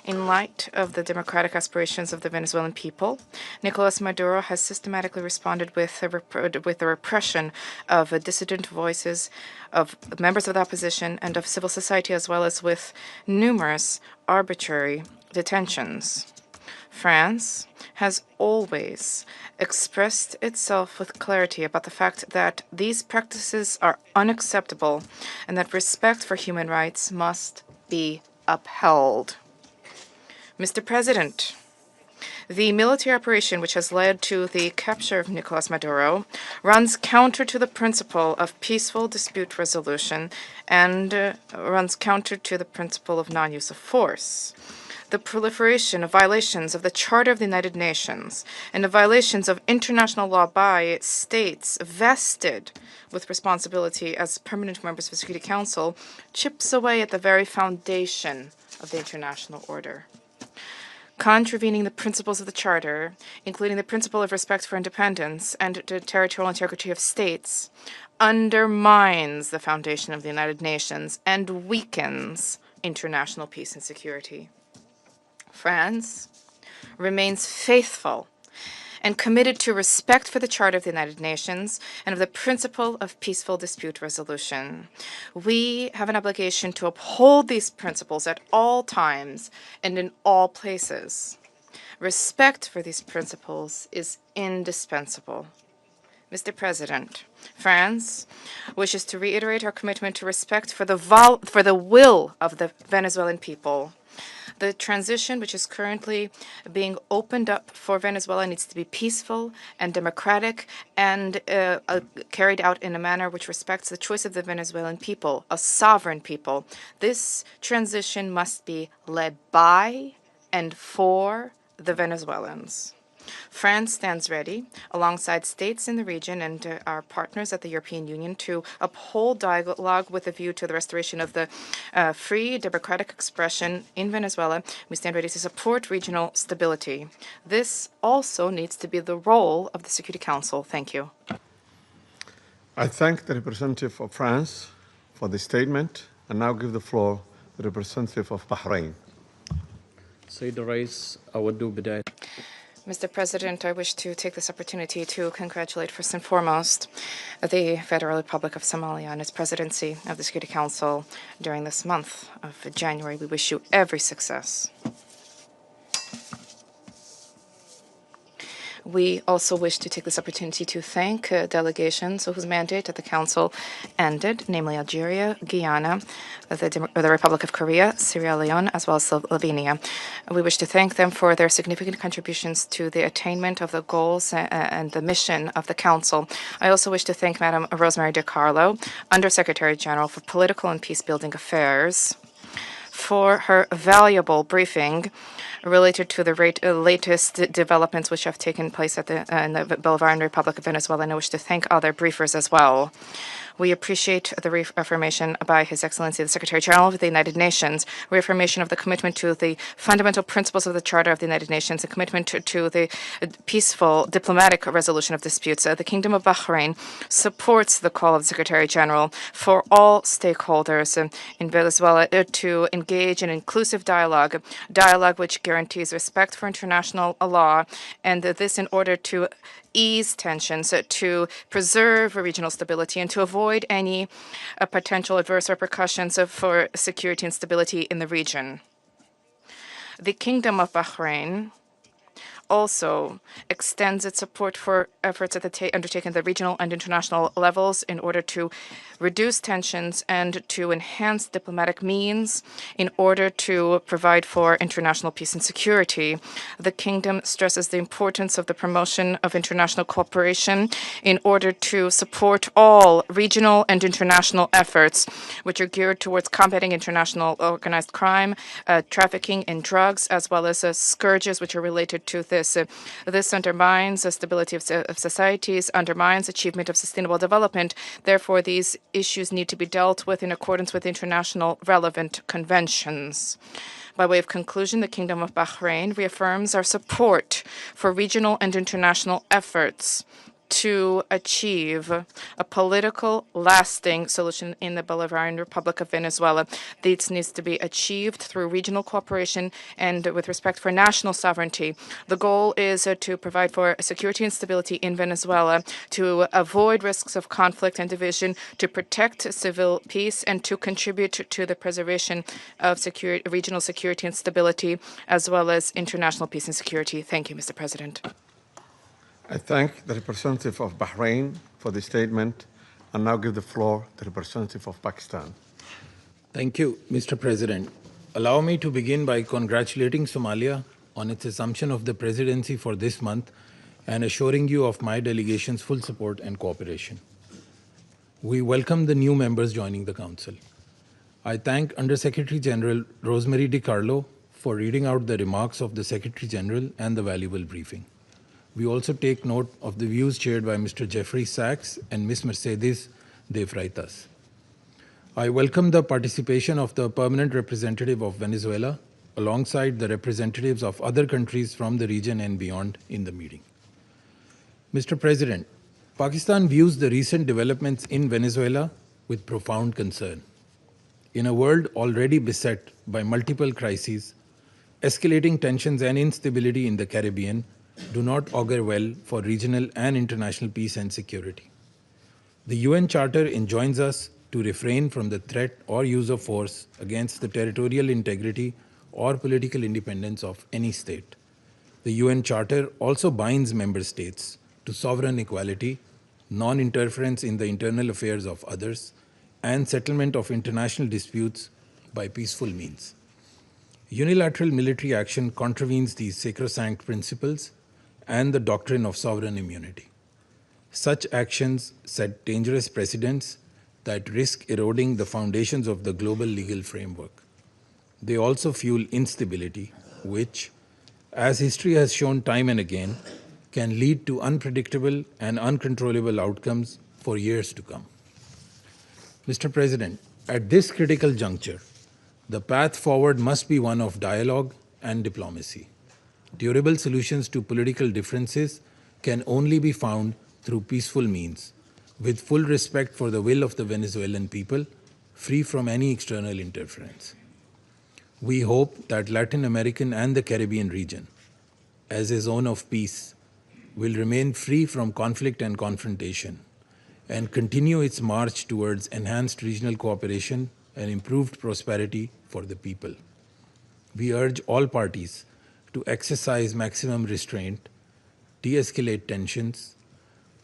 In light of the democratic aspirations of the Venezuelan people, Nicolás Maduro has systematically responded with the repression of dissident voices, of members of the opposition, and of civil society, as well as with numerous arbitrary detentions. France has always expressed itself with clarity about the fact that these practices are unacceptable and that respect for human rights must be upheld. Mr. President, the military operation which has led to the capture of Nicolás Maduro runs counter to the principle of peaceful dispute resolution and runs counter to the principle of non-use of force. the proliferation of violations of the Charter of the United Nations and of violations of international law by states vested with responsibility as permanent members of the Security Council chips away at the very foundation of the international order. Contravening the principles of the Charter, including the principle of respect for independence and the territorial integrity of states, undermines the foundation of the United Nations and weakens international peace and security. France remains faithful and committed to respect for the Charter of the United Nations and of the principle of peaceful dispute resolution. We have an obligation to uphold these principles at all times and in all places. Respect for these principles is indispensable. Mr. President, France wishes to reiterate our commitment to respect for the will of the Venezuelan people. The transition which is currently being opened up for Venezuela needs to be peaceful and democratic and carried out in a manner which respects the choice of the Venezuelan people, a sovereign people. This transition must be led by and for the Venezuelans. France stands ready, alongside states in the region and our partners at the European Union, to uphold dialogue with a view to the restoration of the free democratic expression in Venezuela. We stand ready to support regional stability. This also needs to be the role of the Security Council. Thank you. I thank the representative of France for the statement and now give the floor to the representative of Bahrain. Sayyid Rais, Awaddu Bidayat. Mr. President, I wish to take this opportunity to congratulate first and foremost the Federal Republic of Somalia on its presidency of the Security Council during this month of January. We wish you every success. We also wish to take this opportunity to thank delegations whose mandate at the Council ended, namely Algeria, Guyana, the Republic of Korea, Sierra Leone, as well as Slovenia. We wish to thank them for their significant contributions to the attainment of the goals and the mission of the Council. I also wish to thank Madam Rosemary DiCarlo, Undersecretary General for Political and Peace-Building Affairs, for her valuable briefing related to the latest developments which have taken place at in the Bolivarian Republic of Venezuela, and I wish to thank other briefers as well. We appreciate the reaffirmation by His Excellency the Secretary General of the United Nations, reaffirmation of the commitment to the fundamental principles of the Charter of the United Nations, a commitment to the peaceful diplomatic resolution of disputes. The Kingdom of Bahrain supports the call of the Secretary General for all stakeholders in Venezuela to engage in inclusive dialogue which guarantees respect for international law, and this in order to ease tensions, to preserve regional stability, and to avoid any potential adverse repercussions for security and stability in the region. The Kingdom of Bahrain also extends its support for efforts undertaken at the regional and international levels in order to reduce tensions and to enhance diplomatic means in order to provide for international peace and security. The Kingdom stresses the importance of the promotion of international cooperation in order to support all regional and international efforts which are geared towards combating international organized crime, trafficking in drugs, as well as scourges which are related to this. This undermines the stability of societies, undermines achievement of sustainable development. Therefore, these issues need to be dealt with in accordance with international relevant conventions. By way of conclusion, the Kingdom of Bahrain reaffirms our support for regional and international efforts to achieve a political, lasting solution in the Bolivarian Republic of Venezuela. This needs to be achieved through regional cooperation and with respect for national sovereignty. The goal is to provide for security and stability in Venezuela, to avoid risks of conflict and division, to protect civil peace, and to contribute to the preservation of regional security and stability, as well as international peace and security. Thank you, Mr. President. I thank the representative of Bahrain for the statement and now give the floor to the representative of Pakistan. Thank you, Mr. President. Allow me to begin by congratulating Somalia on its assumption of the presidency for this month and assuring you of my delegation's full support and cooperation. We welcome the new members joining the Council. I thank Undersecretary General Rosemary DiCarlo for reading out the remarks of the Secretary General and the valuable briefing. We also take note of the views shared by Mr. Jeffrey Sachs and Ms. Mercedes de Freitas. I welcome the participation of the permanent representative of Venezuela alongside the representatives of other countries from the region and beyond in the meeting. Mr. President, Pakistan views the recent developments in Venezuela with profound concern. In a world already beset by multiple crises, escalating tensions and instability in the Caribbean do not augur well for regional and international peace and security. The UN Charter enjoins us to refrain from the threat or use of force against the territorial integrity or political independence of any state. The UN Charter also binds member states to sovereign equality, non-interference in the internal affairs of others, and settlement of international disputes by peaceful means. Unilateral military action contravenes these sacrosanct principles and the doctrine of sovereign immunity. Such actions set dangerous precedents that risk eroding the foundations of the global legal framework. They also fuel instability, which, as history has shown time and again, can lead to unpredictable and uncontrollable outcomes for years to come. Mr. President, at this critical juncture, the path forward must be one of dialogue and diplomacy. Durable solutions to political differences can only be found through peaceful means, with full respect for the will of the Venezuelan people, free from any external interference. We hope that Latin American and the Caribbean region, as a zone of peace, will remain free from conflict and confrontation and continue its march towards enhanced regional cooperation and improved prosperity for the people. We urge all parties to exercise maximum restraint, de-escalate tensions,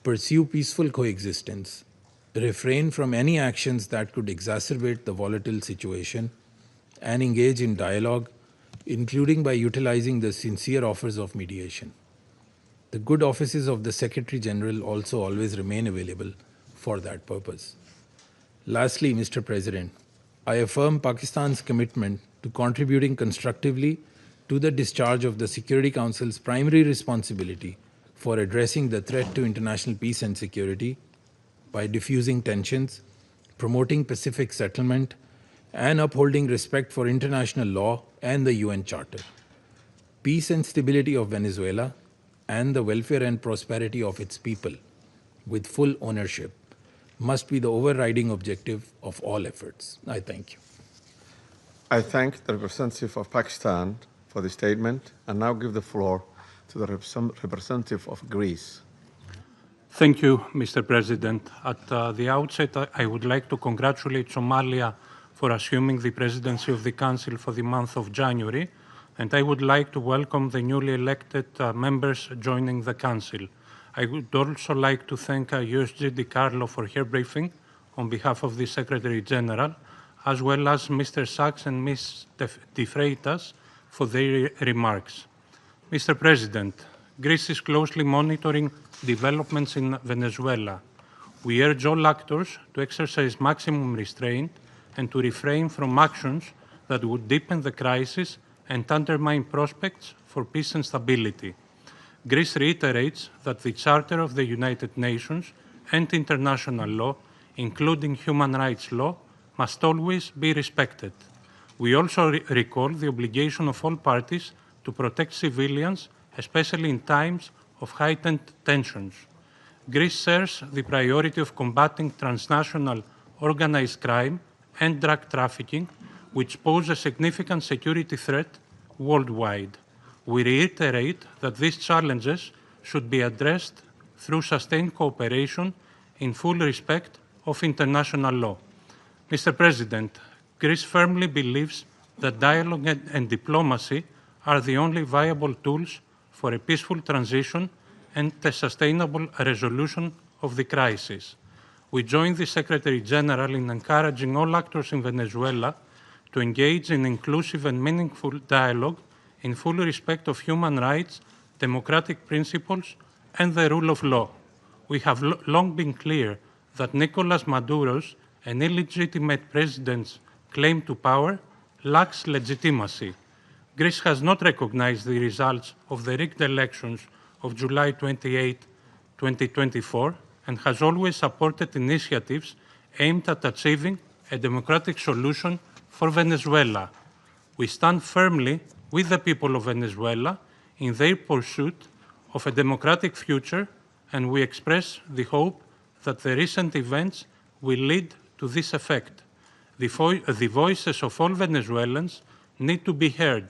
pursue peaceful coexistence, refrain from any actions that could exacerbate the volatile situation, and engage in dialogue, including by utilizing the sincere offers of mediation. The good offices of the Secretary General also always remain available for that purpose. Lastly, Mr. President, I affirm Pakistan's commitment to contributing constructively to the discharge of the Security Council's primary responsibility for addressing the threat to international peace and security by diffusing tensions, promoting pacific settlement, and upholding respect for international law and the UN Charter. Peace and stability of Venezuela and the welfare and prosperity of its people, with full ownership, must be the overriding objective of all efforts. I thank you. I thank the representative of Pakistan for the statement and now give the floor to the representative of Greece. Thank you, Mr. President. At the outset, I would like to congratulate Somalia for assuming the presidency of the Council for the month of January, and I would like to welcome the newly elected members joining the Council. I would also like to thank USG DiCarlo for her briefing on behalf of the Secretary General, as well as Mr. Sachs and Ms. de Freitas for their remarks. Mr. President, Greece is closely monitoring developments in Venezuela. We urge all actors to exercise maximum restraint and to refrain from actions that would deepen the crisis and undermine prospects for peace and stability. Greece reiterates that the Charter of the United Nations and international law, including human rights law, must always be respected. We also recall the obligation of all parties to protect civilians, especially in times of heightened tensions. Greece shares the priority of combating transnational organized crime and drug trafficking, which pose a significant security threat worldwide. We reiterate that these challenges should be addressed through sustained cooperation in full respect of international law. Mr. President, Greece firmly believes that dialogue and diplomacy are the only viable tools for a peaceful transition and a sustainable resolution of the crisis. We join the Secretary General in encouraging all actors in Venezuela to engage in inclusive and meaningful dialogue in full respect of human rights, democratic principles, and the rule of law. We have long been clear that Nicolás Maduro's and illegitimate president's claim to power lacks legitimacy. Greece has not recognized the results of the rigged elections of July 28, 2024, and has always supported initiatives aimed at achieving a democratic solution for Venezuela. We stand firmly with the people of Venezuela in their pursuit of a democratic future, and we express the hope that the recent events will lead to this effect. The voices of all Venezuelans need to be heard,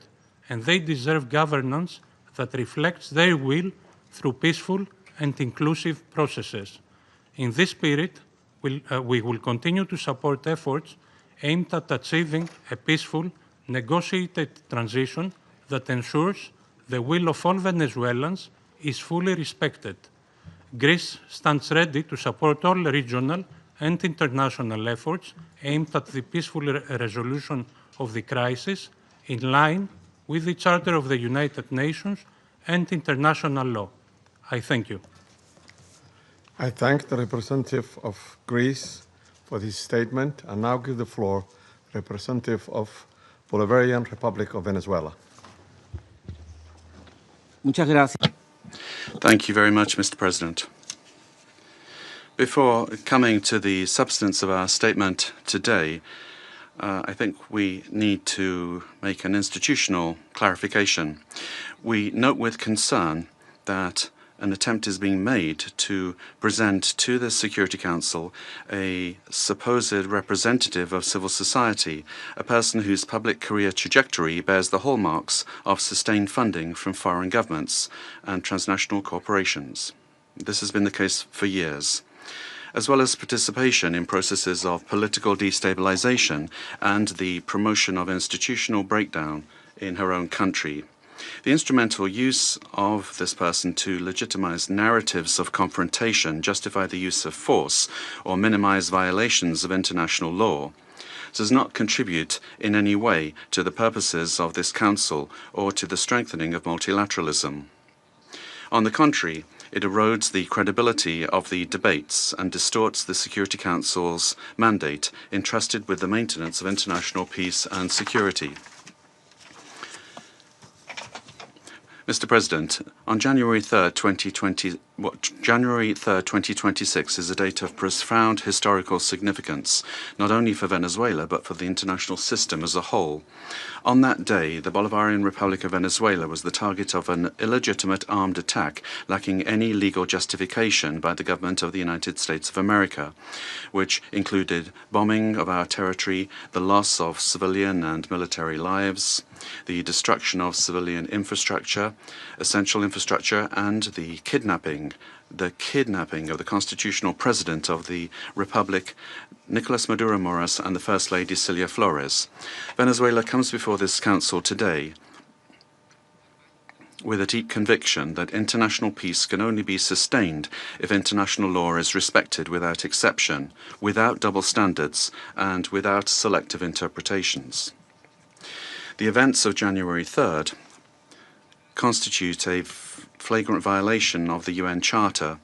and they deserve governance that reflects their will through peaceful and inclusive processes. In this spirit, we will continue to support efforts aimed at achieving a peaceful, negotiated transition that ensures the will of all Venezuelans is fully respected. Greece stands ready to support all regional and international efforts aimed at the peaceful resolution of the crisis in line with the Charter of the United Nations and international law. I thank you. I thank the representative of Greece for this statement and now give the floor to representative of Bolivarian Republic of Venezuela. Muchas gracias. Thank you very much, Mr. President. Before coming to the substance of our statement today, I think we need to make an institutional clarification. We note with concern that an attempt is being made to present to the Security Council a supposed representative of civil society, a person whose public career trajectory bears the hallmarks of sustained funding from foreign governments and transnational corporations. This has been the case for years, as well as participation in processes of political destabilization and the promotion of institutional breakdown in her own country. The instrumental use of this person to legitimize narratives of confrontation, justify the use of force, or minimize violations of international law does not contribute in any way to the purposes of this Council or to the strengthening of multilateralism. On the contrary, it erodes the credibility of the debates and distorts the Security Council's mandate entrusted with the maintenance of international peace and security. Mr. President, on January 3rd, 2026 is a date of profound historical significance, not only for Venezuela, but for the international system as a whole. On that day, the Bolivarian Republic of Venezuela was the target of an illegitimate armed attack lacking any legal justification by the government of the United States of America, which included bombing of our territory, the loss of civilian and military lives, the destruction of civilian infrastructure, essential infrastructure, and the kidnapping of the constitutional president of the Republic, Nicolás Maduro Moras, and the First Lady Cilia Flores. Venezuela comes before this Council today with a deep conviction that international peace can only be sustained if international law is respected without exception, without double standards, and without selective interpretations. The events of January 3rd constitute a flagrant violation of the UN Charter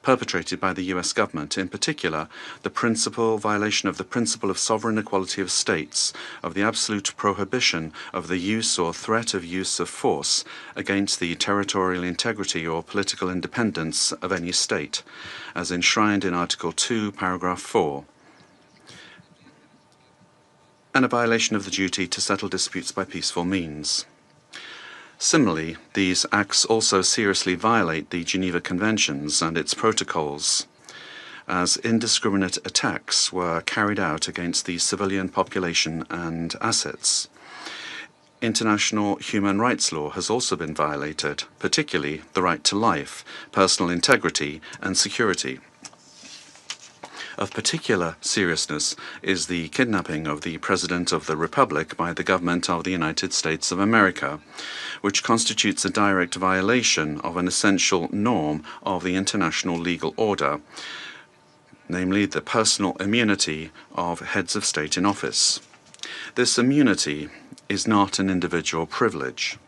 perpetrated by the US government, in particular the violation of the principle of sovereign equality of states, of the absolute prohibition of the use or threat of use of force against the territorial integrity or political independence of any state, as enshrined in Article 2, Paragraph 4, and a violation of the duty to settle disputes by peaceful means. Similarly, these acts also seriously violate the Geneva Conventions and its protocols, as indiscriminate attacks were carried out against the civilian population and assets. International human rights law has also been violated, particularly the right to life, personal integrity, and security. Of particular seriousness is the kidnapping of the President of the Republic by the government of the United States of America, which constitutes a direct violation of an essential norm of the international legal order, namely the personal immunity of heads of state in office. This immunity is not an individual privilege.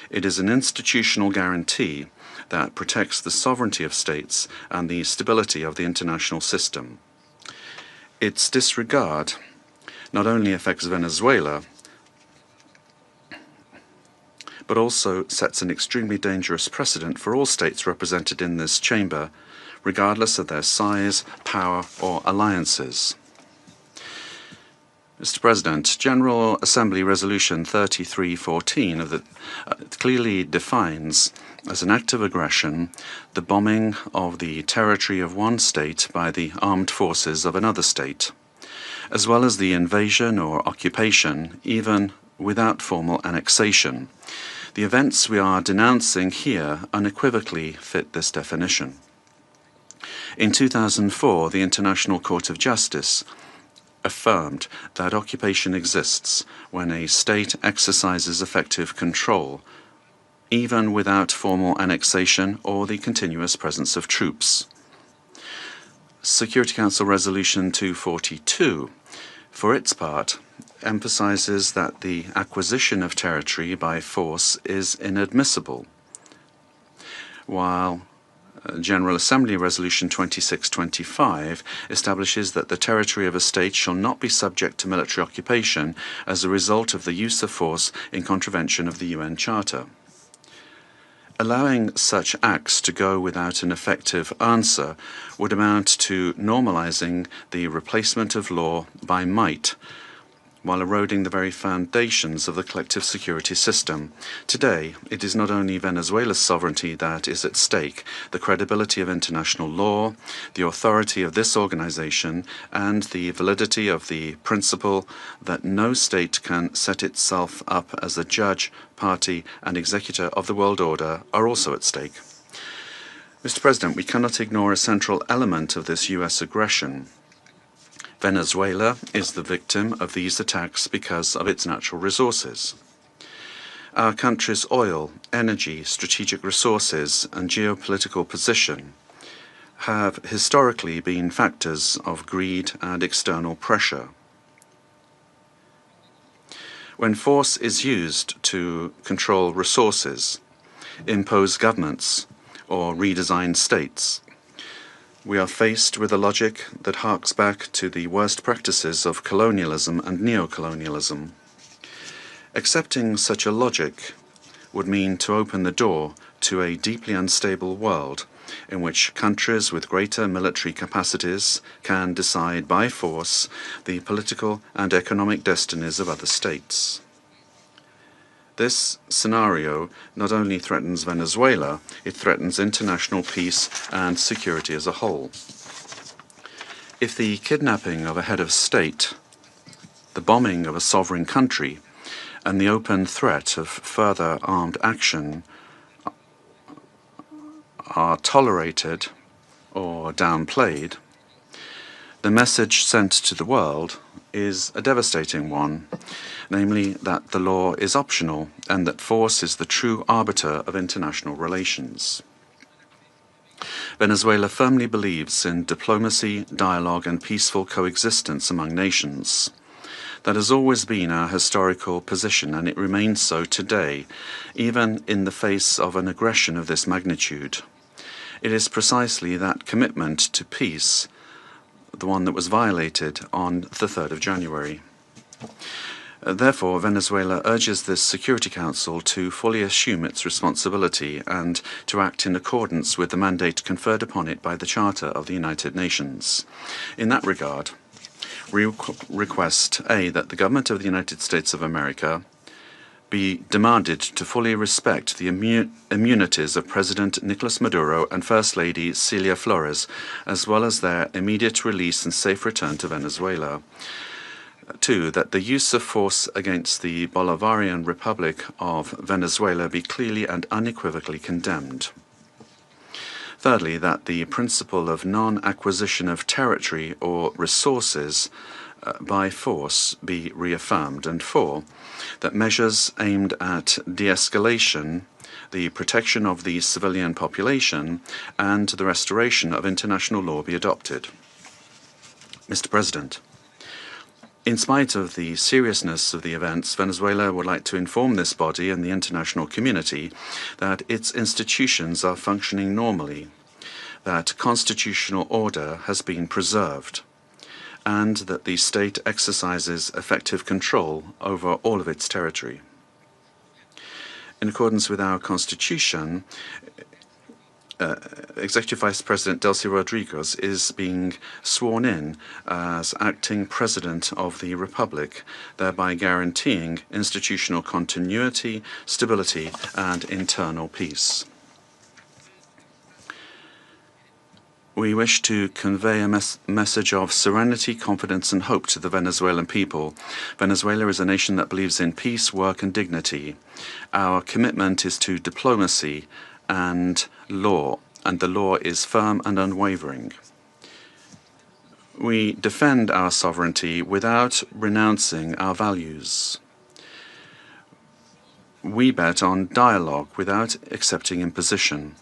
It is an institutional guarantee that protects the sovereignty of states and the stability of the international system. Its disregard not only affects Venezuela, but also sets an extremely dangerous precedent for all states represented in this chamber, regardless of their size, power, or alliances. Mr. President, General Assembly Resolution 3314 of the, clearly defines as an act of aggression the bombing of the territory of one state by the armed forces of another state, as well as the invasion or occupation, even without formal annexation. The events we are denouncing here unequivocally fit this definition. In 2004, the International Court of Justice affirmed that occupation exists when a state exercises effective control, even without formal annexation or the continuous presence of troops. Security Council Resolution 242, for its part, emphasizes that the acquisition of territory by force is inadmissible, while General Assembly Resolution 2625 establishes that the territory of a state shall not be subject to military occupation as a result of the use of force in contravention of the UN Charter. Allowing such acts to go without an effective answer would amount to normalizing the replacement of law by might, while eroding the very foundations of the collective security system. Today, it is not only Venezuela's sovereignty that is at stake, the credibility of international law, the authority of this organization, and the validity of the principle that no state can set itself up as a judge, party, and executor of the world order are also at stake. Mr. President, we cannot ignore a central element of this U.S. aggression. Venezuela is the victim of these attacks because of its natural resources. Our country's oil, energy, strategic resources, and geopolitical position have historically been factors of greed and external pressure. When force is used to control resources, impose governments, or redesign states, we are faced with a logic that harks back to the worst practices of colonialism and neocolonialism. Accepting such a logic would mean to open the door to a deeply unstable world in which countries with greater military capacities can decide by force the political and economic destinies of other states. This scenario not only threatens Venezuela, it threatens international peace and security as a whole. If the kidnapping of a head of state, the bombing of a sovereign country, and the open threat of further armed action are tolerated or downplayed, the message sent to the world is a devastating one, namely that the law is optional and that force is the true arbiter of international relations. Venezuela firmly believes in diplomacy, dialogue, and peaceful coexistence among nations. That has always been our historical position, and it remains so today, even in the face of an aggression of this magnitude. It is precisely that commitment to peace, the one that was violated on the 3rd of January. Therefore, Venezuela urges this Security Council to fully assume its responsibility and to act in accordance with the mandate conferred upon it by the Charter of the United Nations. In that regard, we request, A, that the government of the United States of America be demanded to fully respect the immunities of President Nicolás Maduro and First Lady Cilia Flores, as well as their immediate release and safe return to Venezuela. 2, that the use of force against the Bolivarian Republic of Venezuela be clearly and unequivocally condemned. Thirdly, that the principle of non-acquisition of territory or resources by force be reaffirmed. And 4, that measures aimed at de-escalation, the protection of the civilian population, and the restoration of international law be adopted. Mr. President, in spite of the seriousness of the events, Venezuela would like to inform this body and the international community that its institutions are functioning normally, that constitutional order has been preserved, and that the state exercises effective control over all of its territory. In accordance with our Constitution, Executive Vice President Delcy Rodriguez is being sworn in as acting President of the Republic, thereby guaranteeing institutional continuity, stability, and internal peace. We wish to convey a message of serenity, confidence, and hope to the Venezuelan people. Venezuela is a nation that believes in peace, work, and dignity. Our commitment is to diplomacy and law, and the law is firm and unwavering. We defend our sovereignty without renouncing our values. We bet on dialogue without accepting imposition.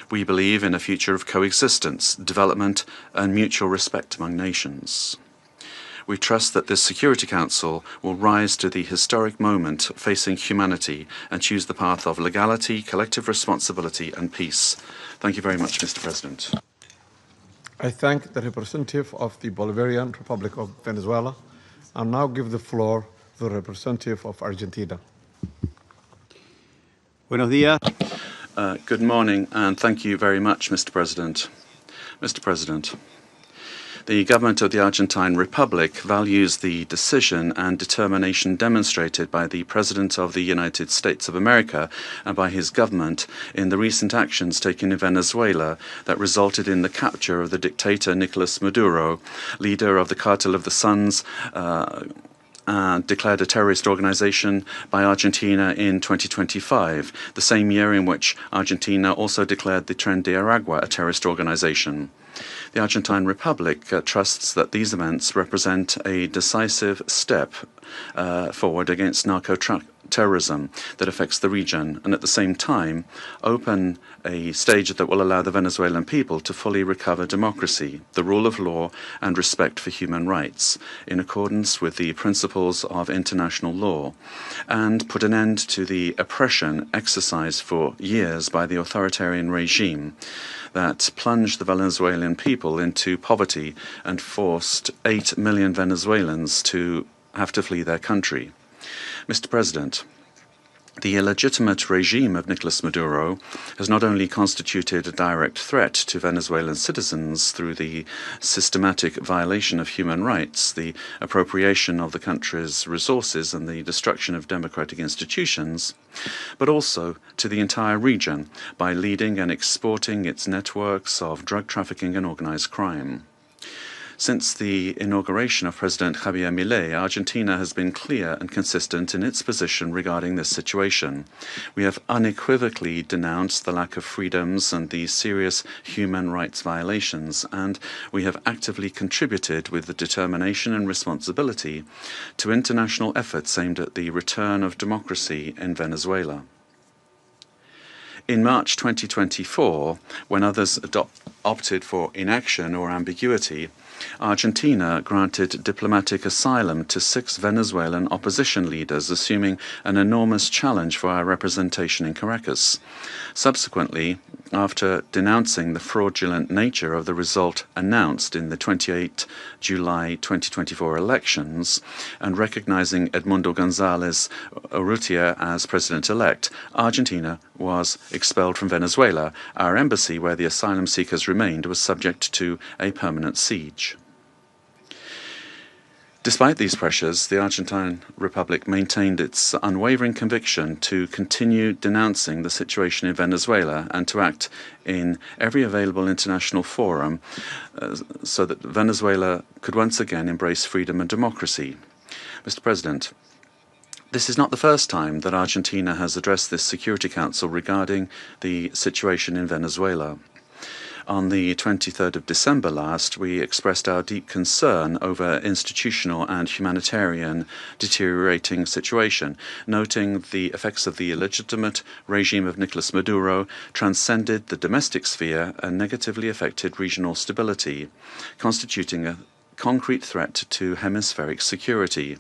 We believe in a future of coexistence, development, and mutual respect among nations. We trust that this Security Council will rise to the historic moment facing humanity and choose the path of legality, collective responsibility, and peace. Thank you very much, Mr. President. I thank the representative of the Bolivarian Republic of Venezuela and now give the floor to the representative of Argentina. Buenos días. Good morning, and thank you very much, Mr. President. Mr. President, the government of the Argentine Republic values the decision and determination demonstrated by the President of the United States of America and by his government in the recent actions taken in Venezuela that resulted in the capture of the dictator Nicolás Maduro, leader of the Cartel of the Suns, declared a terrorist organization by Argentina in 2025, the same year in which Argentina also declared the Tren de Aragua a terrorist organization. The Argentine Republic trusts that these events represent a decisive step forward against narco-terrorism that affects the region, and at the same time open a stage that will allow the Venezuelan people to fully recover democracy, the rule of law, and respect for human rights, in accordance with the principles of international law, and put an end to the oppression exercised for years by the authoritarian regime that plunged the Venezuelan people into poverty and forced 8 million Venezuelans to have to flee their country. Mr. President, the illegitimate regime of Nicolás Maduro has not only constituted a direct threat to Venezuelan citizens through the systematic violation of human rights, the appropriation of the country's resources, and the destruction of democratic institutions, but also to the entire region by leading and exporting its networks of drug trafficking and organized crime. Since the inauguration of President Javier Milei, Argentina has been clear and consistent in its position regarding this situation. We have unequivocally denounced the lack of freedoms and the serious human rights violations, and we have actively contributed with the determination and responsibility to international efforts aimed at the return of democracy in Venezuela. In March 2024, when others opted for inaction or ambiguity, Argentina granted diplomatic asylum to 6 Venezuelan opposition leaders, assuming an enormous challenge for our representation in Caracas. Subsequently, after denouncing the fraudulent nature of the result announced in the 28 July 2024 elections and recognizing Edmundo González Urrutia as president-elect, Argentina was expelled from Venezuela. Our embassy, where the asylum seekers remained, was subject to a permanent siege. Despite these pressures, the Argentine Republic maintained its unwavering conviction to continue denouncing the situation in Venezuela and to act in every available international forum so that Venezuela could once again embrace freedom and democracy. Mr. President, this is not the first time that Argentina has addressed this Security Council regarding the situation in Venezuela. On the 23rd of December last, we expressed our deep concern over institutional and humanitarian deteriorating situation, noting the effects of the illegitimate regime of Nicolás Maduro transcended the domestic sphere and negatively affected regional stability, constituting a concrete threat to hemispheric security.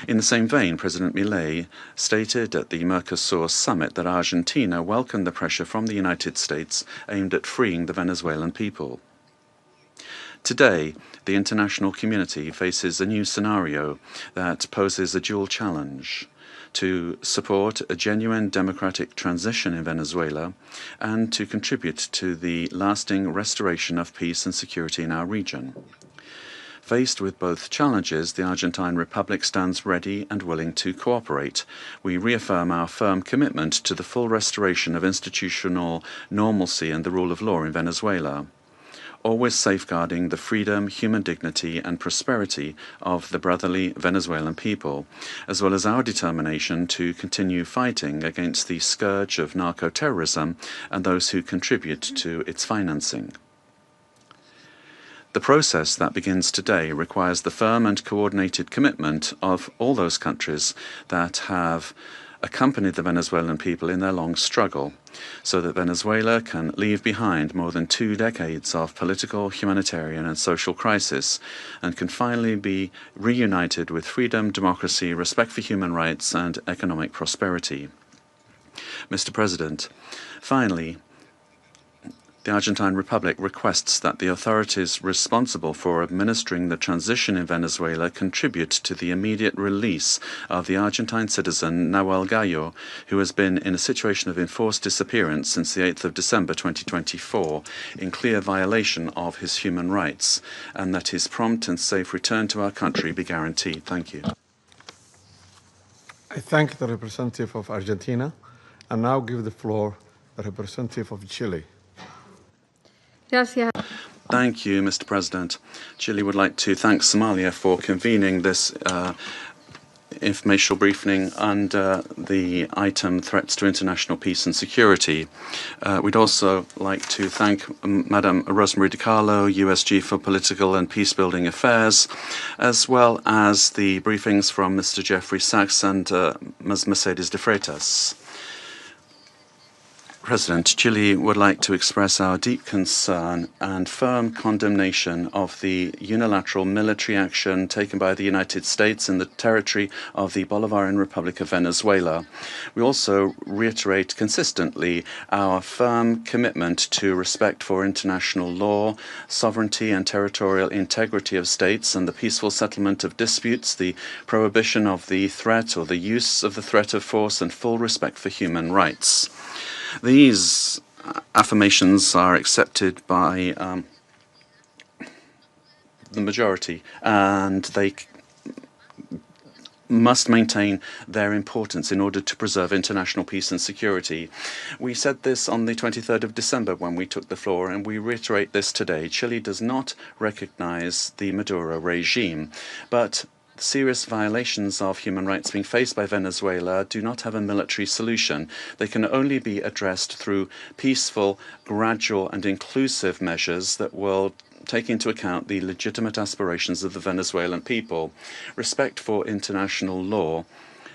In the same vein, President Milei stated at the Mercosur summit that Argentina welcomed the pressure from the United States aimed at freeing the Venezuelan people. Today, the international community faces a new scenario that poses a dual challenge: to support a genuine democratic transition in Venezuela and to contribute to the lasting restoration of peace and security in our region. Faced with both challenges, the Argentine Republic stands ready and willing to cooperate. We reaffirm our firm commitment to the full restoration of institutional normalcy and the rule of law in Venezuela, always safeguarding the freedom, human dignity, and prosperity of the brotherly Venezuelan people, as well as our determination to continue fighting against the scourge of narco-terrorism and those who contribute to its financing. The process that begins today requires the firm and coordinated commitment of all those countries that have accompanied the Venezuelan people in their long struggle, so that Venezuela can leave behind more than 2 decades of political, humanitarian, and social crisis, and can finally be reunited with freedom, democracy, respect for human rights, and economic prosperity. Mr. President, finally, the Argentine Republic requests that the authorities responsible for administering the transition in Venezuela contribute to the immediate release of the Argentine citizen Nahuel Gallo, who has been in a situation of enforced disappearance since the 8th of December 2024, in clear violation of his human rights, and that his prompt and safe return to our country be guaranteed. Thank you. I thank the representative of Argentina and now give the floor to the representative of Chile. Thank you, Mr. President. Chile would like to thank Somalia for convening this informational briefing under the item Threats to International Peace and Security. We'd also like to thank Madam Rosemary DiCarlo, USG for Political and Peacebuilding Affairs, as well as the briefings from Mr. Jeffrey Sachs and Ms. Mercedes de Freitas. President, Chile would like to express our deep concern and firm condemnation of the unilateral military action taken by the United States in the territory of the Bolivarian Republic of Venezuela. We also reiterate consistently our firm commitment to respect for international law, sovereignty and territorial integrity of states, and the peaceful settlement of disputes, the prohibition of the threat or the use of the threat of force, and full respect for human rights. These affirmations are accepted by the majority, and they must maintain their importance in order to preserve international peace and security. We said this on the 23rd of December when we took the floor, and we reiterate this today. Chile does not recognize the Maduro regime, but serious violations of human rights being faced by Venezuela do not have a military solution. They can only be addressed through peaceful, gradual, and inclusive measures that will take into account the legitimate aspirations of the Venezuelan people. Respect for international law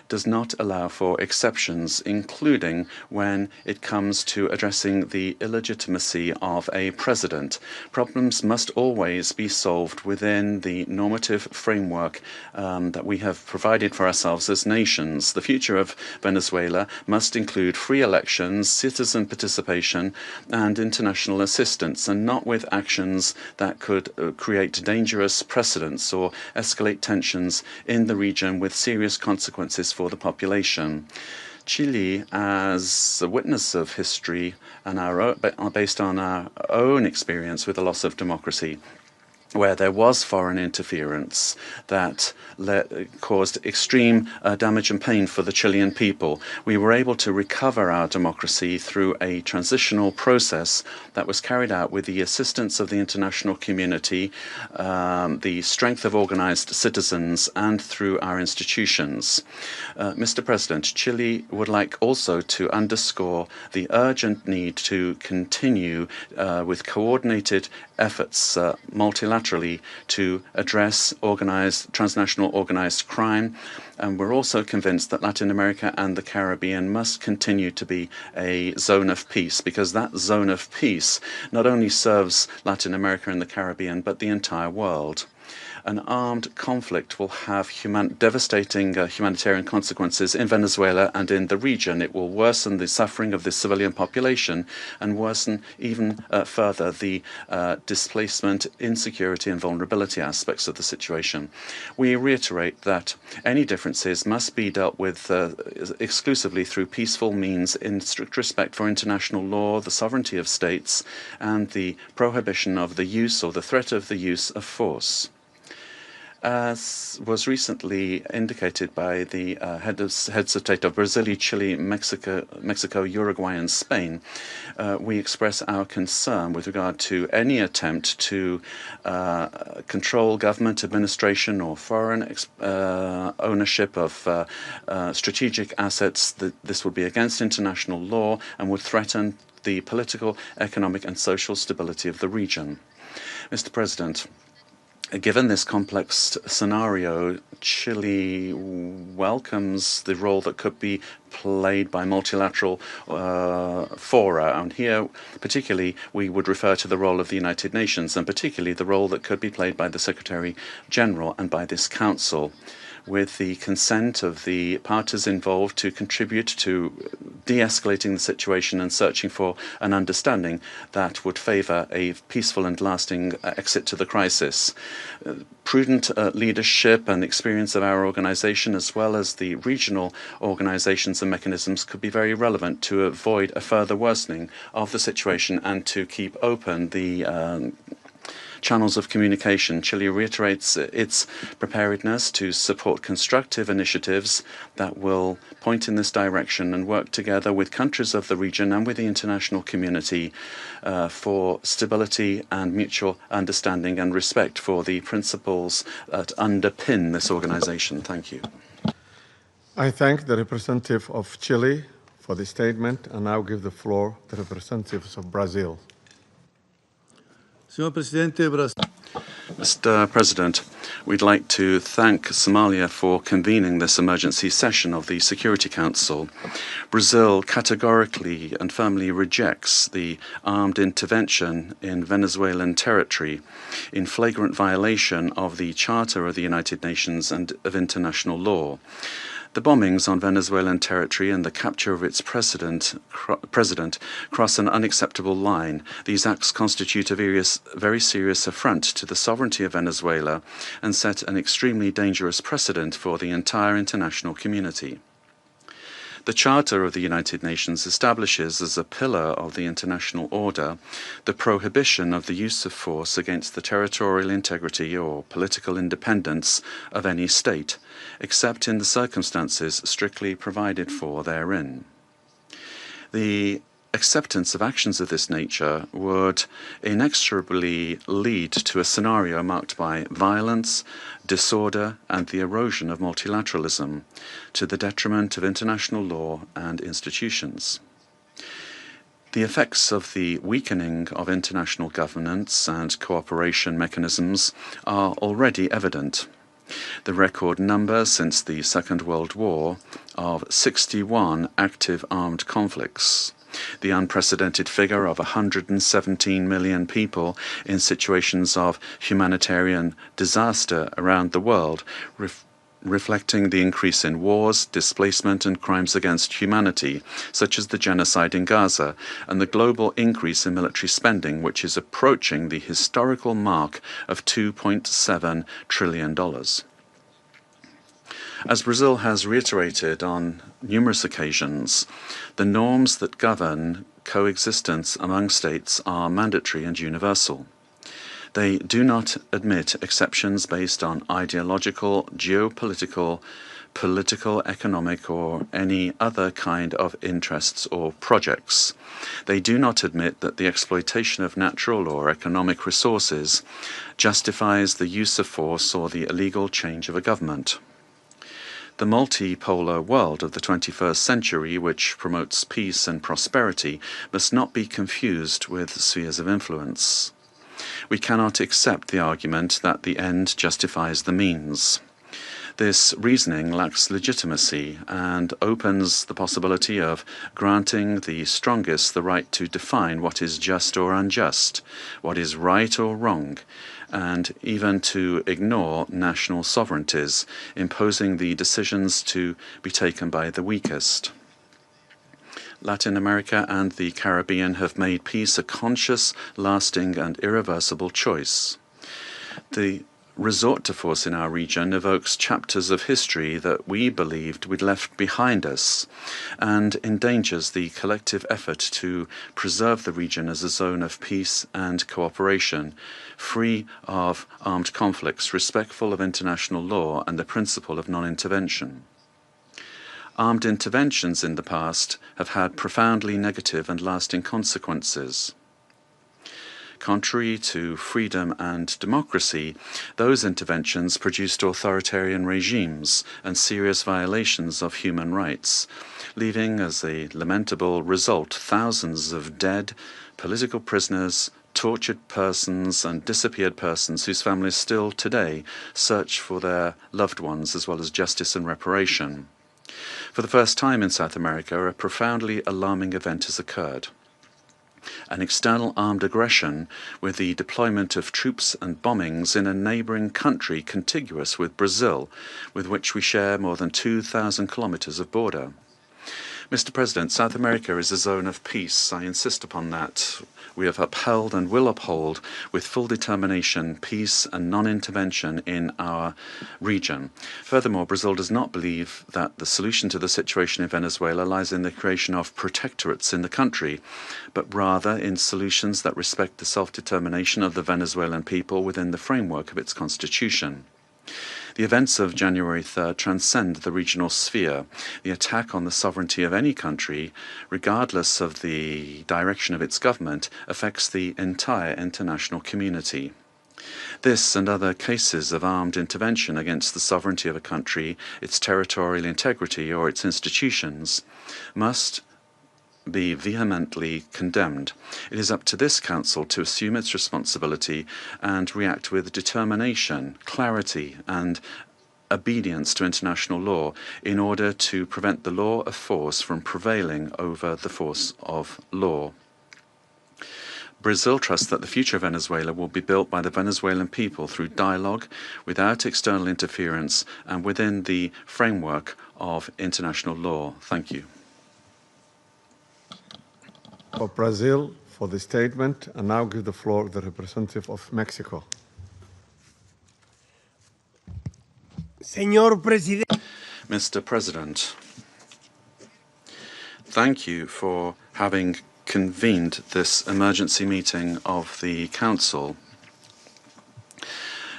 does not allow for exceptions, including when it comes to addressing the illegitimacy of a president. Problems must always be solved within the normative framework that we have provided for ourselves as nations. The future of Venezuela must include free elections, citizen participation, and international assistance, and not with actions that could create dangerous precedents or escalate tensions in the region with serious consequences for the population. Chile, as a witness of history and based on our own experience with the loss of democracy, where there was foreign interference that caused extreme damage and pain for the Chilean people, we were able to recover our democracy through a transitional process that was carried out with the assistance of the international community, the strength of organized citizens, and through our institutions. Mr. President, Chile would like also to underscore the urgent need to continue with coordinated efforts multilaterally to address transnational organized crime, and we're also convinced that Latin America and the Caribbean must continue to be a zone of peace, because that zone of peace not only serves Latin America and the Caribbean, but the entire world. An armed conflict will have devastating humanitarian consequences in Venezuela and in the region. It will worsen the suffering of the civilian population and worsen even further the displacement, insecurity and vulnerability aspects of the situation. We reiterate that any differences must be dealt with exclusively through peaceful means in strict respect for international law, the sovereignty of states, and the prohibition of the use or the threat of the use of force. As was recently indicated by the heads of state of Brazil, Chile, Mexico, Uruguay, and Spain, we express our concern with regard to any attempt to control government administration or foreign ownership of strategic assets. This would be against international law and would threaten the political, economic, and social stability of the region. Mr. President, given this complex scenario, Chile welcomes the role that could be played by multilateral fora. And here, particularly, we would refer to the role of the United Nations, and particularly the role that could be played by the Secretary General and by this Council, with the consent of the parties involved to contribute to de-escalating the situation and searching for an understanding that would favour a peaceful and lasting exit to the crisis. Prudent leadership and experience of our organisation, as well as the regional organisations and mechanisms, could be very relevant to avoid a further worsening of the situation and to keep open the channels of communication. Chile reiterates its preparedness to support constructive initiatives that will point in this direction and work together with countries of the region and with the international community for stability and mutual understanding and respect for the principles that underpin this organization. Thank you. I thank the representative of Chile for the statement and now give the floor to the representatives of Brazil. Mr. President, we'd like to thank Somalia for convening this emergency session of the Security Council. Brazil categorically and firmly rejects the armed intervention in Venezuelan territory in flagrant violation of the Charter of the United Nations and of international law. The bombings on Venezuelan territory and the capture of its president cross an unacceptable line. These acts constitute a very serious affront to the sovereignty of Venezuela and set an extremely dangerous precedent for the entire international community. The Charter of the United Nations establishes as a pillar of the international order the prohibition of the use of force against the territorial integrity or political independence of any state, except in the circumstances strictly provided for therein. The acceptance of actions of this nature would inexorably lead to a scenario marked by violence, disorder, and the erosion of multilateralism, to the detriment of international law and institutions. The effects of the weakening of international governance and cooperation mechanisms are already evident. The record number since the Second World War of 61 active armed conflicts, the unprecedented figure of 117 million people in situations of humanitarian disaster around the world, reflecting the increase in wars, displacement, and crimes against humanity, such as the genocide in Gaza, and the global increase in military spending, which is approaching the historical mark of $2.7 trillion. As Brazil has reiterated on numerous occasions, the norms that govern coexistence among states are mandatory and universal. They do not admit exceptions based on ideological, geopolitical, political, economic, or any other kind of interests or projects. They do not admit that the exploitation of natural or economic resources justifies the use of force or the illegal change of a government. The multipolar world of the 21st century, which promotes peace and prosperity, must not be confused with spheres of influence. We cannot accept the argument that the end justifies the means. This reasoning lacks legitimacy and opens the possibility of granting the strongest the right to define what is just or unjust, what is right or wrong, and even to ignore national sovereignties, imposing the decisions to be taken by the weakest. Latin America and the Caribbean have made peace a conscious, lasting, and irreversible choice. The resort to force in our region evokes chapters of history that we believed we'd left behind us and endangers the collective effort to preserve the region as a zone of peace and cooperation, free of armed conflicts, respectful of international law and the principle of non-intervention. Armed interventions in the past have had profoundly negative and lasting consequences. Contrary to freedom and democracy, those interventions produced authoritarian regimes and serious violations of human rights, leaving as a lamentable result thousands of dead, political prisoners, tortured persons and disappeared persons whose families still today search for their loved ones as well as justice and reparation. For the first time in South America, a profoundly alarming event has occurred. An external armed aggression with the deployment of troops and bombings in a neighbouring country contiguous with Brazil, with which we share more than 2,000 kilometres of border. Mr. President, South America is a zone of peace. I insist upon that. We have upheld and will uphold with full determination peace and non-intervention in our region. Furthermore, Brazil does not believe that the solution to the situation in Venezuela lies in the creation of protectorates in the country, but rather in solutions that respect the self-determination of the Venezuelan people within the framework of its constitution. The events of January 3rd transcend the regional sphere. The attack on the sovereignty of any country, regardless of the direction of its government, affects the entire international community. This and other cases of armed intervention against the sovereignty of a country, its territorial integrity, or its institutions must be vehemently condemned. It is up to this Council to assume its responsibility and react with determination, clarity, and obedience to international law in order to prevent the law of force from prevailing over the force of law. Brazil trusts that the future of Venezuela will be built by the Venezuelan people through dialogue, without external interference, and within the framework of international law. Thank you. For Brazil, for the statement, and now give the floor to the representative of Mexico. Mr. President, thank you for having convened this emergency meeting of the Council.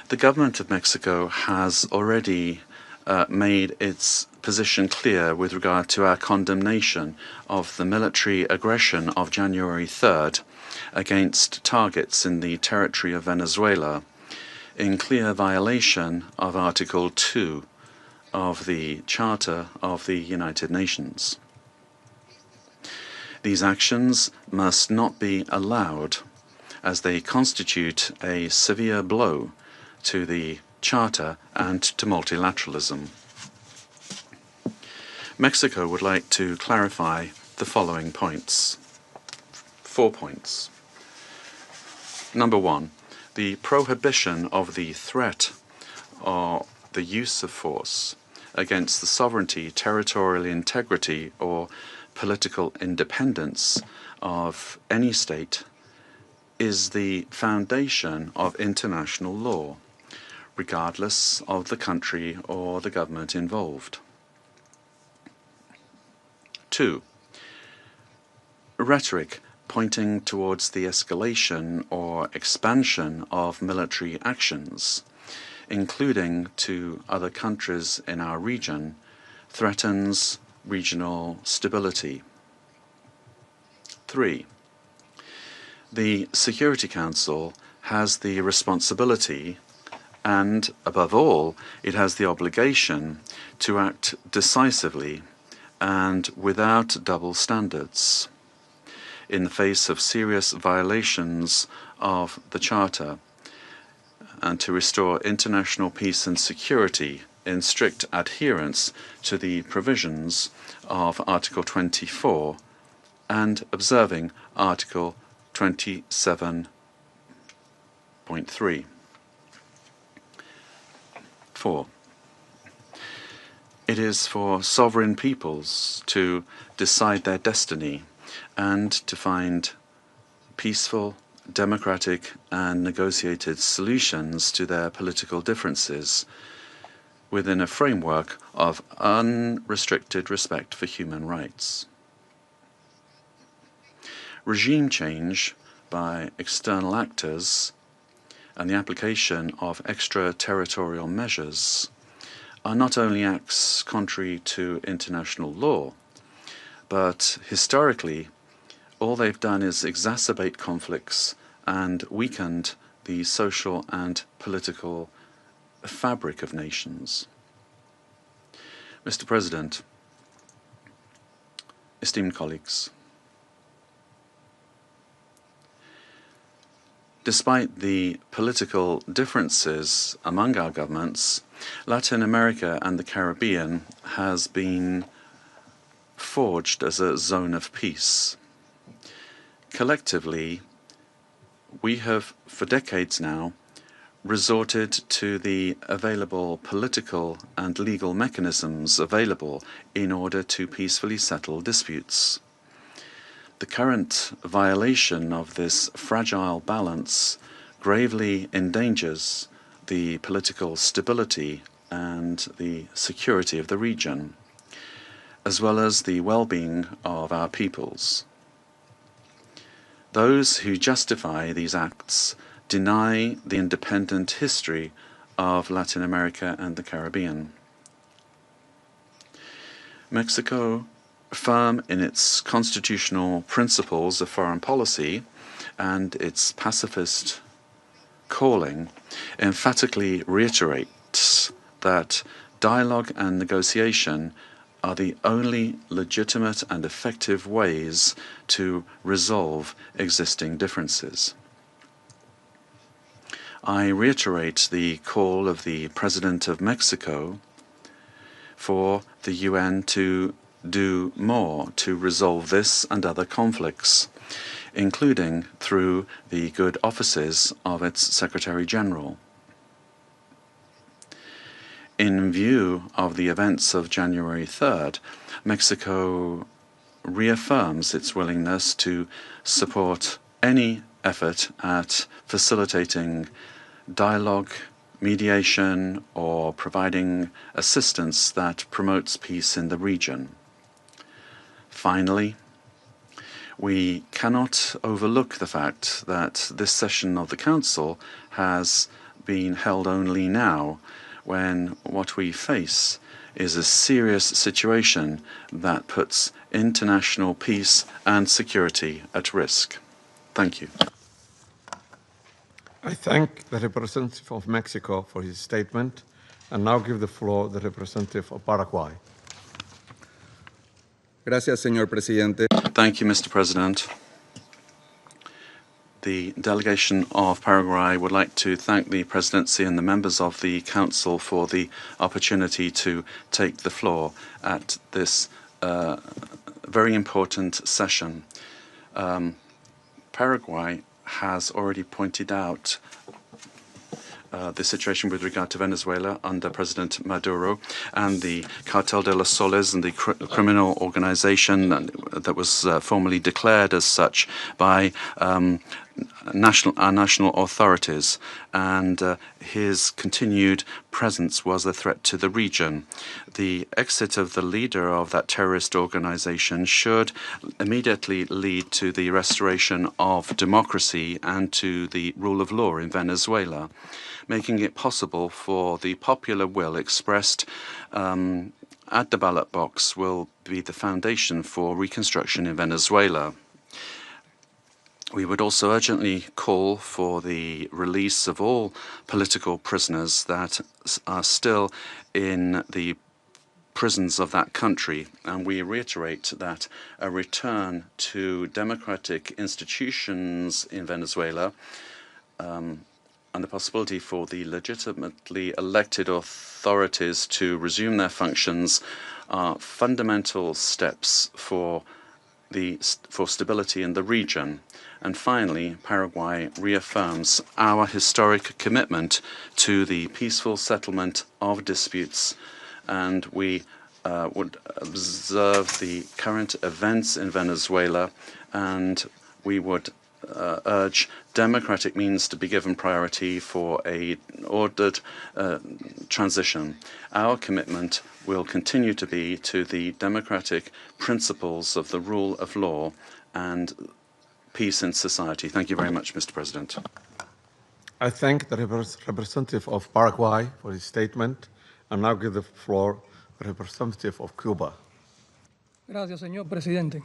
The government of Mexico has already made its position clear with regard to our condemnation of the military aggression of January 3rd against targets in the territory of Venezuela, in clear violation of Article 2 of the Charter of the United Nations. These actions must not be allowed, as they constitute a severe blow to the Charter and to multilateralism. Mexico would like to clarify the following points. 4 points. Number 1, the prohibition of the threat or the use of force against the sovereignty, territorial integrity, or political independence of any state is the foundation of international law, regardless of the country or the government involved. 2, rhetoric pointing towards the escalation or expansion of military actions, including to other countries in our region, threatens regional stability. 3, the Security Council has the responsibility and, above all, it has the obligation to act decisively and without double standards in the face of serious violations of the Charter, and to restore international peace and security in strict adherence to the provisions of Article 24 and observing Article 27.3. 4. It is for sovereign peoples to decide their destiny and to find peaceful, democratic, and negotiated solutions to their political differences within a framework of unrestricted respect for human rights. Regime change by external actors and the application of extraterritorial measures are not only acts contrary to international law, but historically, all they've done is exacerbate conflicts and weakened the social and political fabric of nations. Mr. President, esteemed colleagues, despite the political differences among our governments, Latin America and the Caribbean has been forged as a zone of peace. Collectively, we have, for decades now, resorted to the available political and legal mechanisms available in order to peacefully settle disputes. The current violation of this fragile balance gravely endangers the political stability and the security of the region, as well as the well-being of our peoples. Those who justify these acts deny the independent history of Latin America and the Caribbean. Mexico, firm in its constitutional principles of foreign policy and its pacifist calling, emphatically reiterates that dialogue and negotiation are the only legitimate and effective ways to resolve existing differences. I reiterate the call of the President of Mexico for the UN to do more to resolve this and other conflicts, including through the good offices of its Secretary General. In view of the events of January 3rd, Mexico reaffirms its willingness to support any effort at facilitating dialogue, mediation, or providing assistance that promotes peace in the region. Finally, we cannot overlook the fact that this session of the Council has been held only now, when what we face is a serious situation that puts international peace and security at risk. Thank you. I thank the representative of Mexico for his statement and now give the floor to the representative of Paraguay. Gracias, señor presidente. Thank you, Mr. President. The delegation of Paraguay would like to thank the Presidency and the members of the Council for the opportunity to take the floor at this very important session. Paraguay has already pointed out the situation with regard to Venezuela under President Maduro and the Cartel de los Soles and the criminal organization that was formally declared as such by our national authorities, and his continued presence was a threat to the region. The exit of the leader of that terrorist organization should immediately lead to the restoration of democracy and to the rule of law in Venezuela, making it possible for the popular will expressed at the ballot box will be the foundation for reconstruction in Venezuela. We would also urgently call for the release of all political prisoners that are still in the prisons of that country, and we reiterate that a return to democratic institutions in Venezuela and the possibility for the legitimately elected authorities to resume their functions are fundamental steps for stability in the region. And finally, Paraguay reaffirms our historic commitment to the peaceful settlement of disputes, and we would observe the current events in Venezuela, and we would urge democratic means to be given priority for an ordered transition. Our commitment will continue to be to the democratic principles of the rule of law and peace in society. Thank you very much, Mr. President. I thank the representative of Paraguay for his statement, and now give the floor to the representative of Cuba. Gracias, señor presidente.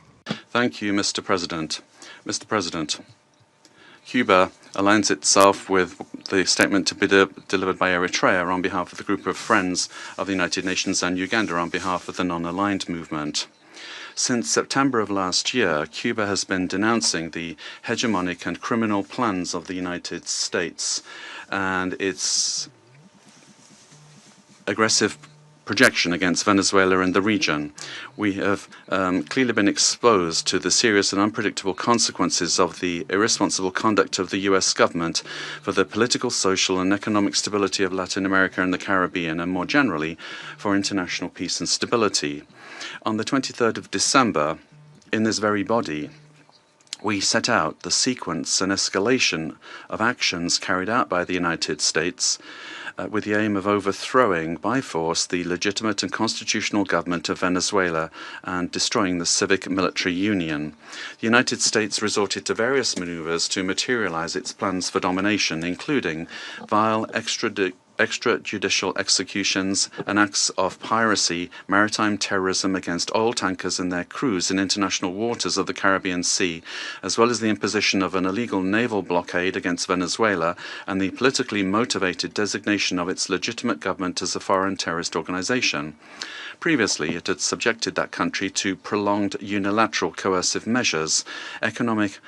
Thank you, Mr. President. Mr. President, Cuba aligns itself with the statement to be delivered by Eritrea on behalf of the group of friends of the United Nations and Uganda on behalf of the non-aligned movement. Since September of last year, Cuba has been denouncing the hegemonic and criminal plans of the United States and its aggressive projection against Venezuela and the region. We have clearly been exposed to the serious and unpredictable consequences of the irresponsible conduct of the U.S. government for the political, social, and economic stability of Latin America and the Caribbean, and more generally, for international peace and stability. On the 23rd of December, in this very body, we set out the sequence and escalation of actions carried out by the United States with the aim of overthrowing by force the legitimate and constitutional government of Venezuela and destroying the civic military union. The United States resorted to various maneuvers to materialize its plans for domination, including vile extrajudicial executions and acts of piracy, maritime terrorism against oil tankers and their crews in international waters of the Caribbean Sea, as well as the imposition of an illegal naval blockade against Venezuela and the politically motivated designation of its legitimate government as a foreign terrorist organization. Previously, it had subjected that country to prolonged unilateral coercive measures, economic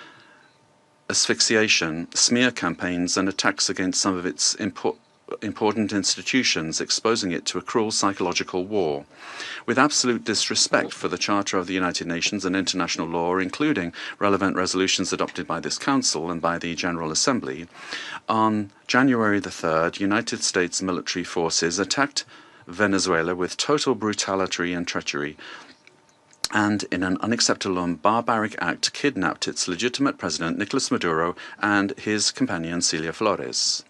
asphyxiation, smear campaigns, and attacks against some of its important institutions, exposing it to a cruel psychological war. With absolute disrespect for the Charter of the United Nations and international law, including relevant resolutions adopted by this Council and by the General Assembly, on January the 3rd, United States military forces attacked Venezuela with total brutality and treachery, and in an unacceptable and barbaric act kidnapped its legitimate president, Nicolás Maduro, and his companion, Cilia Flores.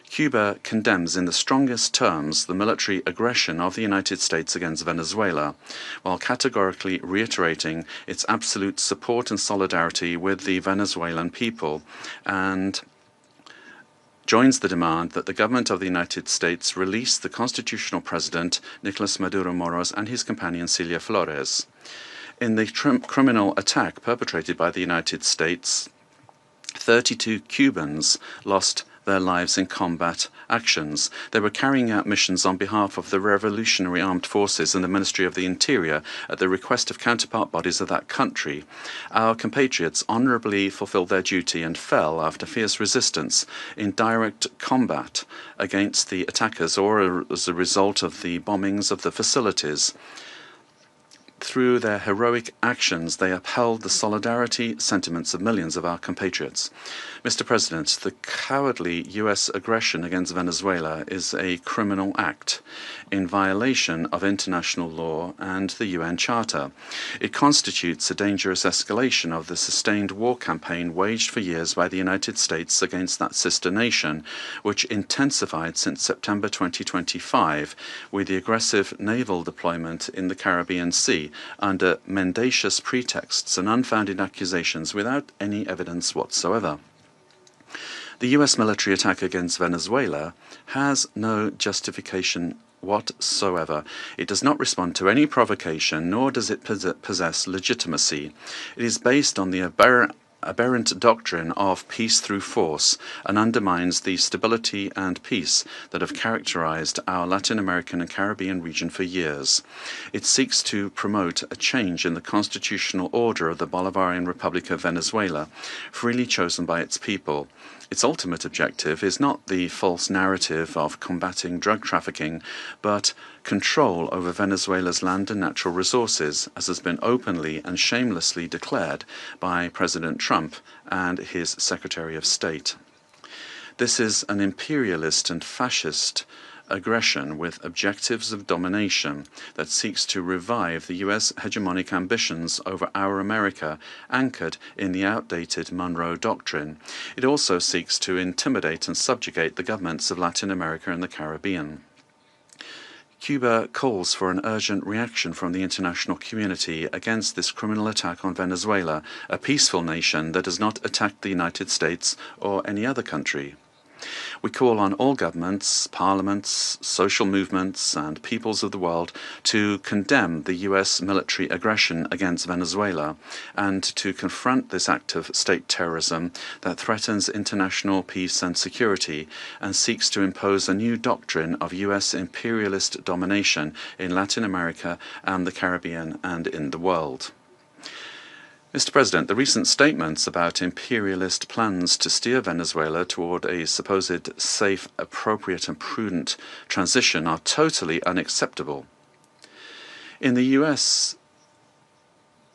Cuba condemns in the strongest terms the military aggression of the United States against Venezuela, while categorically reiterating its absolute support and solidarity with the Venezuelan people, and joins the demand that the government of the United States release the constitutional president, Nicolás Maduro Moros, and his companion, Cilia Flores. In the criminal attack perpetrated by the United States, 32 Cubans lost their lives in combat actions. They were carrying out missions on behalf of the Revolutionary Armed Forces and the Ministry of the Interior at the request of counterpart bodies of that country. Our compatriots honorably fulfilled their duty and fell after fierce resistance in direct combat against the attackers or as a result of the bombings of the facilities. Through their heroic actions, they upheld the solidarity sentiments of millions of our compatriots. Mr. President, the cowardly U.S. aggression against Venezuela is a criminal act in violation of international law and the UN Charter. It constitutes a dangerous escalation of the sustained war campaign waged for years by the United States against that sister nation, which intensified since September 2025 with the aggressive naval deployment in the Caribbean Sea under mendacious pretexts and unfounded accusations without any evidence whatsoever. The U.S. military attack against Venezuela has no justification whatsoever. It does not respond to any provocation, nor does it possess legitimacy. It is based on the aberrant doctrine of peace through force and undermines the stability and peace that have characterized our Latin American and Caribbean region for years. It seeks to promote a change in the constitutional order of the Bolivarian Republic of Venezuela, freely chosen by its people. Its ultimate objective is not the false narrative of combating drug trafficking, but control over Venezuela's land and natural resources, as has been openly and shamelessly declared by President Trump and his Secretary of State. This is an imperialist and fascist aggression with objectives of domination that seeks to revive the U.S. hegemonic ambitions over our America, anchored in the outdated Monroe Doctrine. It also seeks to intimidate and subjugate the governments of Latin America and the Caribbean. Cuba calls for an urgent reaction from the international community against this criminal attack on Venezuela, a peaceful nation that has not attacked the United States or any other country. We call on all governments, parliaments, social movements, and peoples of the world to condemn the U.S. military aggression against Venezuela and to confront this act of state terrorism that threatens international peace and security and seeks to impose a new doctrine of U.S. imperialist domination in Latin America and the Caribbean and in the world. Mr. President, the recent statements about imperialist plans to steer Venezuela toward a supposed safe, appropriate and prudent transition are totally unacceptable. In the U.S.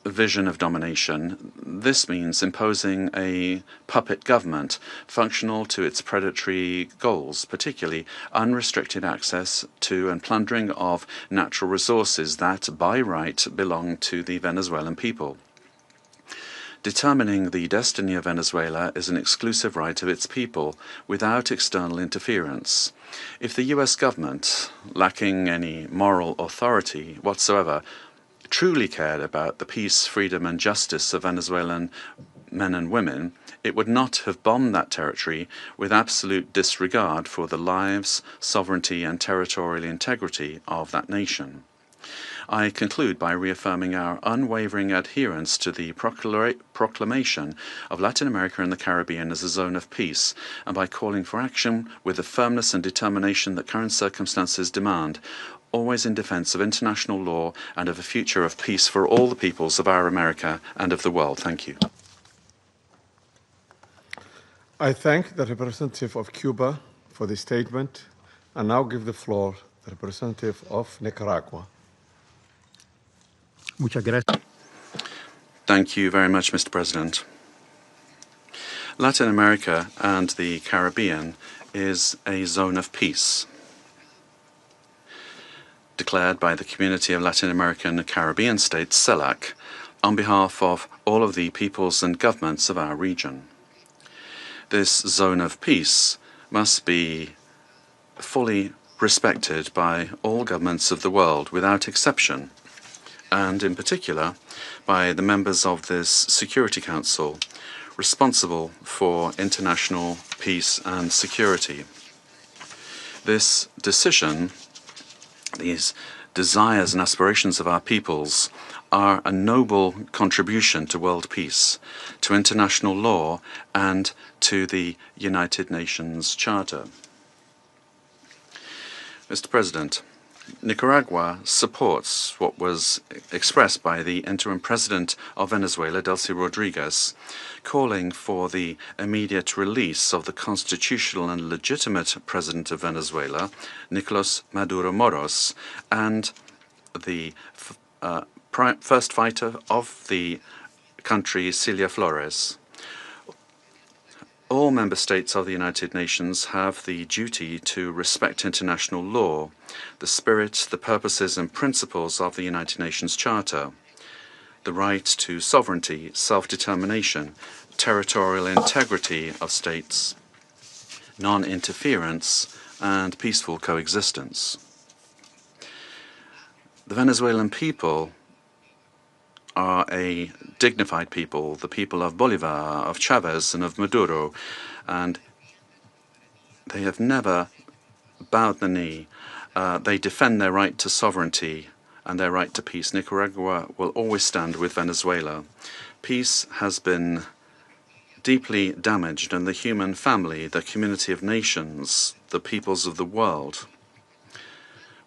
vision of domination, this means imposing a puppet government functional to its predatory goals, particularly unrestricted access to and plundering of natural resources that, by right, belong to the Venezuelan people. Determining the destiny of Venezuela is an exclusive right of its people, without external interference. If the U.S. government, lacking any moral authority whatsoever, truly cared about the peace, freedom and justice of Venezuelan men and women, it would not have bombed that territory with absolute disregard for the lives, sovereignty and territorial integrity of that nation. I conclude by reaffirming our unwavering adherence to the proclamation of Latin America and the Caribbean as a zone of peace, and by calling for action with the firmness and determination that current circumstances demand, always in defense of international law and of a future of peace for all the peoples of our America and of the world. Thank you. I thank the representative of Cuba for the statement and now give the floor to the representative of Nicaragua. Muchas gracias. Thank you very much, Mr. President. Latin America and the Caribbean is a zone of peace, declared by the Community of Latin American and Caribbean States, CELAC, on behalf of all of the peoples and governments of our region. This zone of peace must be fully respected by all governments of the world without exception, and in particular by the members of this Security Council responsible for international peace and security. This decision, these desires and aspirations of our peoples, are a noble contribution to world peace, to international law, and to the United Nations Charter. Mr. President, Nicaragua supports what was expressed by the interim president of Venezuela, Delcy Rodriguez, calling for the immediate release of the constitutional and legitimate president of Venezuela, Nicolás Maduro Moros, and the first fighter of the country, Cilia Flores. All member states of the United Nations have the duty to respect international law, the spirit, the purposes and principles of the United Nations Charter, the right to sovereignty, self-determination, territorial integrity of states, non-interference, and peaceful coexistence. The Venezuelan people are a dignified people, the people of Bolivar, of Chavez, and of Maduro, and they have never bowed the knee. They defend their right to sovereignty and their right to peace. Nicaragua will always stand with Venezuela. Peace has been deeply damaged, and the human family, the community of nations, the peoples of the world.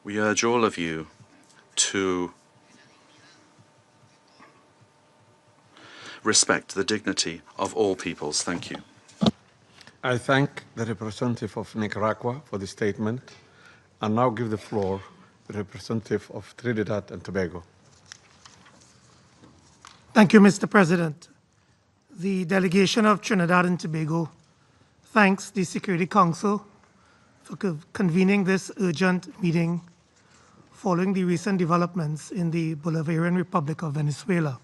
We urge all of you to respect the dignity of all peoples. Thank you. I thank the representative of Nicaragua for the statement and now give the floor the representative of Trinidad and Tobago. Thank you, Mr. President. The delegation of Trinidad and Tobago thanks the Security Council for convening this urgent meeting following the recent developments in the Bolivarian Republic of Venezuela.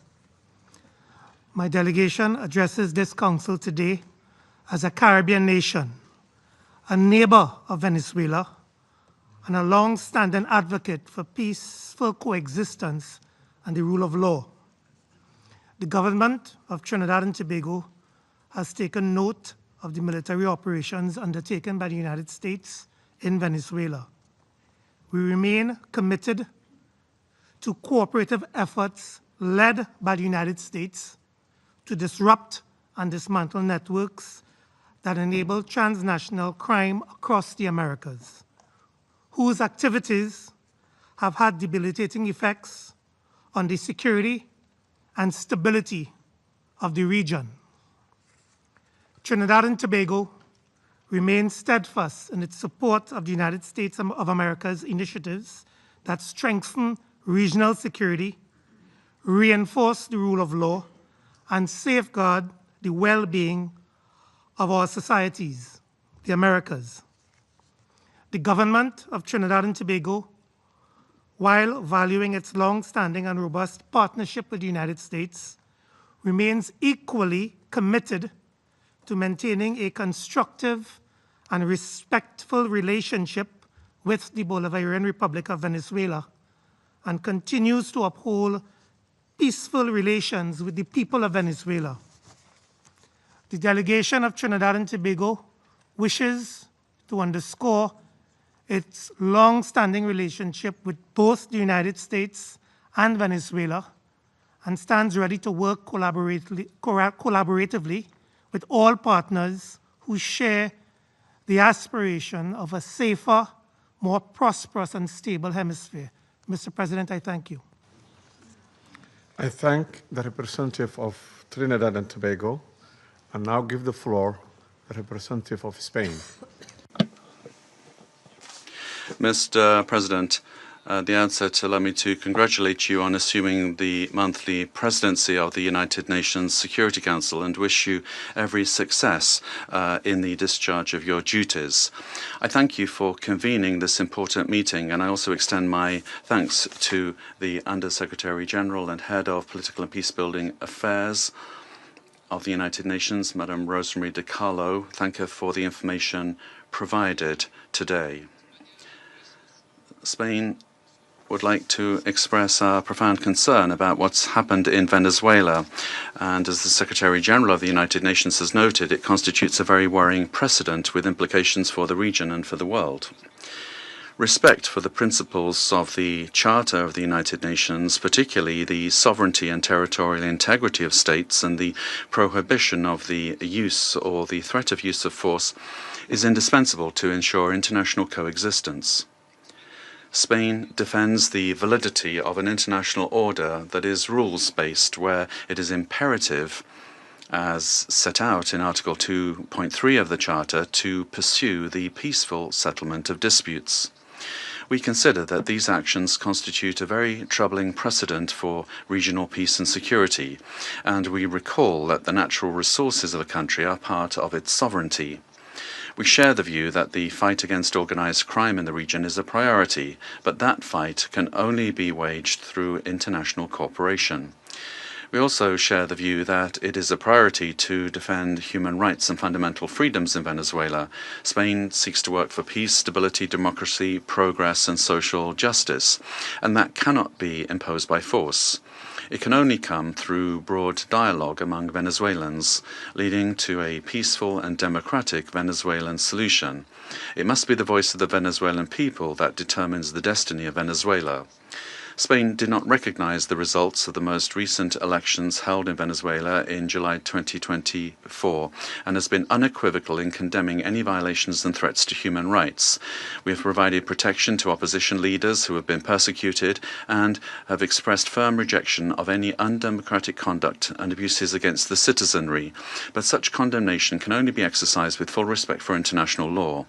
My delegation addresses this council today as a Caribbean nation, a neighbor of Venezuela, and a long-standing advocate for peaceful coexistence and the rule of law. The government of Trinidad and Tobago has taken note of the military operations undertaken by the United States in Venezuela. We remain committed to cooperative efforts led by the United States to disrupt and dismantle networks that enable transnational crime across the Americas, whose activities have had debilitating effects on the security and stability of the region. Trinidad and Tobago remains steadfast in its support of the United States of America's initiatives that strengthen regional security, reinforce the rule of law, and safeguard the well-being of our societies, the Americas. The government of Trinidad and Tobago, while valuing its long-standing and robust partnership with the United States, remains equally committed to maintaining a constructive and respectful relationship with the Bolivarian Republic of Venezuela and continues to uphold peaceful relations with the people of Venezuela. The delegation of Trinidad and Tobago wishes to underscore its long-standing relationship with both the United States and Venezuela and stands ready to work collaboratively with all partners who share the aspiration of a safer, more prosperous and stable hemisphere. Mr. President, I thank you. I thank the representative of Trinidad and Tobago and now give the floor to the representative of Spain. Mr. President, at the outset, allow me to congratulate you on assuming the monthly presidency of the United Nations Security Council and wish you every success in the discharge of your duties. I thank you for convening this important meeting, and I also extend my thanks to the Under-Secretary General and Head of Political and Peacebuilding Affairs of the United Nations, Madam Rosemary DiCarlo. Thank her for the information provided today. Spain would like to express our profound concern about what's happened in Venezuela. And as the Secretary General of the United Nations has noted, it constitutes a very worrying precedent with implications for the region and for the world. Respect for the principles of the Charter of the United Nations, particularly the sovereignty and territorial integrity of states and the prohibition of the use or the threat of use of force, is indispensable to ensure international coexistence. Spain defends the validity of an international order that is rules-based, where it is imperative, as set out in Article 2.3 of the Charter, to pursue the peaceful settlement of disputes. We consider that these actions constitute a very troubling precedent for regional peace and security, and we recall that the natural resources of a country are part of its sovereignty. We share the view that the fight against organized crime in the region is a priority, but that fight can only be waged through international cooperation. We also share the view that it is a priority to defend human rights and fundamental freedoms in Venezuela. Spain seeks to work for peace, stability, democracy, progress, and social justice, and that cannot be imposed by force. It can only come through broad dialogue among Venezuelans, leading to a peaceful and democratic Venezuelan solution. It must be the voice of the Venezuelan people that determines the destiny of Venezuela. Spain did not recognize the results of the most recent elections held in Venezuela in July 2024 and has been unequivocal in condemning any violations and threats to human rights. We have provided protection to opposition leaders who have been persecuted and have expressed firm rejection of any undemocratic conduct and abuses against the citizenry, but such condemnation can only be exercised with full respect for international law.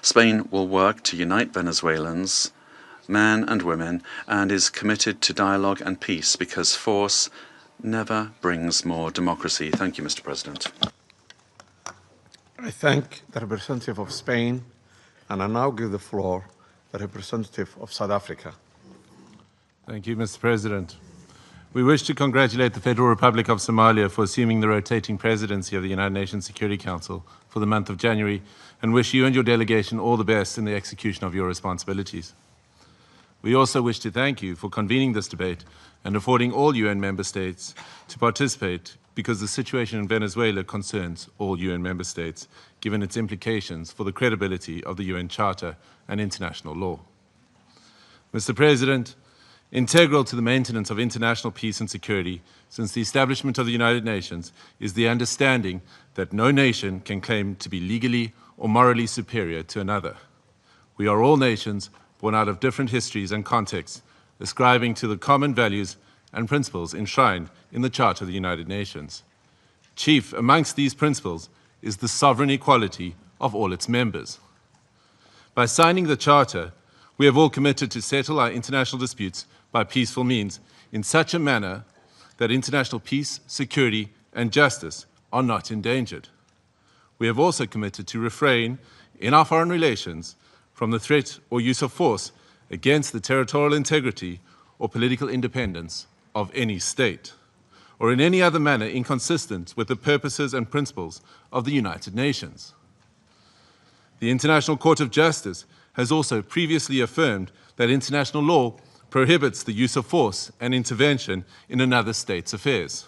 Spain will work to unite Venezuelans men and women, and is committed to dialogue and peace because force never brings more democracy. Thank you, Mr. President. I thank the representative of Spain, and I now give the floor to the representative of South Africa. Thank you, Mr. President. We wish to congratulate the Federal Republic of Somalia for assuming the rotating presidency of the United Nations Security Council for the month of January, and wish you and your delegation all the best in the execution of your responsibilities. We also wish to thank you for convening this debate and affording all UN member states to participate, because the situation in Venezuela concerns all UN member states, given its implications for the credibility of the UN Charter and international law. Mr. President, integral to the maintenance of international peace and security since the establishment of the United Nations is the understanding that no nation can claim to be legally or morally superior to another. We are all nations born out of different histories and contexts, ascribing to the common values and principles enshrined in the Charter of the United Nations. Chief amongst these principles is the sovereign equality of all its members. By signing the Charter, we have all committed to settle our international disputes by peaceful means in such a manner that international peace, security, and justice are not endangered. We have also committed to refrain in our foreign relations from the threat or use of force against the territorial integrity or political independence of any state, or in any other manner inconsistent with the purposes and principles of the United Nations. The International Court of Justice has also previously affirmed that international law prohibits the use of force and intervention in another state's affairs.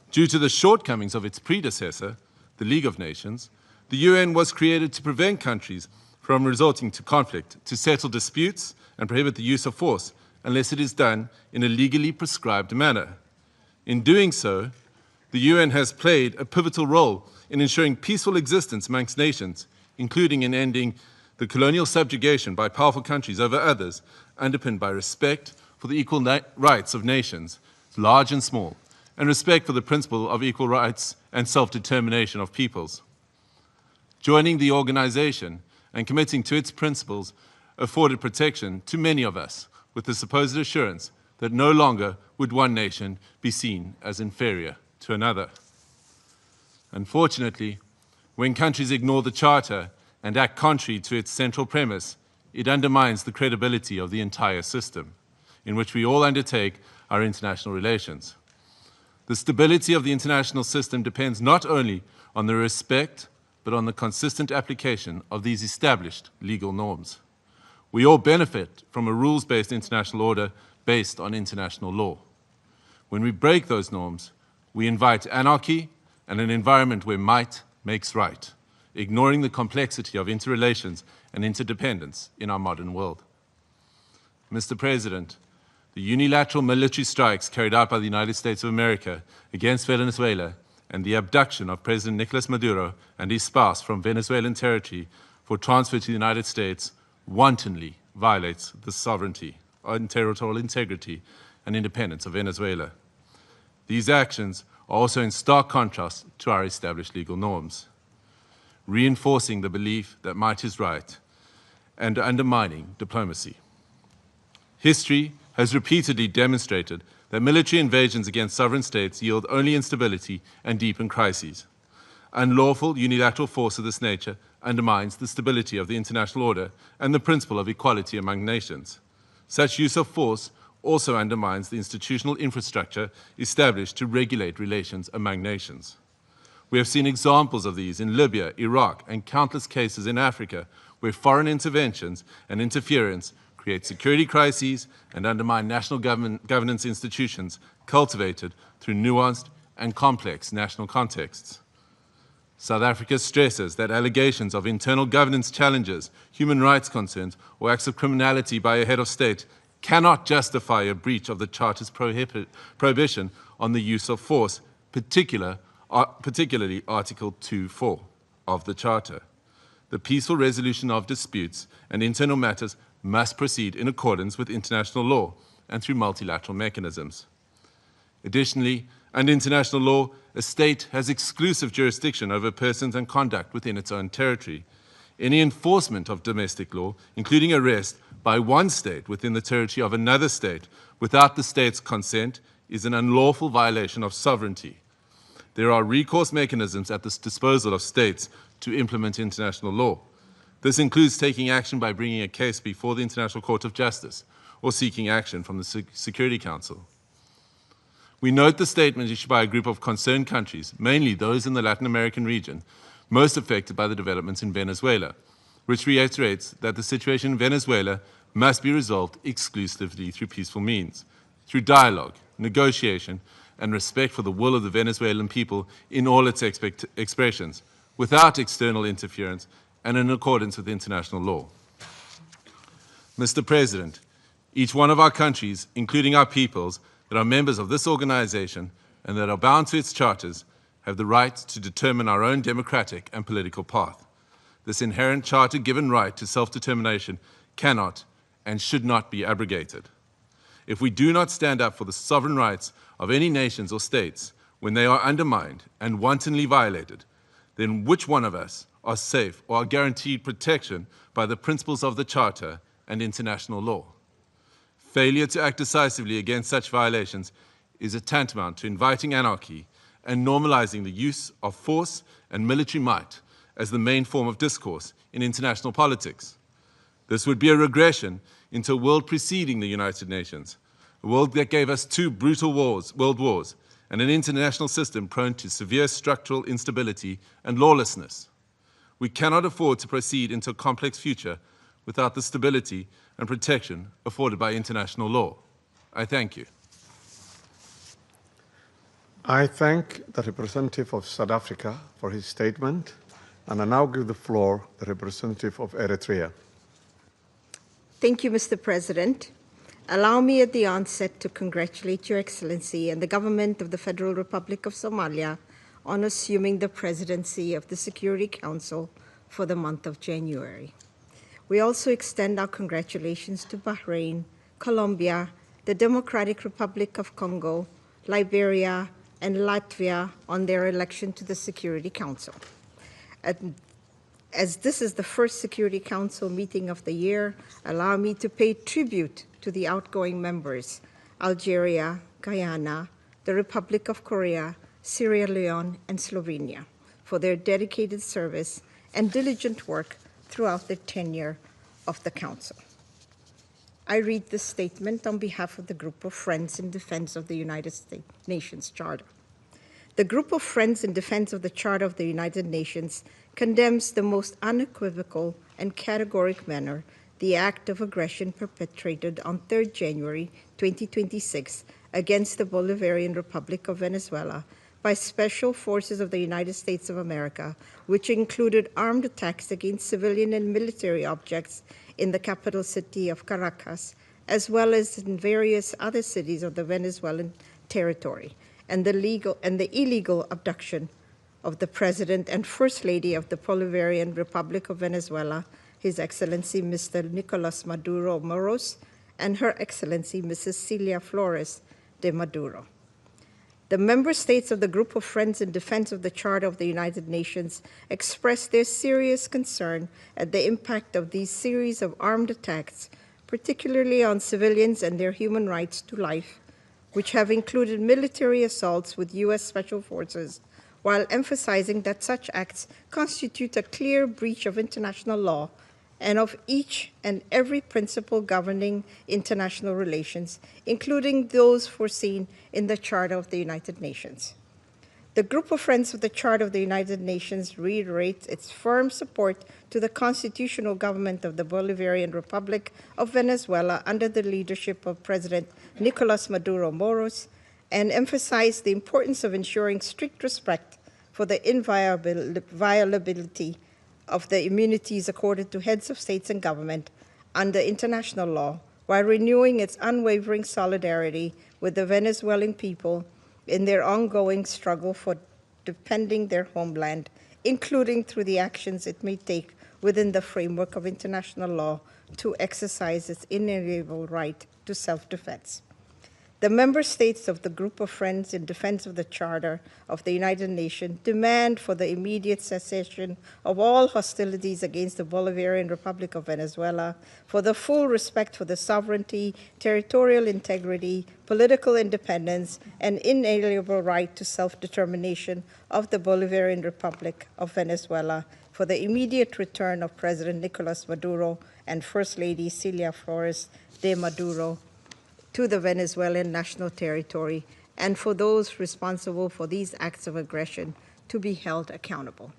Due to the shortcomings of its predecessor, the League of Nations, the UN was created to prevent countries from resorting to conflict, to settle disputes and prohibit the use of force unless it is done in a legally prescribed manner. In doing so, the UN has played a pivotal role in ensuring peaceful existence amongst nations, including in ending the colonial subjugation by powerful countries over others, underpinned by respect for the equal rights of nations, large and small, and respect for the principle of equal rights and self-determination of peoples. Joining the organization and committing to its principles afforded protection to many of us, with the supposed assurance that no longer would one nation be seen as inferior to another. Unfortunately, when countries ignore the Charter and act contrary to its central premise, it undermines the credibility of the entire system in which we all undertake our international relations. The stability of the international system depends not only on the respect, but on the consistent application of these established legal norms. We all benefit from a rules-based international order based on international law. When we break those norms, we invite anarchy and an environment where might makes right, ignoring the complexity of interrelations and interdependence in our modern world. Mr. President, the unilateral military strikes carried out by the United States of America against Venezuela and the abduction of President Nicolás Maduro and his spouse from Venezuelan territory for transfer to the United States wantonly violates the sovereignty and territorial integrity and independence of Venezuela. These actions are also in stark contrast to our established legal norms, reinforcing the belief that might is right and undermining diplomacy. History has repeatedly demonstrated that military invasions against sovereign states yield only instability and deepen crises. Unlawful unilateral force of this nature undermines the stability of the international order and the principle of equality among nations. Such use of force also undermines the institutional infrastructure established to regulate relations among nations. We have seen examples of these in Libya, Iraq, and countless cases in Africa where foreign interventions and interference create security crises and undermine national governance institutions cultivated through nuanced and complex national contexts. South Africa stresses that allegations of internal governance challenges, human rights concerns, or acts of criminality by a head of state cannot justify a breach of the Charter's prohibition on the use of force, particularly Article 2.4 of the Charter. The peaceful resolution of disputes and internal matters must proceed in accordance with international law and through multilateral mechanisms. Additionally, under international law, a state has exclusive jurisdiction over persons and conduct within its own territory. Any enforcement of domestic law, including arrest, by one state within the territory of another state without the state's consent is an unlawful violation of sovereignty. There are recourse mechanisms at the disposal of states to implement international law. This includes taking action by bringing a case before the International Court of Justice or seeking action from the Security Council. We note the statement issued by a group of concerned countries, mainly those in the Latin American region, most affected by the developments in Venezuela, which reiterates that the situation in Venezuela must be resolved exclusively through peaceful means, through dialogue, negotiation, and respect for the will of the Venezuelan people in all its expressions, without external interference and in accordance with international law. Mr. President, each one of our countries, including our peoples, that are members of this organization and that are bound to its charters, have the right to determine our own democratic and political path. This inherent charter-given right to self-determination cannot and should not be abrogated. If we do not stand up for the sovereign rights of any nations or states when they are undermined and wantonly violated, then which one of us are safe or are guaranteed protection by the principles of the Charter and international law? Failure to act decisively against such violations is a tantamount to inviting anarchy and normalizing the use of force and military might as the main form of discourse in international politics. This would be a regression into a world preceding the United Nations, a world that gave us two brutal world wars, and an international system prone to severe structural instability and lawlessness. We cannot afford to proceed into a complex future without the stability and protection afforded by international law. I thank you. I thank the representative of South Africa for his statement, and I now give the floor to the representative of Eritrea. Thank you, Mr. President. Allow me at the onset to congratulate Your Excellency and the government of the Federal Republic of Somalia on assuming the presidency of the Security Council for the month of January. We also extend our congratulations to Bahrain, Colombia, the Democratic Republic of Congo, Liberia, and Latvia on their election to the Security Council. As this is the first Security Council meeting of the year, allow me to pay tribute to the outgoing members, Algeria, Guyana, the Republic of Korea, Sierra Leone, and Slovenia, for their dedicated service and diligent work throughout the tenure of the Council. I read this statement on behalf of the Group of Friends in Defense of the United Nations Charter. The Group of Friends in Defense of the Charter of the United Nations condemns the most unequivocal and categoric manner the act of aggression perpetrated on 3rd January 2026 against the Bolivarian Republic of Venezuela by special forces of the United States of America, which included armed attacks against civilian and military objects in the capital city of Caracas, as well as in various other cities of the Venezuelan territory, and the illegal abduction of the President and First Lady of the Bolivarian Republic of Venezuela, His Excellency Mr. Nicolás Maduro Moros, and Her Excellency Mrs. Cilia Flores de Maduro. The member states of the Group of Friends in Defense of the Charter of the United Nations expressed their serious concern at the impact of these series of armed attacks, particularly on civilians and their human rights to life, which have included military assaults with U.S. Special Forces, while emphasizing that such acts constitute a clear breach of international law and of each and every principle governing international relations, including those foreseen in the Charter of the United Nations. The Group of Friends of the Charter of the United Nations reiterates its firm support to the constitutional government of the Bolivarian Republic of Venezuela under the leadership of President Nicolás Maduro Moros, and emphasize the importance of ensuring strict respect for the inviolability of the immunities accorded to heads of states and government under international law, while renewing its unwavering solidarity with the Venezuelan people in their ongoing struggle for defending their homeland, including through the actions it may take within the framework of international law to exercise its inalienable right to self-defense. The member states of the Group of Friends in Defense of the Charter of the United Nations demand for the immediate cessation of all hostilities against the Bolivarian Republic of Venezuela, for the full respect for the sovereignty, territorial integrity, political independence, and inalienable right to self-determination of the Bolivarian Republic of Venezuela, for the immediate return of President Nicolás Maduro and First Lady Cilia Flores de Maduro to the Venezuelan national territory, and for those responsible for these acts of aggression to be held accountable.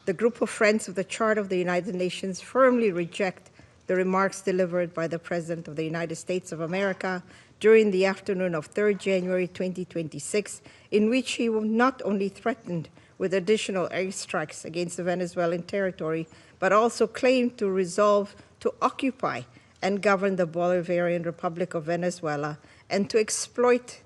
The Group of Friends of the Charter of the United Nations firmly reject the remarks delivered by the President of the United States of America during the afternoon of 3rd January 2026, in which he not only threatened with additional airstrikes against the Venezuelan territory, but also claimed to resolve to occupy and govern the Bolivarian Republic of Venezuela, and to exploit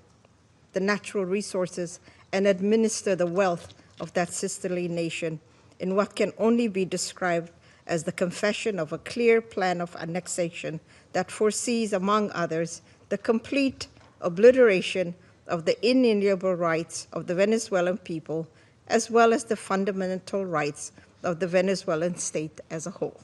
the natural resources and administer the wealth of that sisterly nation in what can only be described as the confession of a clear plan of annexation that foresees, among others, the complete obliteration of the inalienable rights of the Venezuelan people, as well as the fundamental rights of the Venezuelan state as a whole.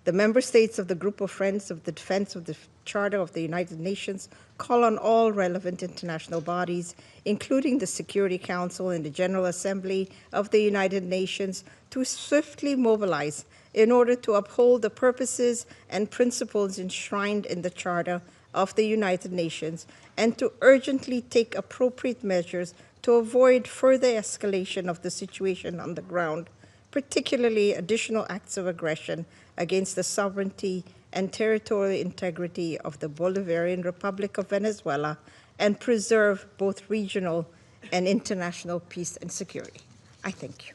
The member states of the Group of Friends of the Defense of the Charter of the United Nations call on all relevant international bodies, including the Security Council and the General Assembly of the United Nations, to swiftly mobilize in order to uphold the purposes and principles enshrined in the Charter of the United Nations, and to urgently take appropriate measures to avoid further escalation of the situation on the ground, particularly additional acts of aggression against the sovereignty and territorial integrity of the Bolivarian Republic of Venezuela, and preserve both regional and international peace and security. I thank you.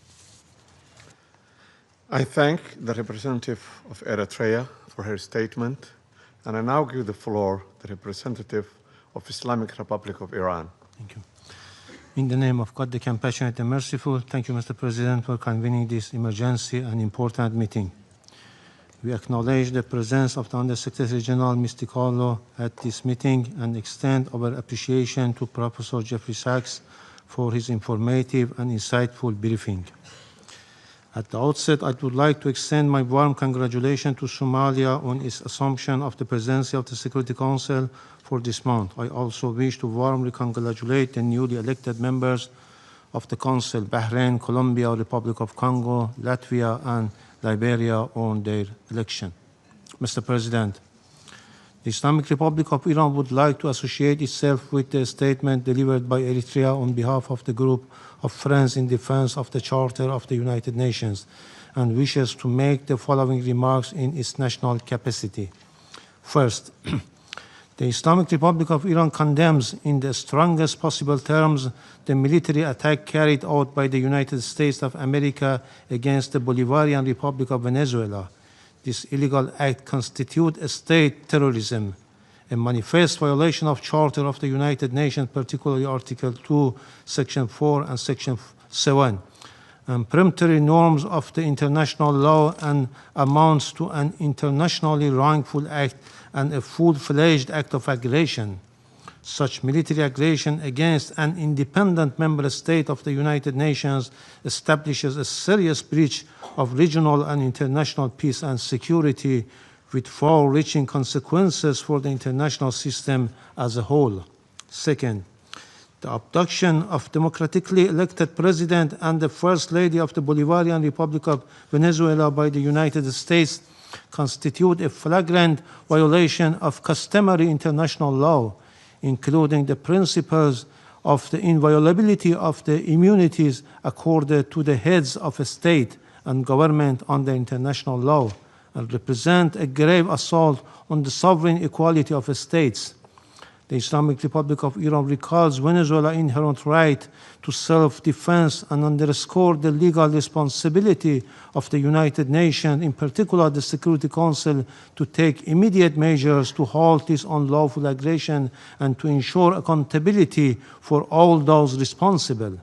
I thank the representative of Eritrea for her statement, and I now give the floor to the representative of Islamic Republic of Iran. Thank you. In the name of God, the compassionate and merciful, thank you, Mr. President, for convening this emergency and important meeting. We acknowledge the presence of the Undersecretary General, Mr. Carlo, at this meeting and extend our appreciation to Professor Jeffrey Sachs for his informative and insightful briefing. At the outset, I would like to extend my warm congratulations to Somalia on its assumption of the presidency of the Security Council for this month. I also wish to warmly congratulate the newly elected members of the Council, Bahrain, Colombia, Republic of Congo, Latvia, and Liberia on their election. Mr. President, the Islamic Republic of Iran would like to associate itself with the statement delivered by Eritrea on behalf of the Group of Friends in Defense of the Charter of the United Nations, and wishes to make the following remarks in its national capacity. First, the Islamic Republic of Iran condemns in the strongest possible terms the military attack carried out by the United States of America against the Bolivarian Republic of Venezuela. This illegal act constitutes a state terrorism, a manifest violation of Charter of the United Nations, particularly Article 2, Section 4 and Section 7, and peremptory norms of the international law, and amounts to an internationally wrongful act and a full-fledged act of aggression. Such military aggression against an independent member state of the United Nations establishes a serious breach of regional and international peace and security, with far-reaching consequences for the international system as a whole. Second, the abduction of democratically elected president and the First Lady of the Bolivarian Republic of Venezuela by the United States constitute a flagrant violation of customary international law, including the principles of the inviolability of the immunities accorded to the heads of a state and government under international law, and represent a grave assault on the sovereign equality of states. The Islamic Republic of Iran recalls Venezuela's inherent right to self-defense and underscores the legal responsibility of the United Nations, in particular the Security Council, to take immediate measures to halt this unlawful aggression and to ensure accountability for all those responsible.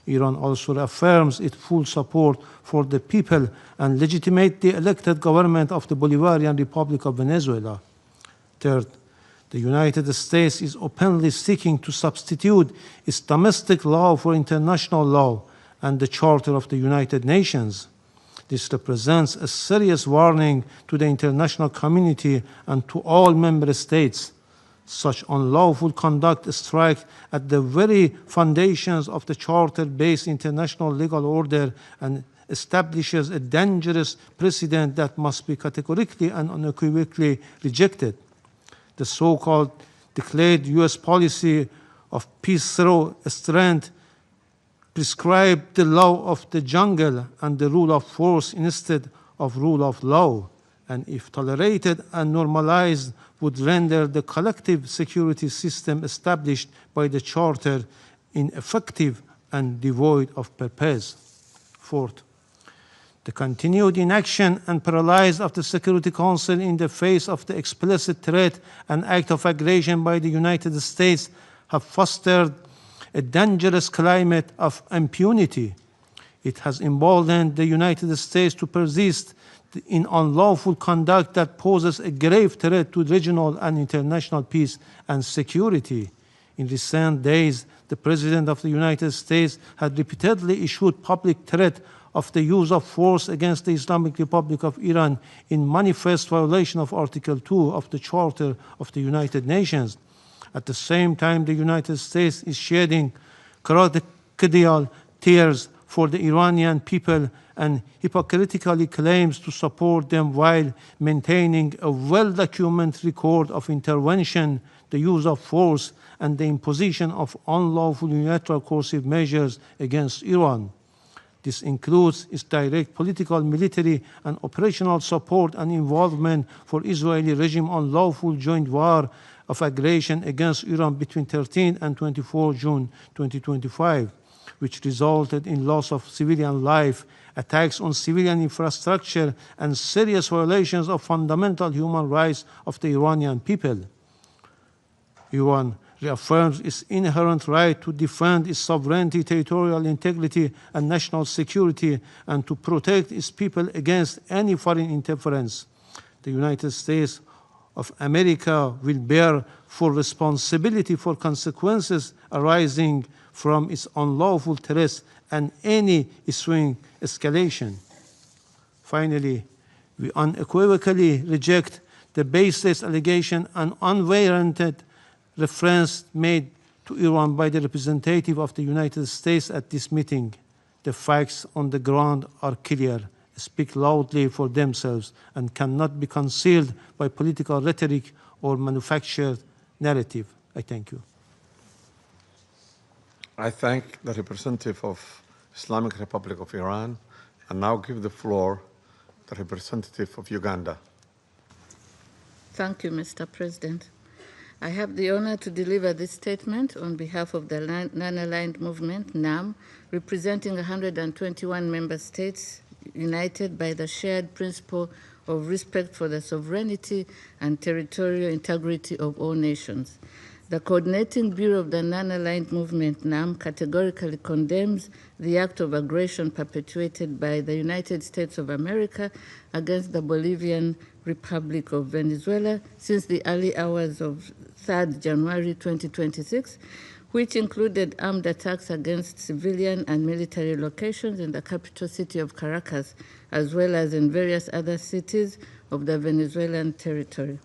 Iran also affirms its full support for the people and legitimately elected government of the Bolivarian Republic of Venezuela. Third, The United States is openly seeking to substitute its domestic law for international law and the Charter of the United Nations. This represents a serious warning to the international community and to all member states. Such unlawful conduct strikes at the very foundations of the Charter-based international legal order and establishes a dangerous precedent that must be categorically and unequivocally rejected. The so-called declared U.S. policy of peace through strength prescribed the law of the jungle and the rule of force instead of rule of law, and if tolerated and normalized, would render the collective security system established by the Charter ineffective and devoid of purpose. Fourth, the continued inaction and paralysis of the Security Council in the face of the explicit threat and act of aggression by the United States have fostered a dangerous climate of impunity. It has emboldened the United States to persist in unlawful conduct that poses a grave threat to regional and international peace and security. In recent days, the President of the United States had repeatedly issued public threat of the use of force against the Islamic Republic of Iran in manifest violation of Article 2 of the Charter of the United Nations. At the same time, the United States is shedding crocodile tears for the Iranian people and hypocritically claims to support them while maintaining a well-documented record of intervention, the use of force, and the imposition of unlawful unilateral coercive measures against Iran. This includes its direct political, military, and operational support and involvement for Israeli regime unlawful joint war of aggression against Iran between 13 and 24 June 2025, which resulted in loss of civilian life, attacks on civilian infrastructure, and serious violations of fundamental human rights of the Iranian people. Iran reaffirms its inherent right to defend its sovereignty, territorial integrity, and national security, and to protect its people against any foreign interference. The United States of America will bear full responsibility for consequences arising from its unlawful threats and any ensuing escalation. Finally, we unequivocally reject the baseless allegation and unwarranted reference made to Iran by the representative of the United States at this meeting. The facts on the ground are clear, speak loudly for themselves, and cannot be concealed by political rhetoric or manufactured narrative. I thank you. I thank the representative of Islamic Republic of Iran and now give the floor to the representative of Uganda. Thank you, Mr. President. I have the honor to deliver this statement on behalf of the Non-Aligned Movement, NAM, representing 121 member states united by the shared principle of respect for the sovereignty and territorial integrity of all nations. The Coordinating Bureau of the Non-Aligned Movement, NAM, categorically condemns the act of aggression perpetuated by the United States of America against the Bolivian Republic of Venezuela since the early hours of 3rd January 2026, which included armed attacks against civilian and military locations in the capital city of Caracas, as well as in various other cities of the Venezuelan territory.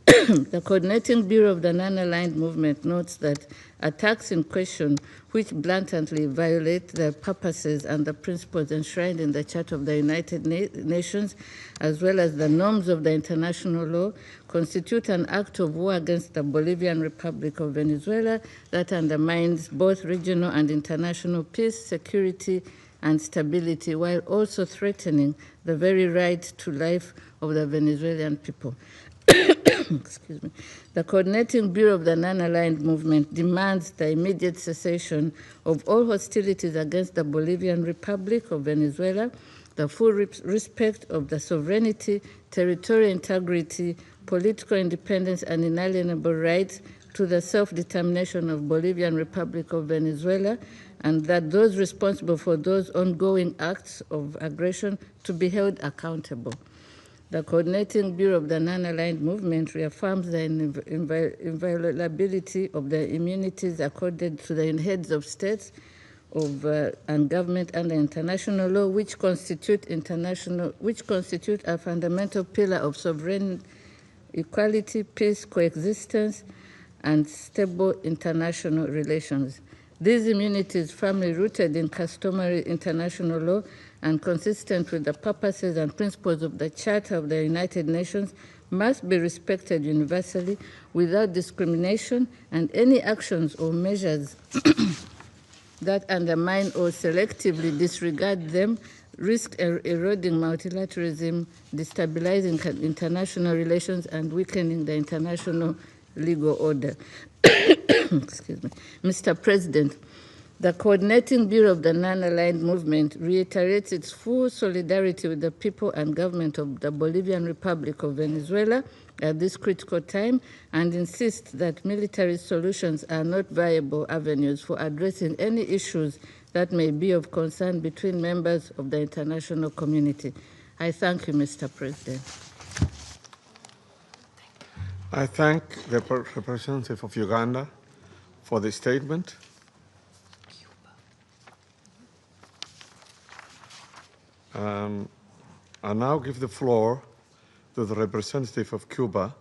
The Coordinating Bureau of the Non-Aligned Movement notes that attacks in question, which blatantly violate the purposes and the principles enshrined in the Charter of the United Nations, as well as the norms of the international law, constitute an act of war against the Bolivian Republic of Venezuela that undermines both regional and international peace, security, and stability, while also threatening the very right to life of the Venezuelan people. Excuse me. The Coordinating Bureau of the Non-Aligned Movement demands the immediate cessation of all hostilities against the Bolivian Republic of Venezuela, the full respect of the sovereignty, territorial integrity, political independence, and inalienable rights to the self-determination of Bolivian Republic of Venezuela, and that those responsible for those ongoing acts of aggression to be held accountable. The Coordinating Bureau of the Non-Aligned Movement reaffirms the inviolability of the immunities accorded to the heads of states and government under international law, which constitute a fundamental pillar of sovereign equality, peace, coexistence, and stable international relations. These immunities, firmly rooted in customary international law and consistent with the purposes and principles of the Charter of the United Nations, must be respected universally without discrimination, and any actions or measures that undermine or selectively disregard them risk eroding multilateralism, destabilizing international relations, and weakening the international legal order. Excuse me. Mr. President, the Coordinating Bureau of the Non-Aligned Movement reiterates its full solidarity with the people and government of the Bolivarian Republic of Venezuela at this critical time, and insists that military solutions are not viable avenues for addressing any issues that may be of concern between members of the international community. I thank you, Mr. President. I thank the representative of Uganda for the statement. I now give the floor to the representative of Cuba,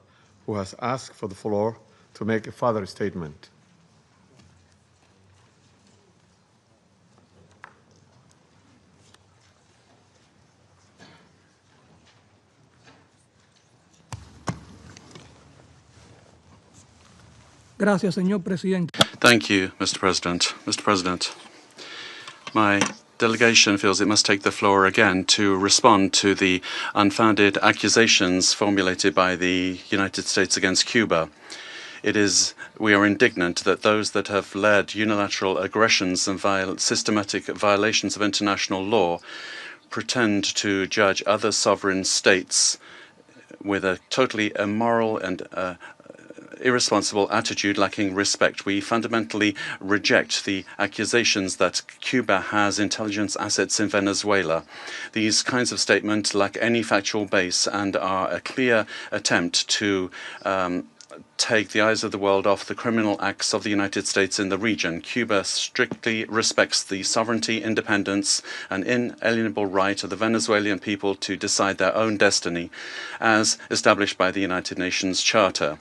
who has asked for the floor to make a further statement. Gracias, señor presidente. Thank you, Mr. President. Mr. President, my delegation feels it must take the floor again to respond to the unfounded accusations formulated by the United States against Cuba. We are indignant that those that have led unilateral aggressions and systematic violations of international law pretend to judge other sovereign states with a totally immoral and irresponsible attitude lacking respect. We fundamentally reject the accusations that Cuba has intelligence assets in Venezuela. These kinds of statements lack any factual base and are a clear attempt to take the eyes of the world off the criminal acts of the United States in the region. Cuba strictly respects the sovereignty, independence, and inalienable right of the Venezuelan people to decide their own destiny, as established by the United Nations Charter.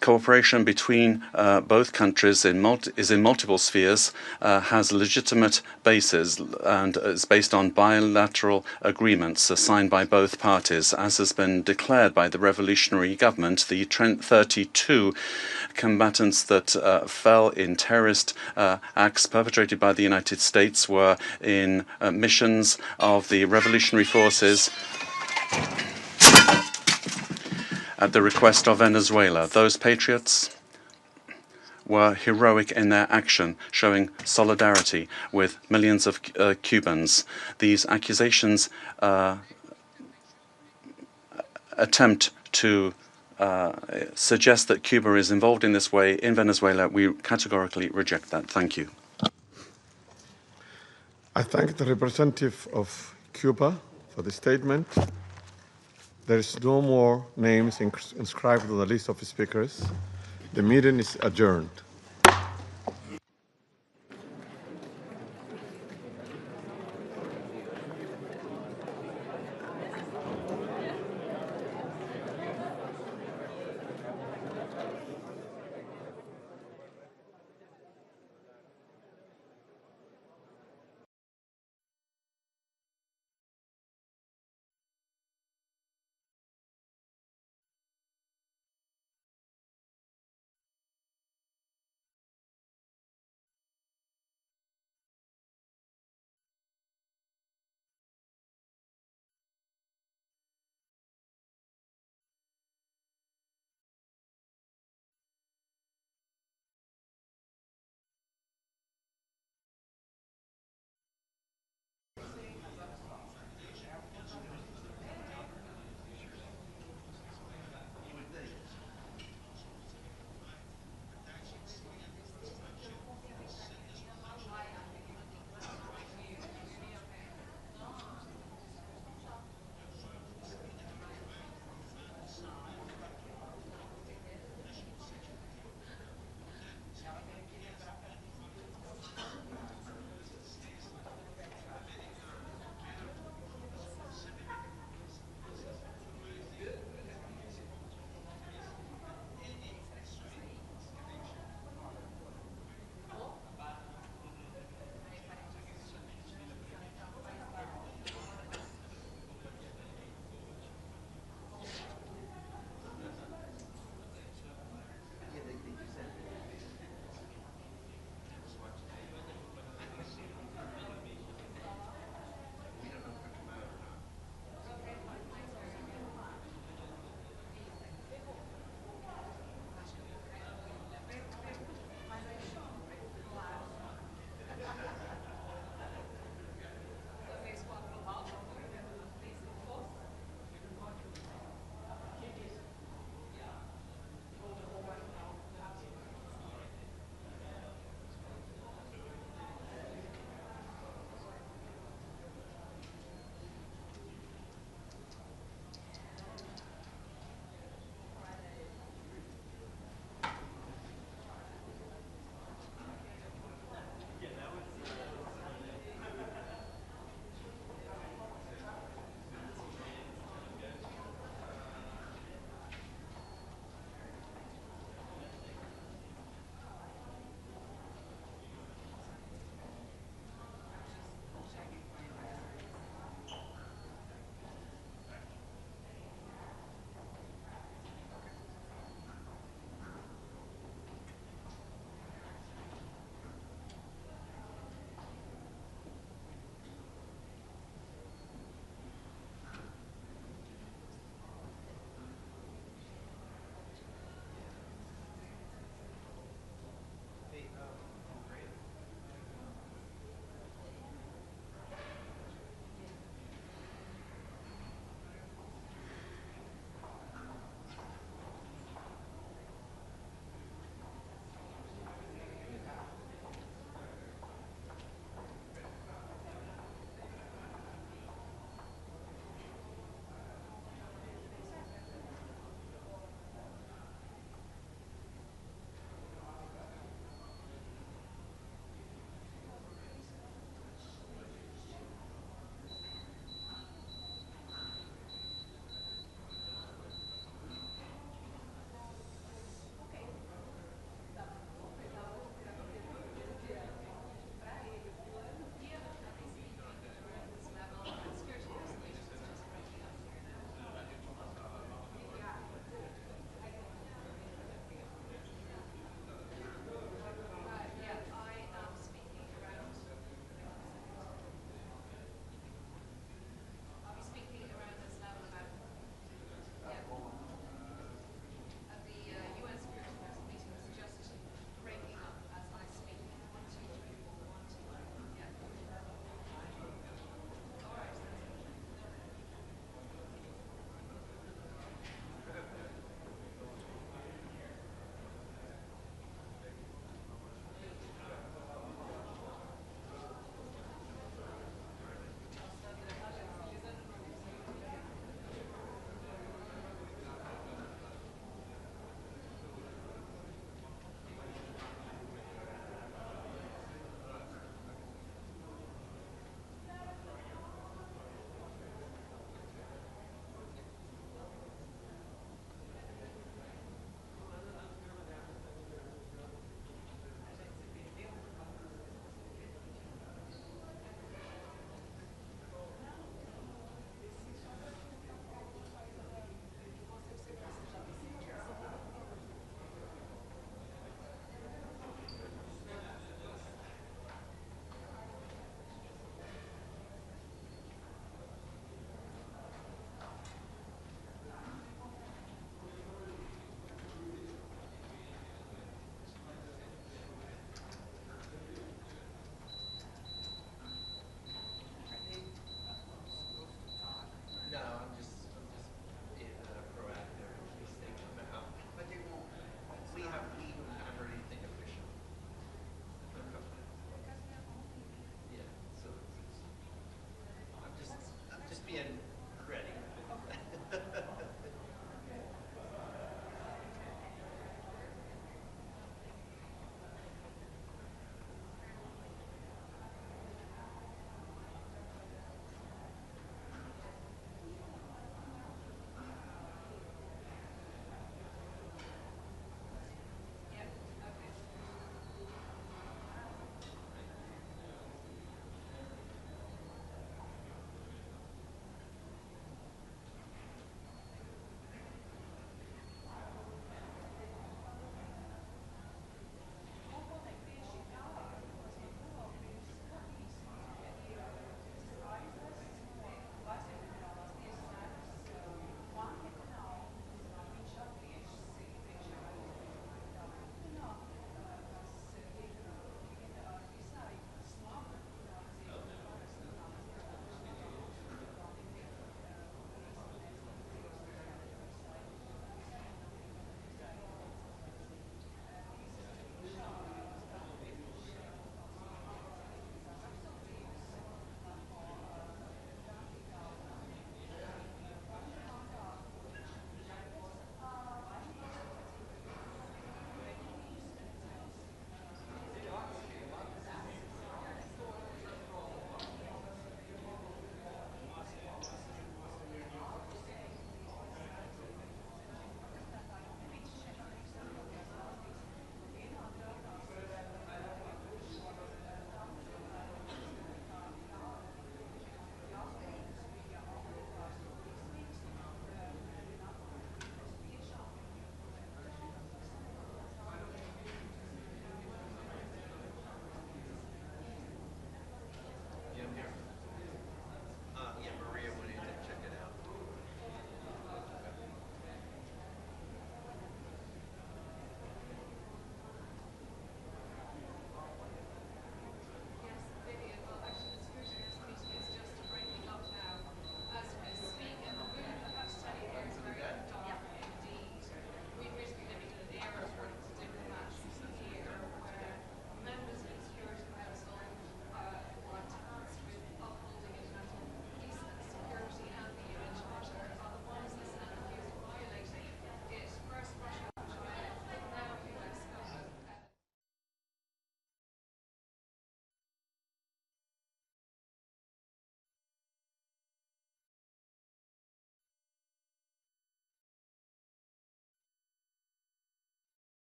Cooperation between both countries is in multiple spheres, has legitimate bases, and is based on bilateral agreements signed by both parties. As has been declared by the revolutionary government, the 32 combatants that fell in terrorist acts perpetrated by the United States were in missions of the revolutionary forces at the request of Venezuela. Those patriots were heroic in their action, showing solidarity with millions of Cubans. These accusations attempt to suggest that Cuba is involved in this way in Venezuela. We categorically reject that. Thank you. I thank the representative of Cuba for the statement. There is no more names inscribed on the list of speakers. The meeting is adjourned.